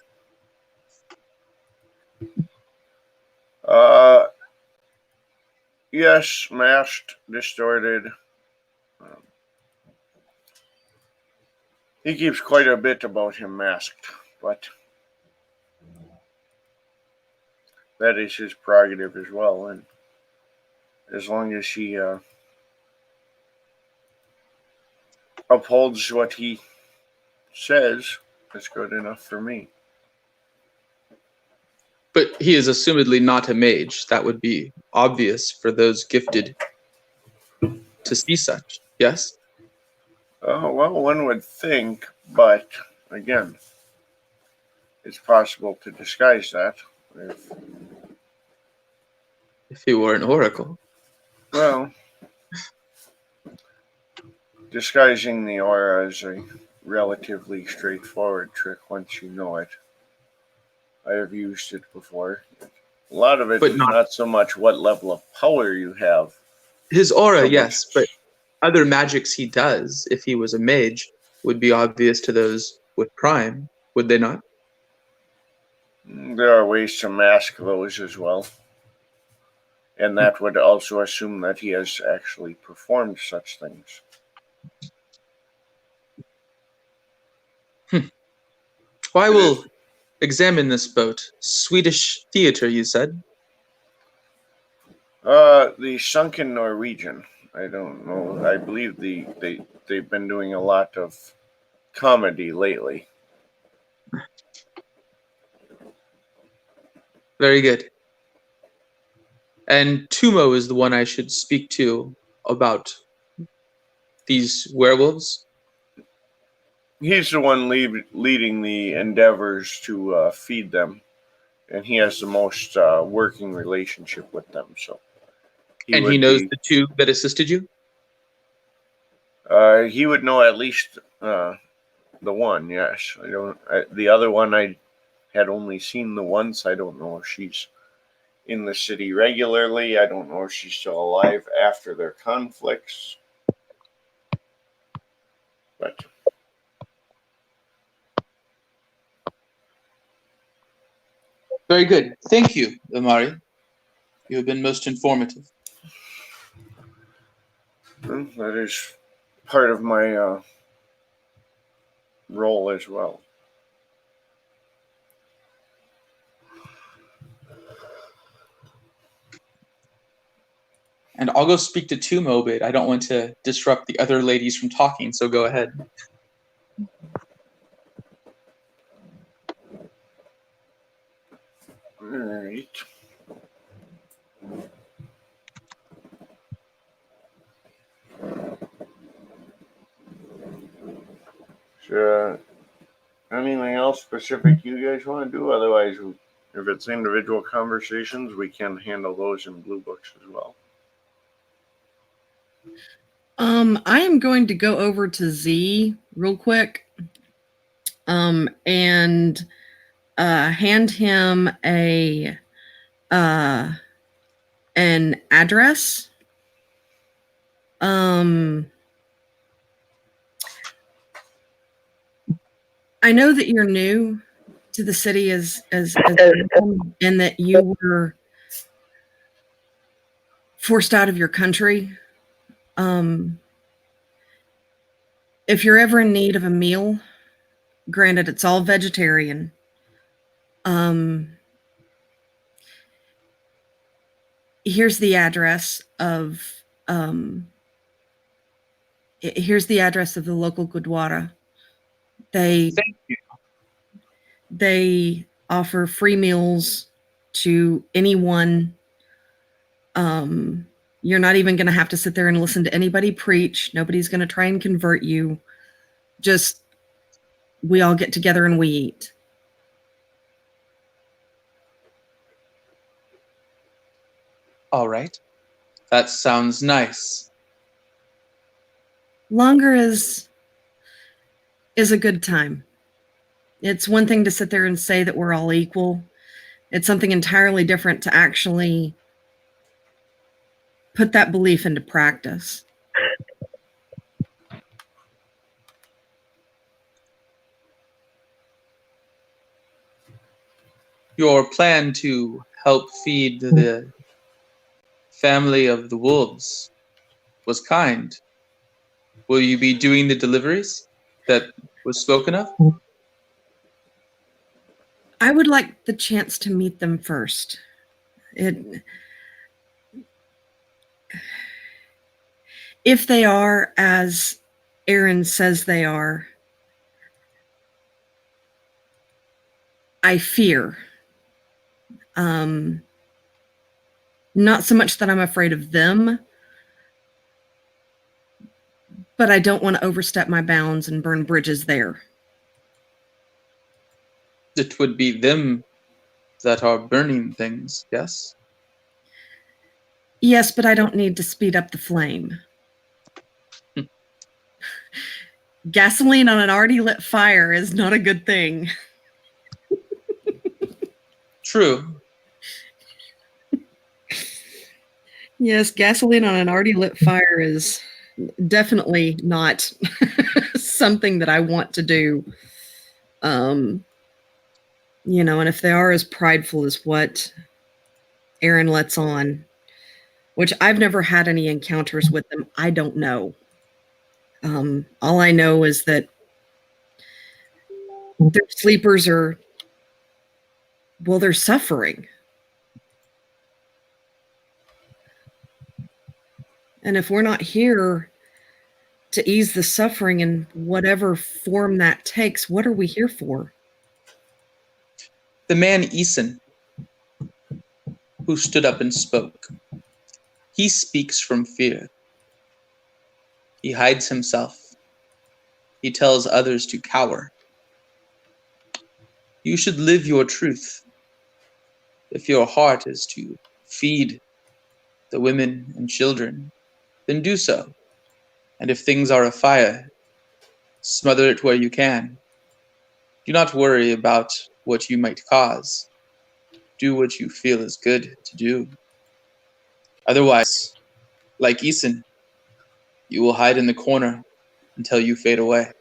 Yes, masked, distorted. He keeps quite a bit about him masked, but that is his prerogative as well. And as long as he upholds what he says, it's good enough for me. But he is assumedly not a mage. That would be obvious for those gifted to see such. Yes? Well, one would think, but again, it's possible to disguise that. If he were an oracle. Well, disguising the aura is a relatively straightforward trick once you know it. I have used it before. A lot of it But is not- not so much what level of power you have. His aura, so yes, much- but other magics he does, if he was a mage, would be obvious to those with prime, would they not? There are ways to mask those as well. And that would also assume that he has actually performed such things. I It will is. examine this boat. Swedish theater, you said? The Sunken Norwegian. I don't know. I believe they've been doing a lot of comedy lately. Very good. And Tumo is the one I should speak to about these werewolves? He's the one leading the endeavors to feed them, and he has the most working relationship with them. So, He knows the two that assisted you? He would know at least the one. Yes, I don't. The other one I had only seen the once. I don't know if she's in the city regularly. I don't know if she's still alive after their conflicts. But Very good. Thank you, Amari. You have been most informative. that is part of my role as well. And I'll go speak to Tumo, but I don't want to disrupt the other ladies from talking, so go ahead. All right. So, anything else specific you guys want to do? Otherwise, if it's individual conversations, we can handle those in blue books as well. I am going to go over to Z real quick, and hand him an address. I know that you're new to the city as and that you were forced out of your country. If you're ever in need of a meal, granted it's all vegetarian, Here's the address of here's the address of the local Gurdwara. Thank you. They offer free meals to anyone. You're not even going to have to sit there and listen to anybody preach. Nobody's going to try and convert you. Just we all get together and we eat. All right. That sounds nice. Longer is a good time. It's one thing to sit there and say that we're all equal. It's something entirely different to actually put that belief into practice. Your plan to help feed the family of the wolves was kind. Will you be doing the deliveries that was spoken of? I would like the chance to meet them first. If they are as Aaron says they are, I fear. Not so much that I'm afraid of them, but I don't want to overstep my bounds and burn bridges there. It would be them that are burning things, yes? Yes, but I don't need to speed up the flame. Gasoline on an already lit fire is not a good thing. True. Yes, gasoline on an already lit fire is definitely not something that I want to do. You know, and if they are as prideful as what Aaron lets on, which I've never had any encounters with them, I don't know. All I know is that their sleepers are, well, they're suffering. And if we're not here to ease the suffering in whatever form that takes, what are we here for? The man Eason, who stood up and spoke, he speaks from fear. He hides himself. He tells others to cower. You should live your truth. If your heart is to feed the women and children, then do so. And if things are afire, smother it where you can. Do not worry about what you might cause. Do what you feel is good to do. Otherwise, like Eason, you will hide in the corner until you fade away.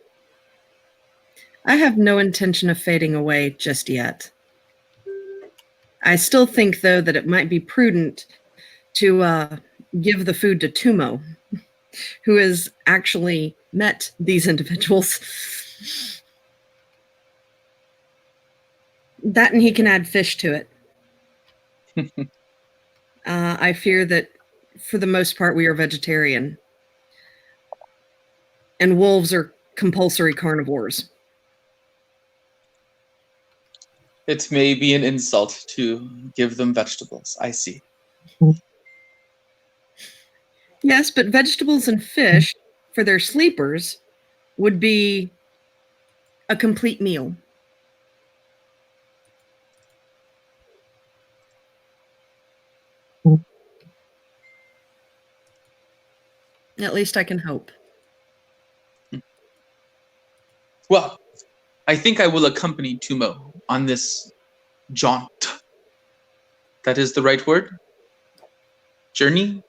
I have no intention of fading away just yet. I still think, though, that it might be prudent to give the food to Tumo, who has actually met these individuals. That and he can add fish to it. I fear that for the most part we are vegetarian. And wolves are compulsory carnivores. It may be an insult to give them vegetables. I see. Yes, but vegetables and fish for their sleepers would be a complete meal. At least I can hope. Well, I think I will accompany Tumo on this jaunt. That is the right word? Journey?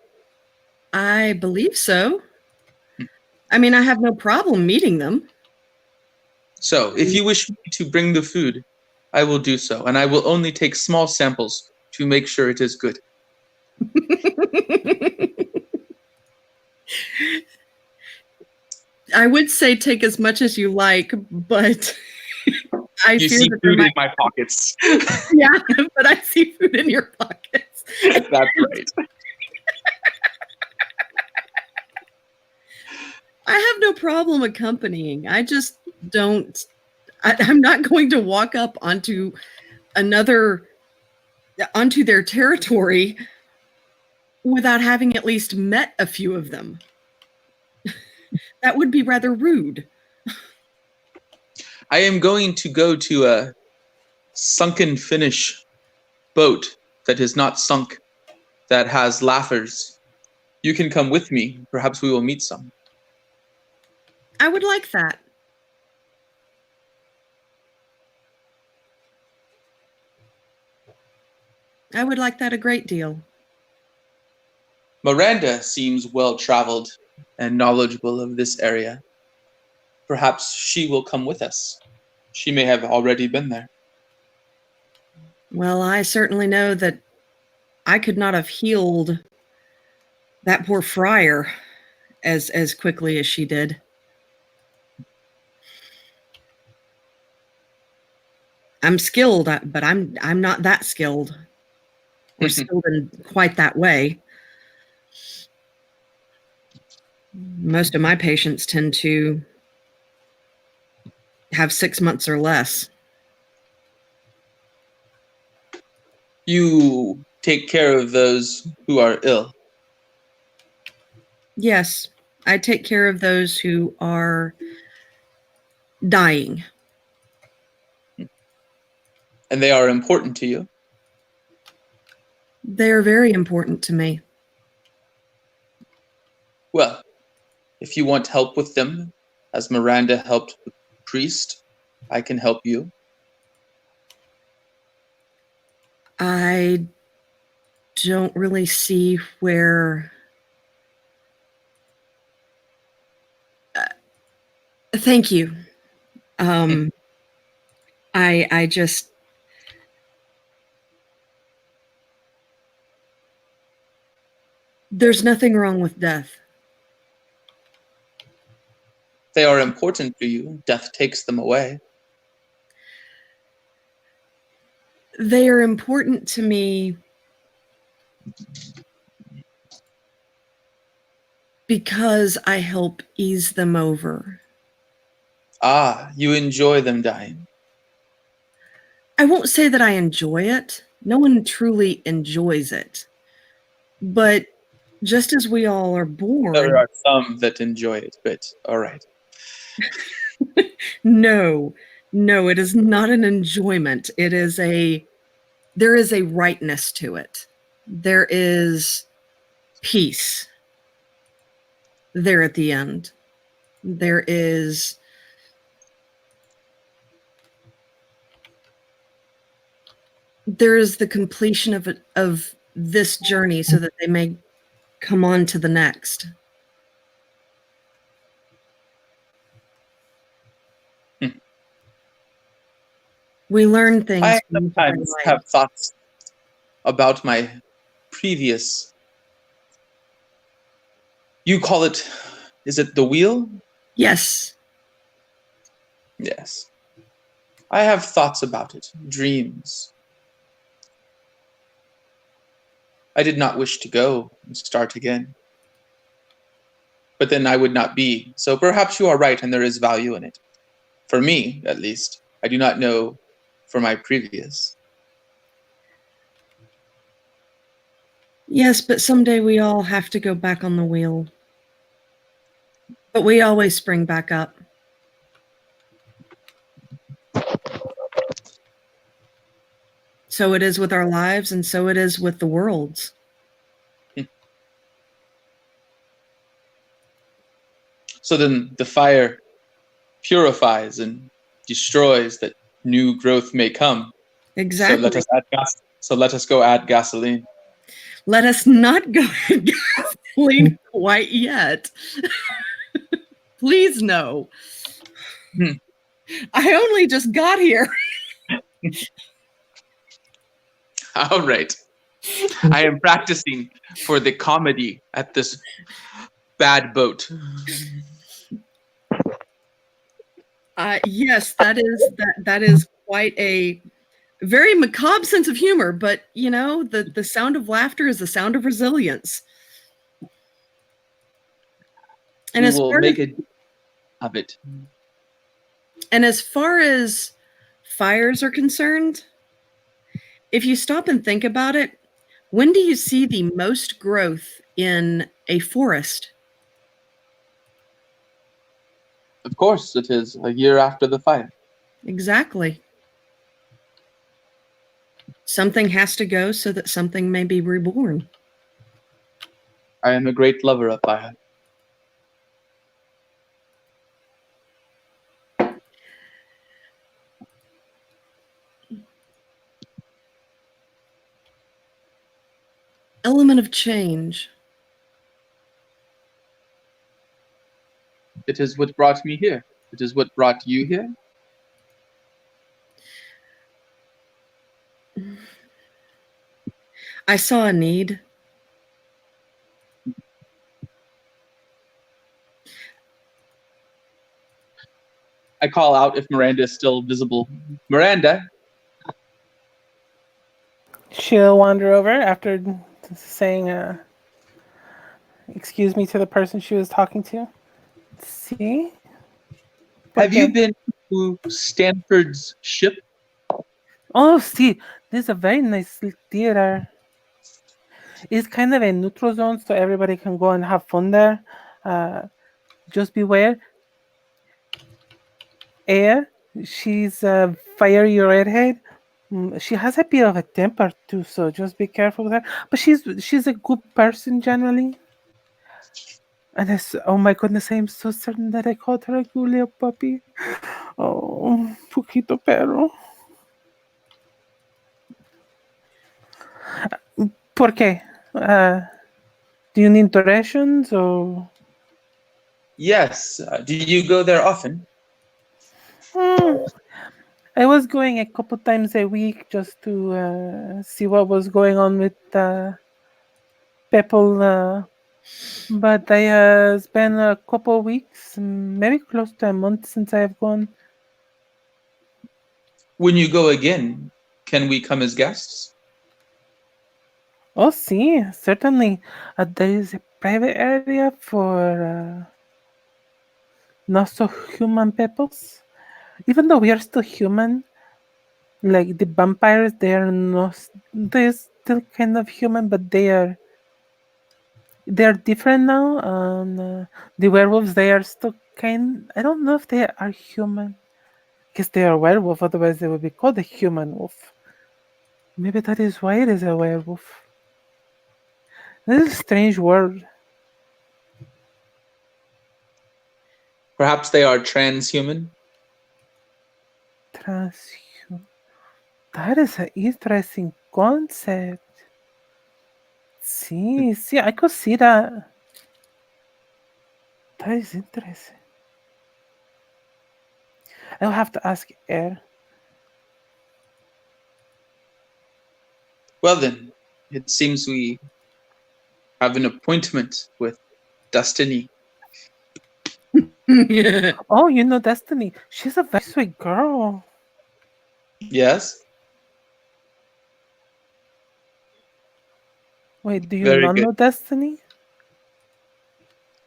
I believe so. I mean, I have no problem meeting them. So, if you wish me to bring the food, I will do so, and I will only take small samples to make sure it is good. I would say take as much as you like, but I You fear see that there food in might... my pockets. Yeah, but I see food in your pockets. That's right. I have no problem accompanying. I just don't. I'm not going to walk up onto their territory without having at least met a few of them. That would be rather rude. I am going to go to a sunken Finnish boat that is not sunk, that has laughers. You can come with me. Perhaps we will meet some. I would like that. I would like that a great deal. Miranda seems well-traveled and knowledgeable of this area. Perhaps she will come with us. She may have already been there. Well, I certainly know that I could not have healed that poor friar as quickly as she did. I'm skilled, but I'm not that skilled. Or skilled in quite that way. Most of my patients tend to have 6 months or less. You take care of those who are ill. Yes, I take care of those who are dying. And they are important to you. They're very important to me. Well, if you want help with them, as Miranda helped the priest, I can help you. I don't really see where... thank you. I just... There's nothing wrong with death. They are important to you. Death takes them away. They are important to me because I help ease them over. Ah, you enjoy them dying. I won't say that I enjoy it. No one truly enjoys it. But just as we all are born... There are some that enjoy it, but all right. No, it is not an enjoyment. There is a rightness to it. There is peace there at the end. There's the completion of this journey so that they may come on to the next. We learn things. I sometimes have thoughts about my previous... You call it... Is it the wheel? Yes. Yes. I have thoughts about it. Dreams. I did not wish to go and start again. But then I would not be. So perhaps you are right and there is value in it. For me, at least. I do not know for my previous. Yes, but someday we all have to go back on the wheel. But we always spring back up. So it is with our lives, and so it is with the worlds. So then the fire purifies and destroys that new growth may come. Exactly. So let us go add gasoline. Let us not go add gasoline quite yet. Please no. I only just got here. All right. I am practicing for the comedy at this bad boat. Yes, that is quite a very macabre sense of humor, but you know, the sound of laughter is the sound of resilience. And We as will far make as, a of it. and as far as fires are concerned, if you stop and think about it, when do you see the most growth in a forest? Of course, it is a year after the fire. Exactly. Something has to go so that something may be reborn. I am a great lover of fire. Element of change. It is what brought me here. It is what brought you here. I saw a need. I call out if Miranda is still visible. Miranda, She'll wander over after saying, excuse me to the person she was talking to. See? have you been to Stanford's ship? Oh, see, this is a very nice theater. It's kind of a neutral zone, so everybody can go and have fun there. Just beware. Air, she's a fiery redhead. She has a bit of a temper too, so just be careful with her. But she's a good person generally. And oh my goodness, I am so certain that I called her a good little puppy. Oh, poquito perro. ¿Por qué? Do you need directions or? Yes. Do you go there often? I was going a couple times a week just to see what was going on with people. But it's been a couple weeks, maybe close to a month since I have gone. When you go again, can we come as guests? Oh, see, certainly. There is a private area for not so human peoples. Even though we are still human, like the vampires, they're still kind of human, but they're different now. And the werewolves, they are still I don't know if they are human. Guess they are werewolf, otherwise they would be called a human wolf. Maybe that is why it is a werewolf. This is a strange word. Perhaps they are transhuman. Transhuman. That is an interesting concept. See, I could see that. That is interesting. I'll have to ask Air. Well then, it seems we have an appointment with Destiny. Oh, you know Destiny. She's a very sweet girl. Yes? Wait, do you Very not good. know Destiny?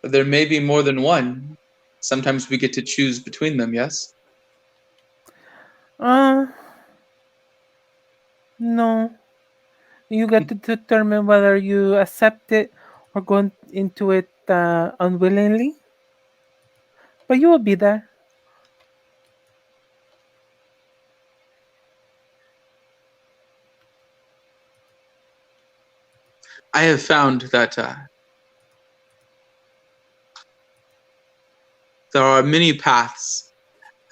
There may be more than one. Sometimes we get to choose between them, yes? No. You get to determine whether you accept it or go into it unwillingly. But you will be there. I have found that there are many paths,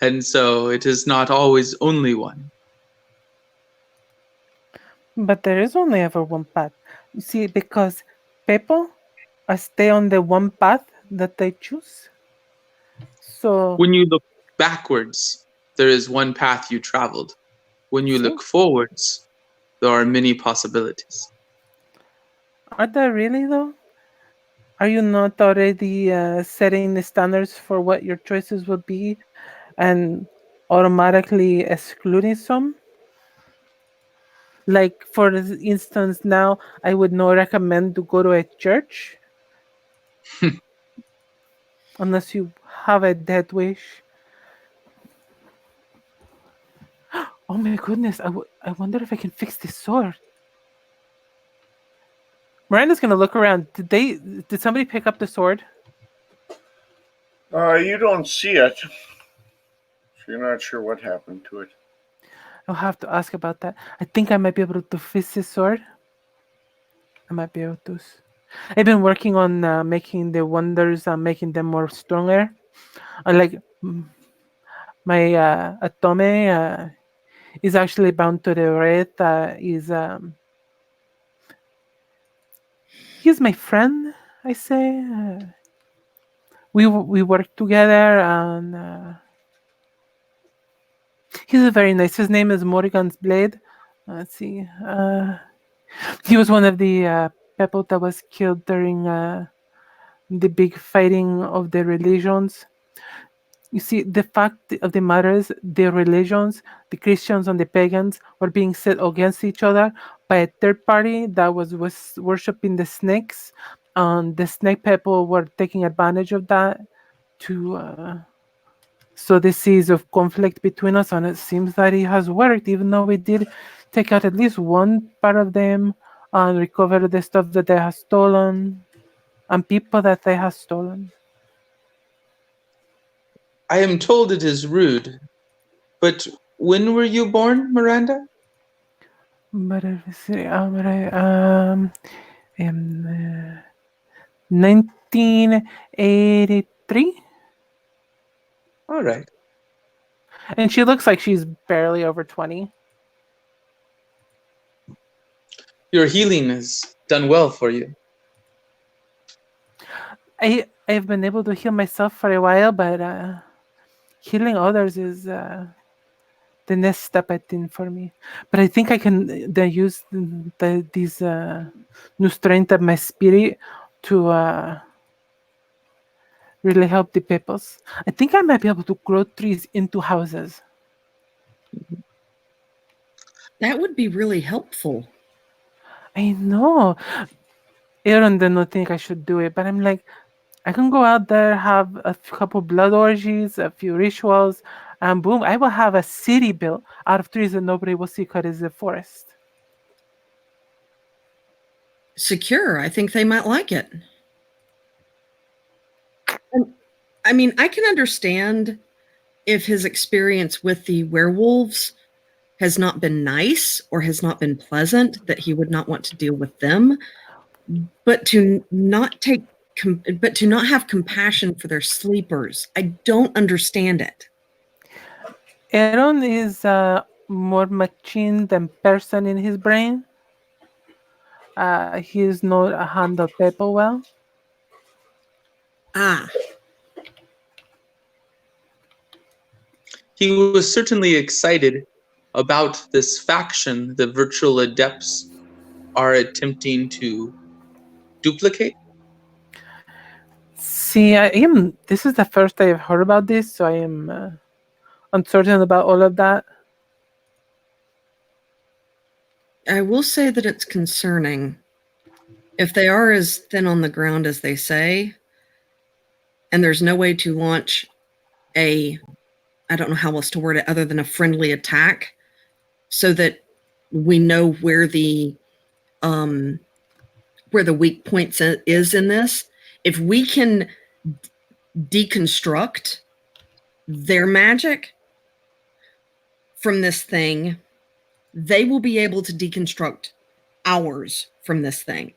and so it is not always only one. But there is only ever one path. You see, because people stay on the one path that they choose. So When you look backwards, there is one path you traveled. When you See? look forwards, there are many possibilities. are there really though? Are you not already setting the standards for what your choices will be and automatically excluding some? Like for instance, now I would not recommend to go to a church unless you have a death wish. Oh my goodness! I wonder if I can fix this sword. Miranda's gonna look around. Did somebody pick up the sword? You don't see it. So you're not sure what happened to it. I'll have to ask about that. I think I might be able to fix this sword. I might be able to. I've been working on making the wonders, making them more stronger. I like my Atome is actually bound to the red. He's my friend. I say we work together, and he's a very nice. His name is Morrigan's Blade. Let's see. He was one of the people that was killed during the big fighting of the religions. You see, the fact of the matter is, the religions, the Christians and the pagans, were being set against each other by a third party that was worshiping the snakes, and the snake people were taking advantage of that to sow the seeds of conflict between us. And it seems that it has worked, even though we did take out at least one part of them and recover the stuff that they have stolen and people that they have stolen. I am told it is rude, but when were you born, Miranda? But in 1983, All right. and she looks like she's barely over 20. Your healing has done well for you. I've been able to heal myself for a while, but healing others is the next step, I think, for me. But I think I can then use these new strength of my spirit to really help the peoples. I think I might be able to grow trees into houses. That would be really helpful. I know. Aaron did not think I should do it, but I'm like, I can go out there, have a couple blood orgies, a few rituals, and boom, I will have a city built out of trees that nobody will see because it's a forest. Secure. I think they might like it. I mean, I can understand if his experience with the werewolves has not been nice or has not been pleasant, that he would not want to deal with them. But to not have compassion for their sleepers, I don't understand it. Aaron is more machine than person in his brain. He is not handle people well. Ah, He was certainly excited about this faction the virtual adepts are attempting to duplicate. See, this is the first I've heard about this, so I am uncertain about all of that. I will say that it's concerning. If they are as thin on the ground as they say, and there's no way to launch I don't know how else to word it other than a friendly attack, so that we know where the weak point is in this. If we can deconstruct their magic from this thing, they will be able to deconstruct ours from this thing.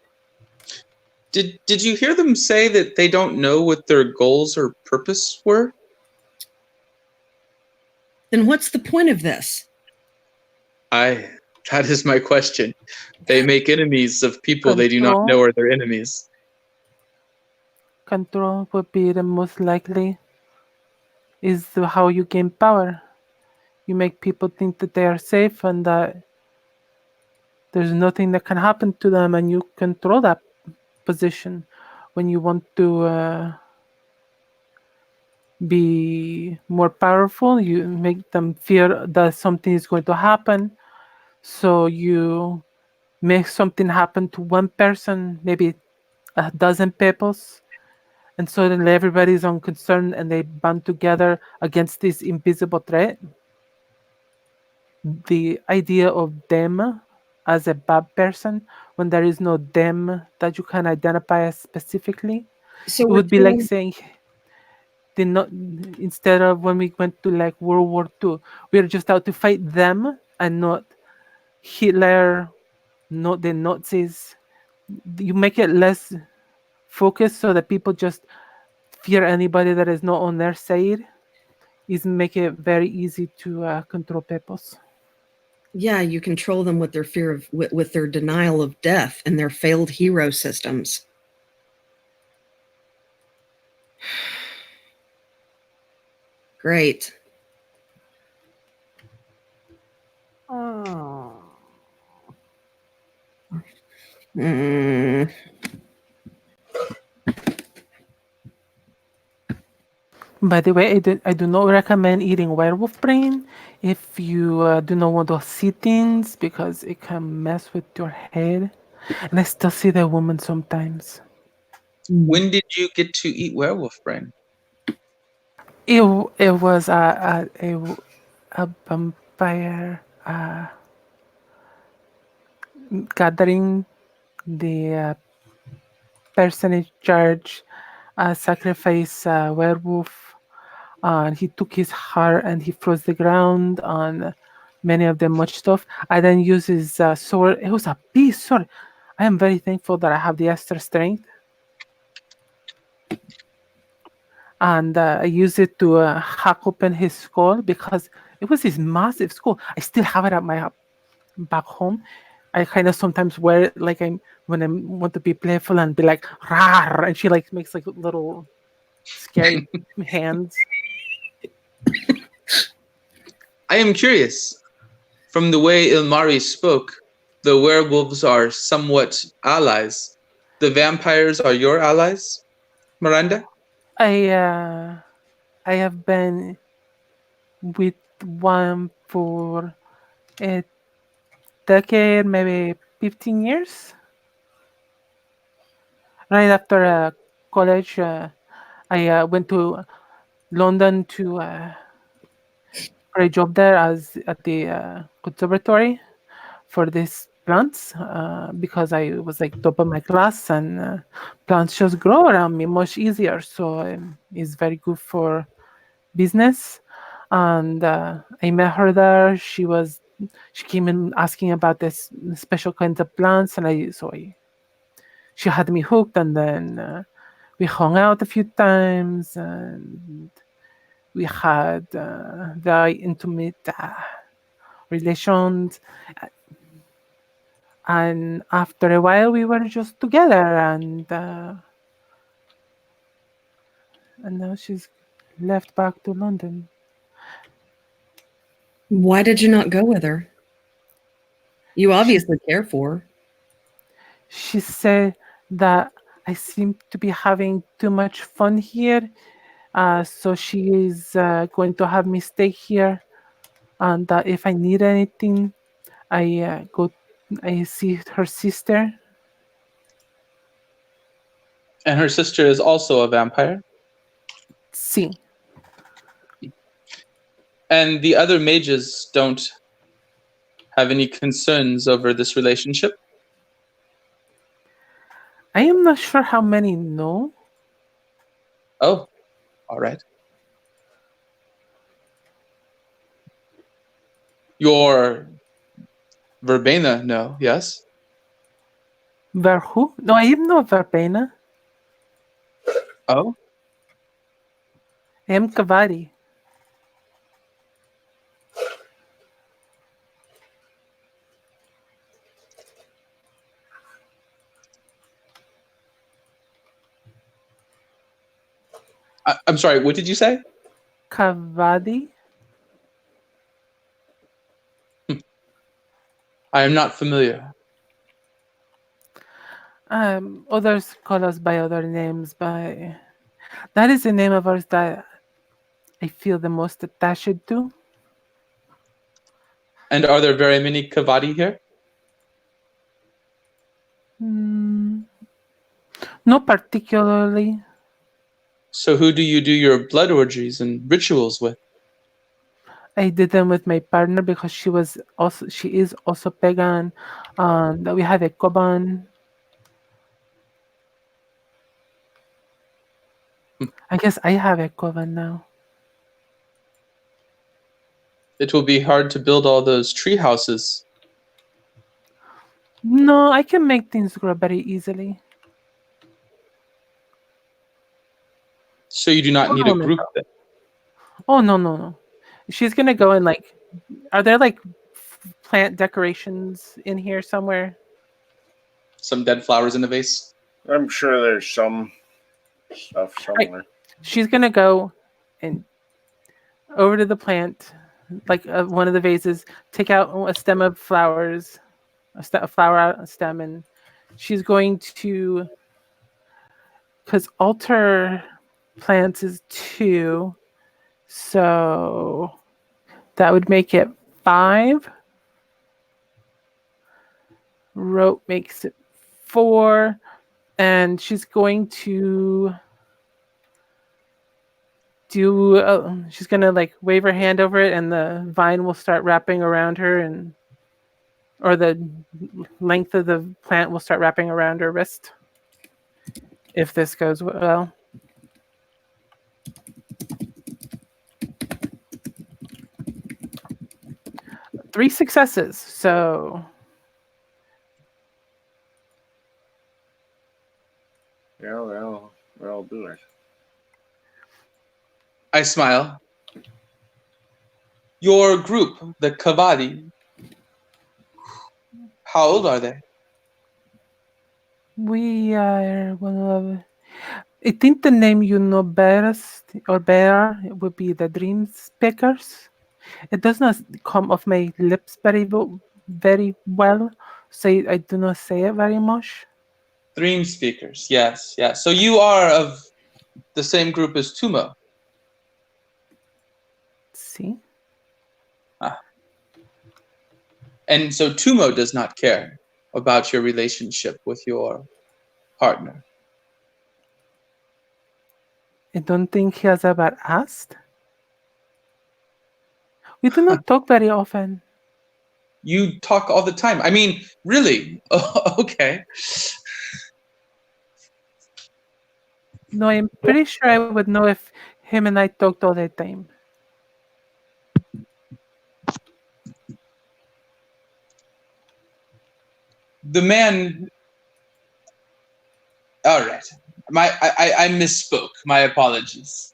Did you hear them say that they don't know what their goals or purpose were? Then what's the point of this? That is my question. They make enemies of people they do not know are their enemies. Control would be the most likely. Is how you gain power. You make people think that they are safe and that there's nothing that can happen to them, and you control that position. When you want to be more powerful, you make them fear that something is going to happen. So you make something happen to one person, maybe a dozen peoples, and so then everybody's on concern and they band together against this invisible threat. The idea of them as a bad person when there is no them that you can identify as specifically, So it we're would be like killing. saying they not instead of when we went to like World War II, we're just out to fight them and not Hitler, not the Nazis. You make it less focused so that people just fear anybody that is not on their side. Is make it very easy to control peoples. Yeah, you control them with their fear of with their denial of death and their failed hero systems. Great. Mm. By the way, I do not recommend eating werewolf brain if you do not want to see things because it can mess with your head. And I still see the woman sometimes. When did you get to eat werewolf brain? It was a vampire gathering. The person in charge sacrificed a werewolf, and he took his heart and he froze the ground on many of them much stuff. I then used his sword. It was a beast sword. I am very thankful that I have the extra strength. And I used it to hack open his skull because it was his massive skull. I still have it at my back home. I kind of sometimes wear it like I'm when I want to be playful and be like rawr, and she like makes like little scary hands. I am curious. From the way Ilmari spoke, the werewolves are somewhat allies. The vampires are your allies, Miranda? I have been with one for a decade, maybe 15 years. Right after college, I went to London to for a job there as at the conservatory for these plants because I was like top of my class and plants just grow around me much easier. So it's very good for business. And I met her there. She came in asking about this special kinds of plants, and she had me hooked. And then we hung out a few times, and we had very intimate relations. And after a while, we were just together, and now she's left back to London. Why did you not go with her? You obviously care for her. She said that I seem to be having too much fun here, so she is going to have me stay here, and that if I need anything, I see her sister. And her sister is also a vampire. See, And the other mages don't have any concerns over this relationship. I am not sure how many know. Oh, all right. Your Verbena, no, yes? Verhu? No, I am not Verbena. Oh, I am Kavari. I'm sorry, what did you say? Kavadi? I am not familiar. Others call us by other names, but that is the name of ours that I feel the most attached to. And are there very many Kavadi here? Mm, not particularly. So who do you do your blood orgies and rituals with? I did them with my partner because she is also pagan. That we have a koban. I guess I have a koban now. It will be hard to build all those tree houses. No, I can make things grow very easily. So you do not need a group then. Oh no. She's gonna go and like. Are there like plant decorations in here somewhere? Some dead flowers in a vase. I'm sure there's some stuff somewhere. She's gonna go and over to the plant, like one of the vases, take out a stem of flowers, a flower stem, and she's going to, because altar plants is 2, so that would make it 5. Rope makes it 4, and she's going to she's gonna like wave her hand over it, and the vine will start wrapping around her, and or the length of the plant will start wrapping around her wrist if this goes well. Three successes, so Yeah, they'll do it. I smile. Your group, the Kavadi, how old are they? we are one of. I think the name you know best or better would be the Dream Pickers. It does not come off my lips very well, so I do not say it very much. Dream speakers, yes. So you are of the same group as Tumo. See? And so Tumo does not care about your relationship with your partner. I don't think he has ever asked. We do not talk very often. You talk all the time. I mean, really? Okay. No, I'm pretty sure I would know if him and I talked all the time. The man. All right. I misspoke. My apologies.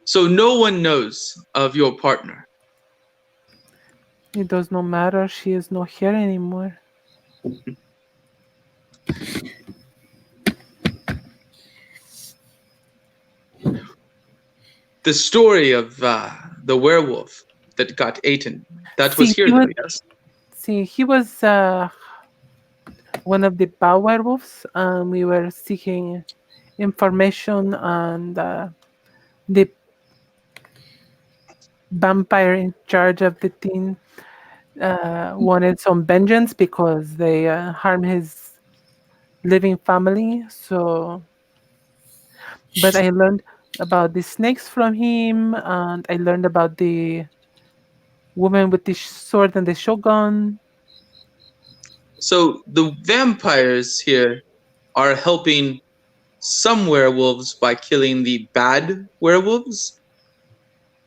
So no one knows of your partner. It does not matter. She is not here anymore. The story of the werewolf that got eaten. That was here, though, yes? See, he was one of the bow werewolves. We were seeking information on the vampire in charge of the team. Wanted some vengeance because they harmed his living family. But I learned about the snakes from him, and I learned about the woman with the sword and the shotgun. So the vampires here are helping some werewolves by killing the bad werewolves?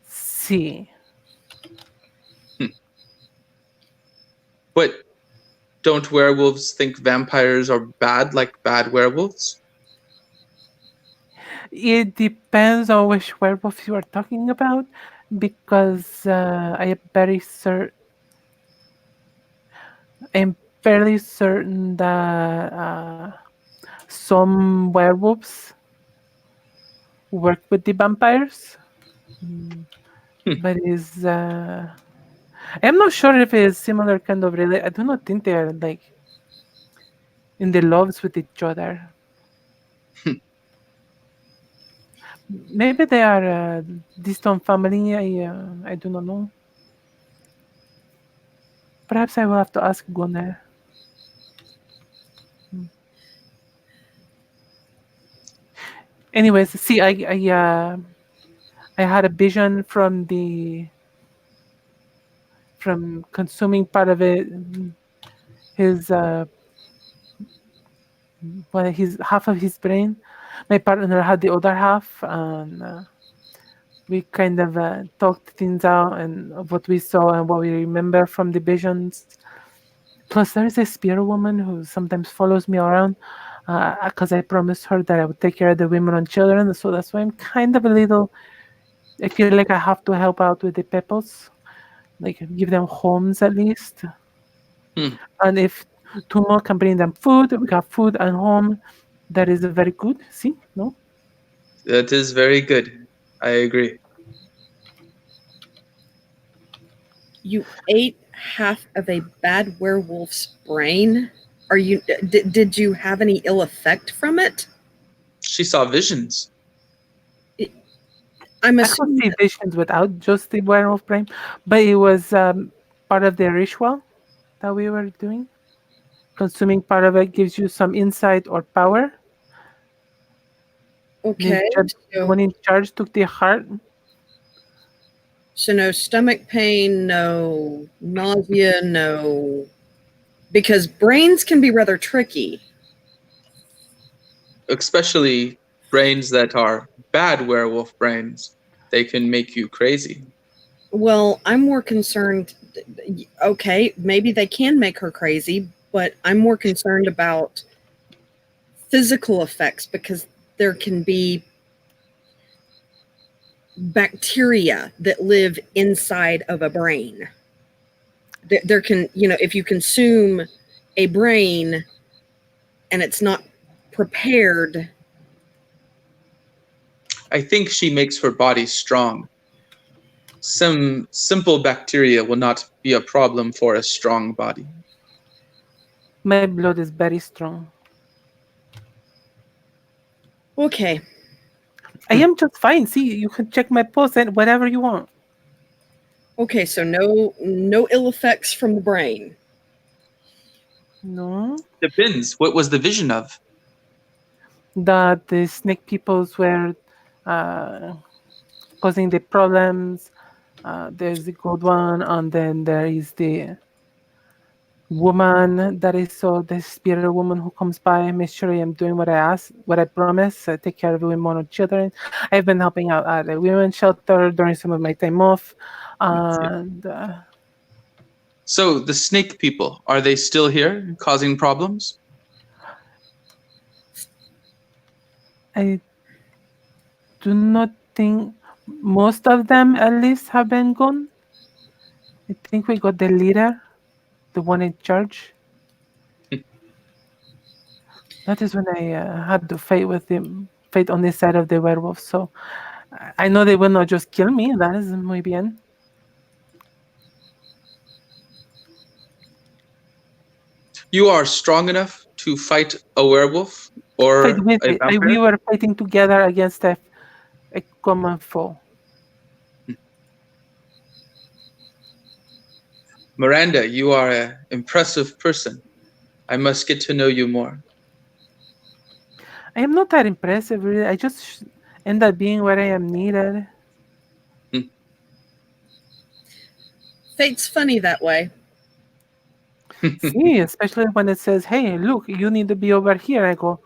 See. But don't werewolves think vampires are bad like bad werewolves? It depends on which werewolf you are talking about, because I am fairly certain that some werewolves work with the vampires, but I'm not sure if it's similar kind of I do not think they are like in the loves with each other. Maybe they are a distant family. I do not know. Perhaps I will have to ask Gunnar. Anyways, see, I had a vision from consuming part of it. His his half of his brain. My partner had the other half, and we kind of talked things out and of what we saw and what we remember from the visions. Plus, there is a spirit woman who sometimes follows me around because I promised her that I would take care of the women and children. So that's why I'm kind of a little. I feel like I have to help out with the peoples, like give them homes at least. Hmm. And if two more can bring them food, we got food and home. That is very good. See, no. That is very good. I agree. You ate half of a bad werewolf's brain. Are you? Did you have any ill effect from it? She saw visions. I'm I could assuming. see visions without just the werewolf brain, but it was part of the ritual that we were doing. Consuming part of it gives you some insight or power. Okay, The one in charge took the heart. so no stomach pain, no nausea, no. Because brains can be rather tricky. Especially brains that are bad werewolf brains. They can make you crazy. Well, I'm more concerned. Okay, maybe they can make her crazy, but I'm more concerned about physical effects because there can be bacteria that live inside of a brain. There can, if you consume a brain and it's not prepared. I think she makes her body strong. Some simple bacteria will not be a problem for a strong body. My blood is very strong. Okay, I am just fine. See, you can check my pulse and whatever you want. okay, so no ill effects from the brain. No, Depends. What was the vision of? that the snake peoples were uh, causing the problems. There's the good one, and then there is the woman that is so the spirit woman who comes by. Make sure I am doing what I ask, what I promise. I take care of women and children. I've been helping out at the women's shelter during some of my time off, and So the snake people, are they still here causing problems? I do not think most of them at least have been gone. I think we got the leader, the one in charge. That is when I had to fight with them, fight on this side of the werewolf. So I know they will not just kill me. That is muy bien. You are strong enough to fight a werewolf Fight or with a it. We vampire? were fighting together against a common foe. Miranda, you are an impressive person. I must get to know you more. I am not that impressive, really. I just end up being where I am needed. Fate's funny that way. See, especially when it says, "Hey, look, you need to be over here." I go,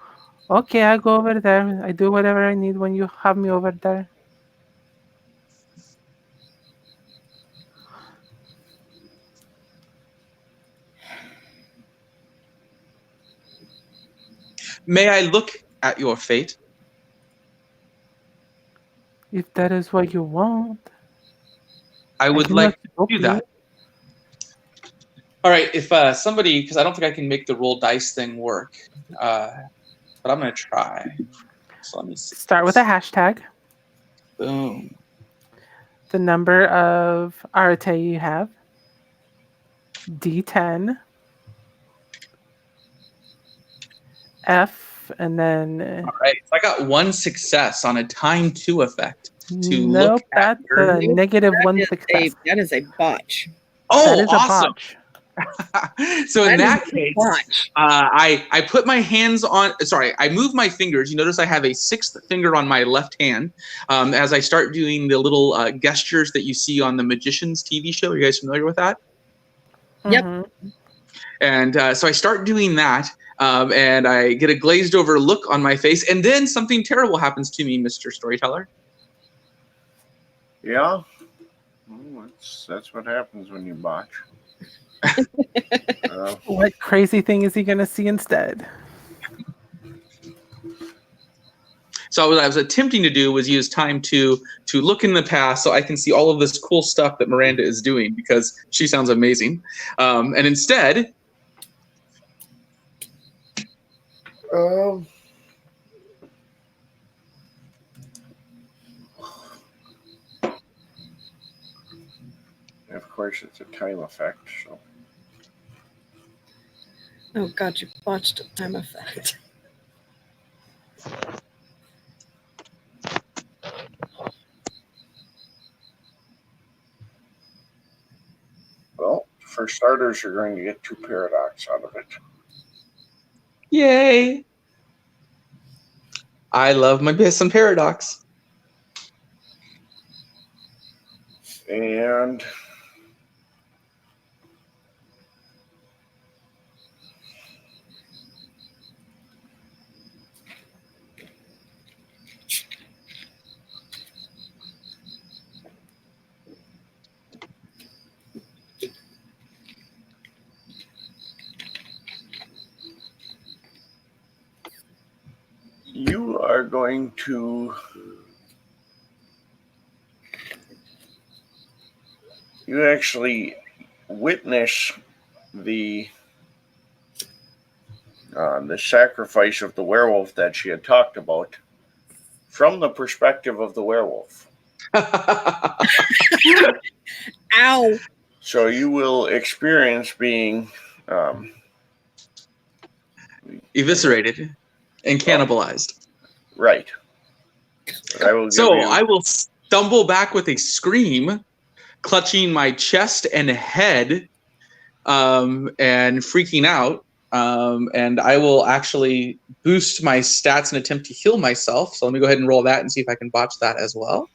"Okay, I go over there. I do whatever I need when you have me over there." May I look at your fate? If that is what you want, I would can like not to stop do you. that. All right, if somebody, because I don't think I can make the roll dice thing work, but I'm going to try. So let me see. Start with a hashtag, Boom. the number of Arte you have, D10, F and then All right. So I got 1 success on a time 2 effect to nope, look at that's your. a negative That 1 is success. that is a botch. Oh, That is a awesome. botch. So in That that is a case, botch. I put my hands on. Sorry, I move my fingers. You notice I have a 6th finger on my left hand as I start doing the little gestures that you see on the Magicians TV show. Are you guys familiar with that? Yep. Mhm. And so I start doing that, and I get a glazed over look on my face, and then something terrible happens to me, Mr. Storyteller. Yeah. Well, that's what happens when you botch. What crazy thing is he going to see instead? So what I was attempting to do was use time to look in the past so I can see all of this cool stuff that Miranda is doing because she sounds amazing. And instead, of course, it's a time effect. So Oh god, you botched a time effect. well, for starters, you're going to get 2 paradox out of it. yay! I love my some paradox. And you are going to actually witness the sacrifice of the werewolf that she had talked about from the perspective of the werewolf. Ow. So you will experience being Eviscerated and cannibalized. right. But I will give So you, I will stumble back with a scream, clutching my chest and head, and freaking out. And I will actually boost my stats and attempt to heal myself. So let me go ahead and roll that and see if I can botch that as well.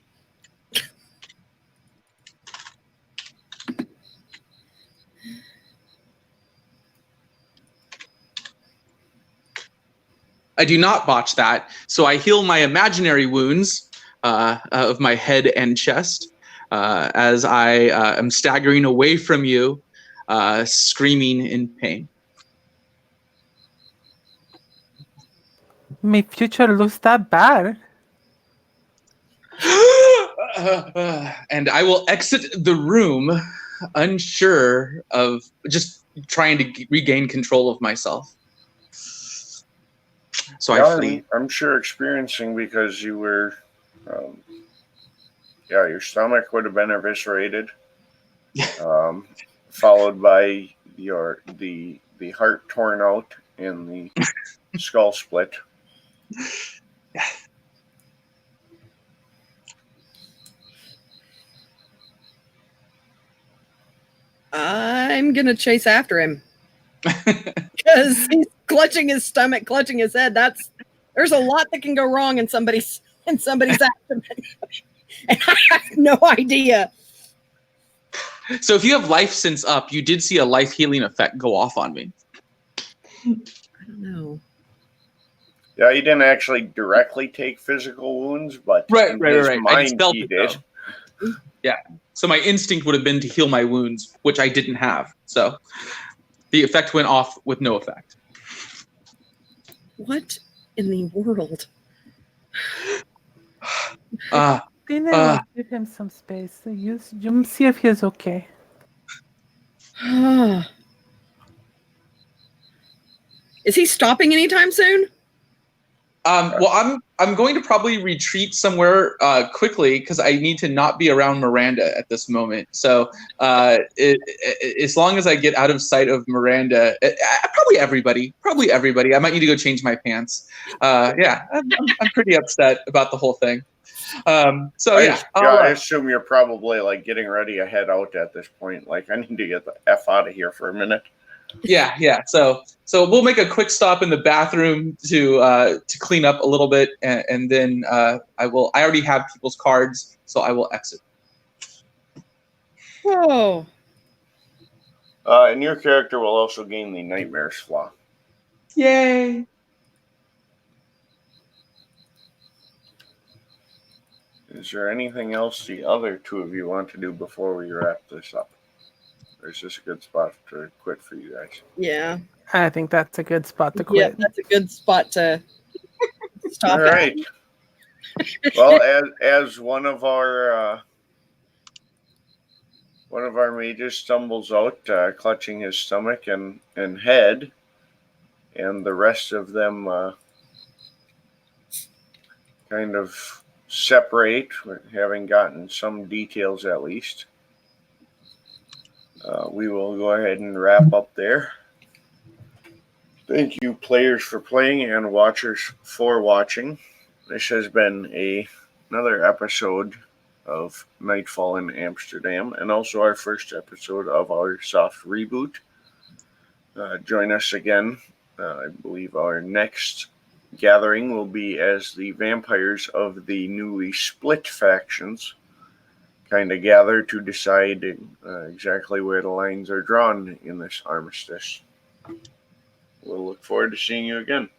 I do not botch that. So I heal my imaginary wounds of my head and chest as I am staggering away from you, screaming in pain. My future looks that bad. And I will exit the room, unsure of just trying to regain control of myself. So I flee. I'm sure experiencing because you were, your stomach would have been eviscerated, followed by the heart torn out and the skull split. I'm gonna chase after him because he's clutching his stomach, clutching his head. There's a lot that can go wrong in somebody's abdomen, and I have no idea. So if you have life sense up, you did see a life healing effect go off on me. I don't know. Yeah, he didn't actually directly take physical wounds, but Right. in his I just mind felt he it, did. though. Yeah. So my instinct would have been to heal my wounds, which I didn't have. So the effect went off with no effect. What in the world? Then I will give him some space. So you see if he's okay. Is he stopping anytime soon? Well, I'm going to probably retreat somewhere quickly because I need to not be around Miranda at this moment. So as long as I get out of sight of Miranda, probably everybody. I might need to go change my pants. Yeah, I'm pretty upset about the whole thing. So yeah, I assume you're probably like getting ready to head out at this point. Like, I need to get the F out of here for a minute. Yeah. So we'll make a quick stop in the bathroom to clean up a little bit, and then I already have people's cards, so I will exit. Whoa. And your character will also gain the Nightmares flaw. Yay! Is there anything else the other two of you want to do before we wrap this up? Or is this a good spot to quit for you guys? Yeah. I think that's a good spot to Yeah, quit. that's a good spot to stop. All right. Well, as one of our mages stumbles out, clutching his stomach and head, and the rest of them kind of separate, having gotten some details at least. We will go ahead and wrap up there. Thank you, players, for playing, and watchers for watching. This has been another episode of Nightfall in Amsterdam, and also our first episode of our soft reboot. Join us again. I believe our next gathering will be as the vampires of the newly split factions kind of gather to decide exactly where the lines are drawn in this armistice. We'll look forward to seeing you again.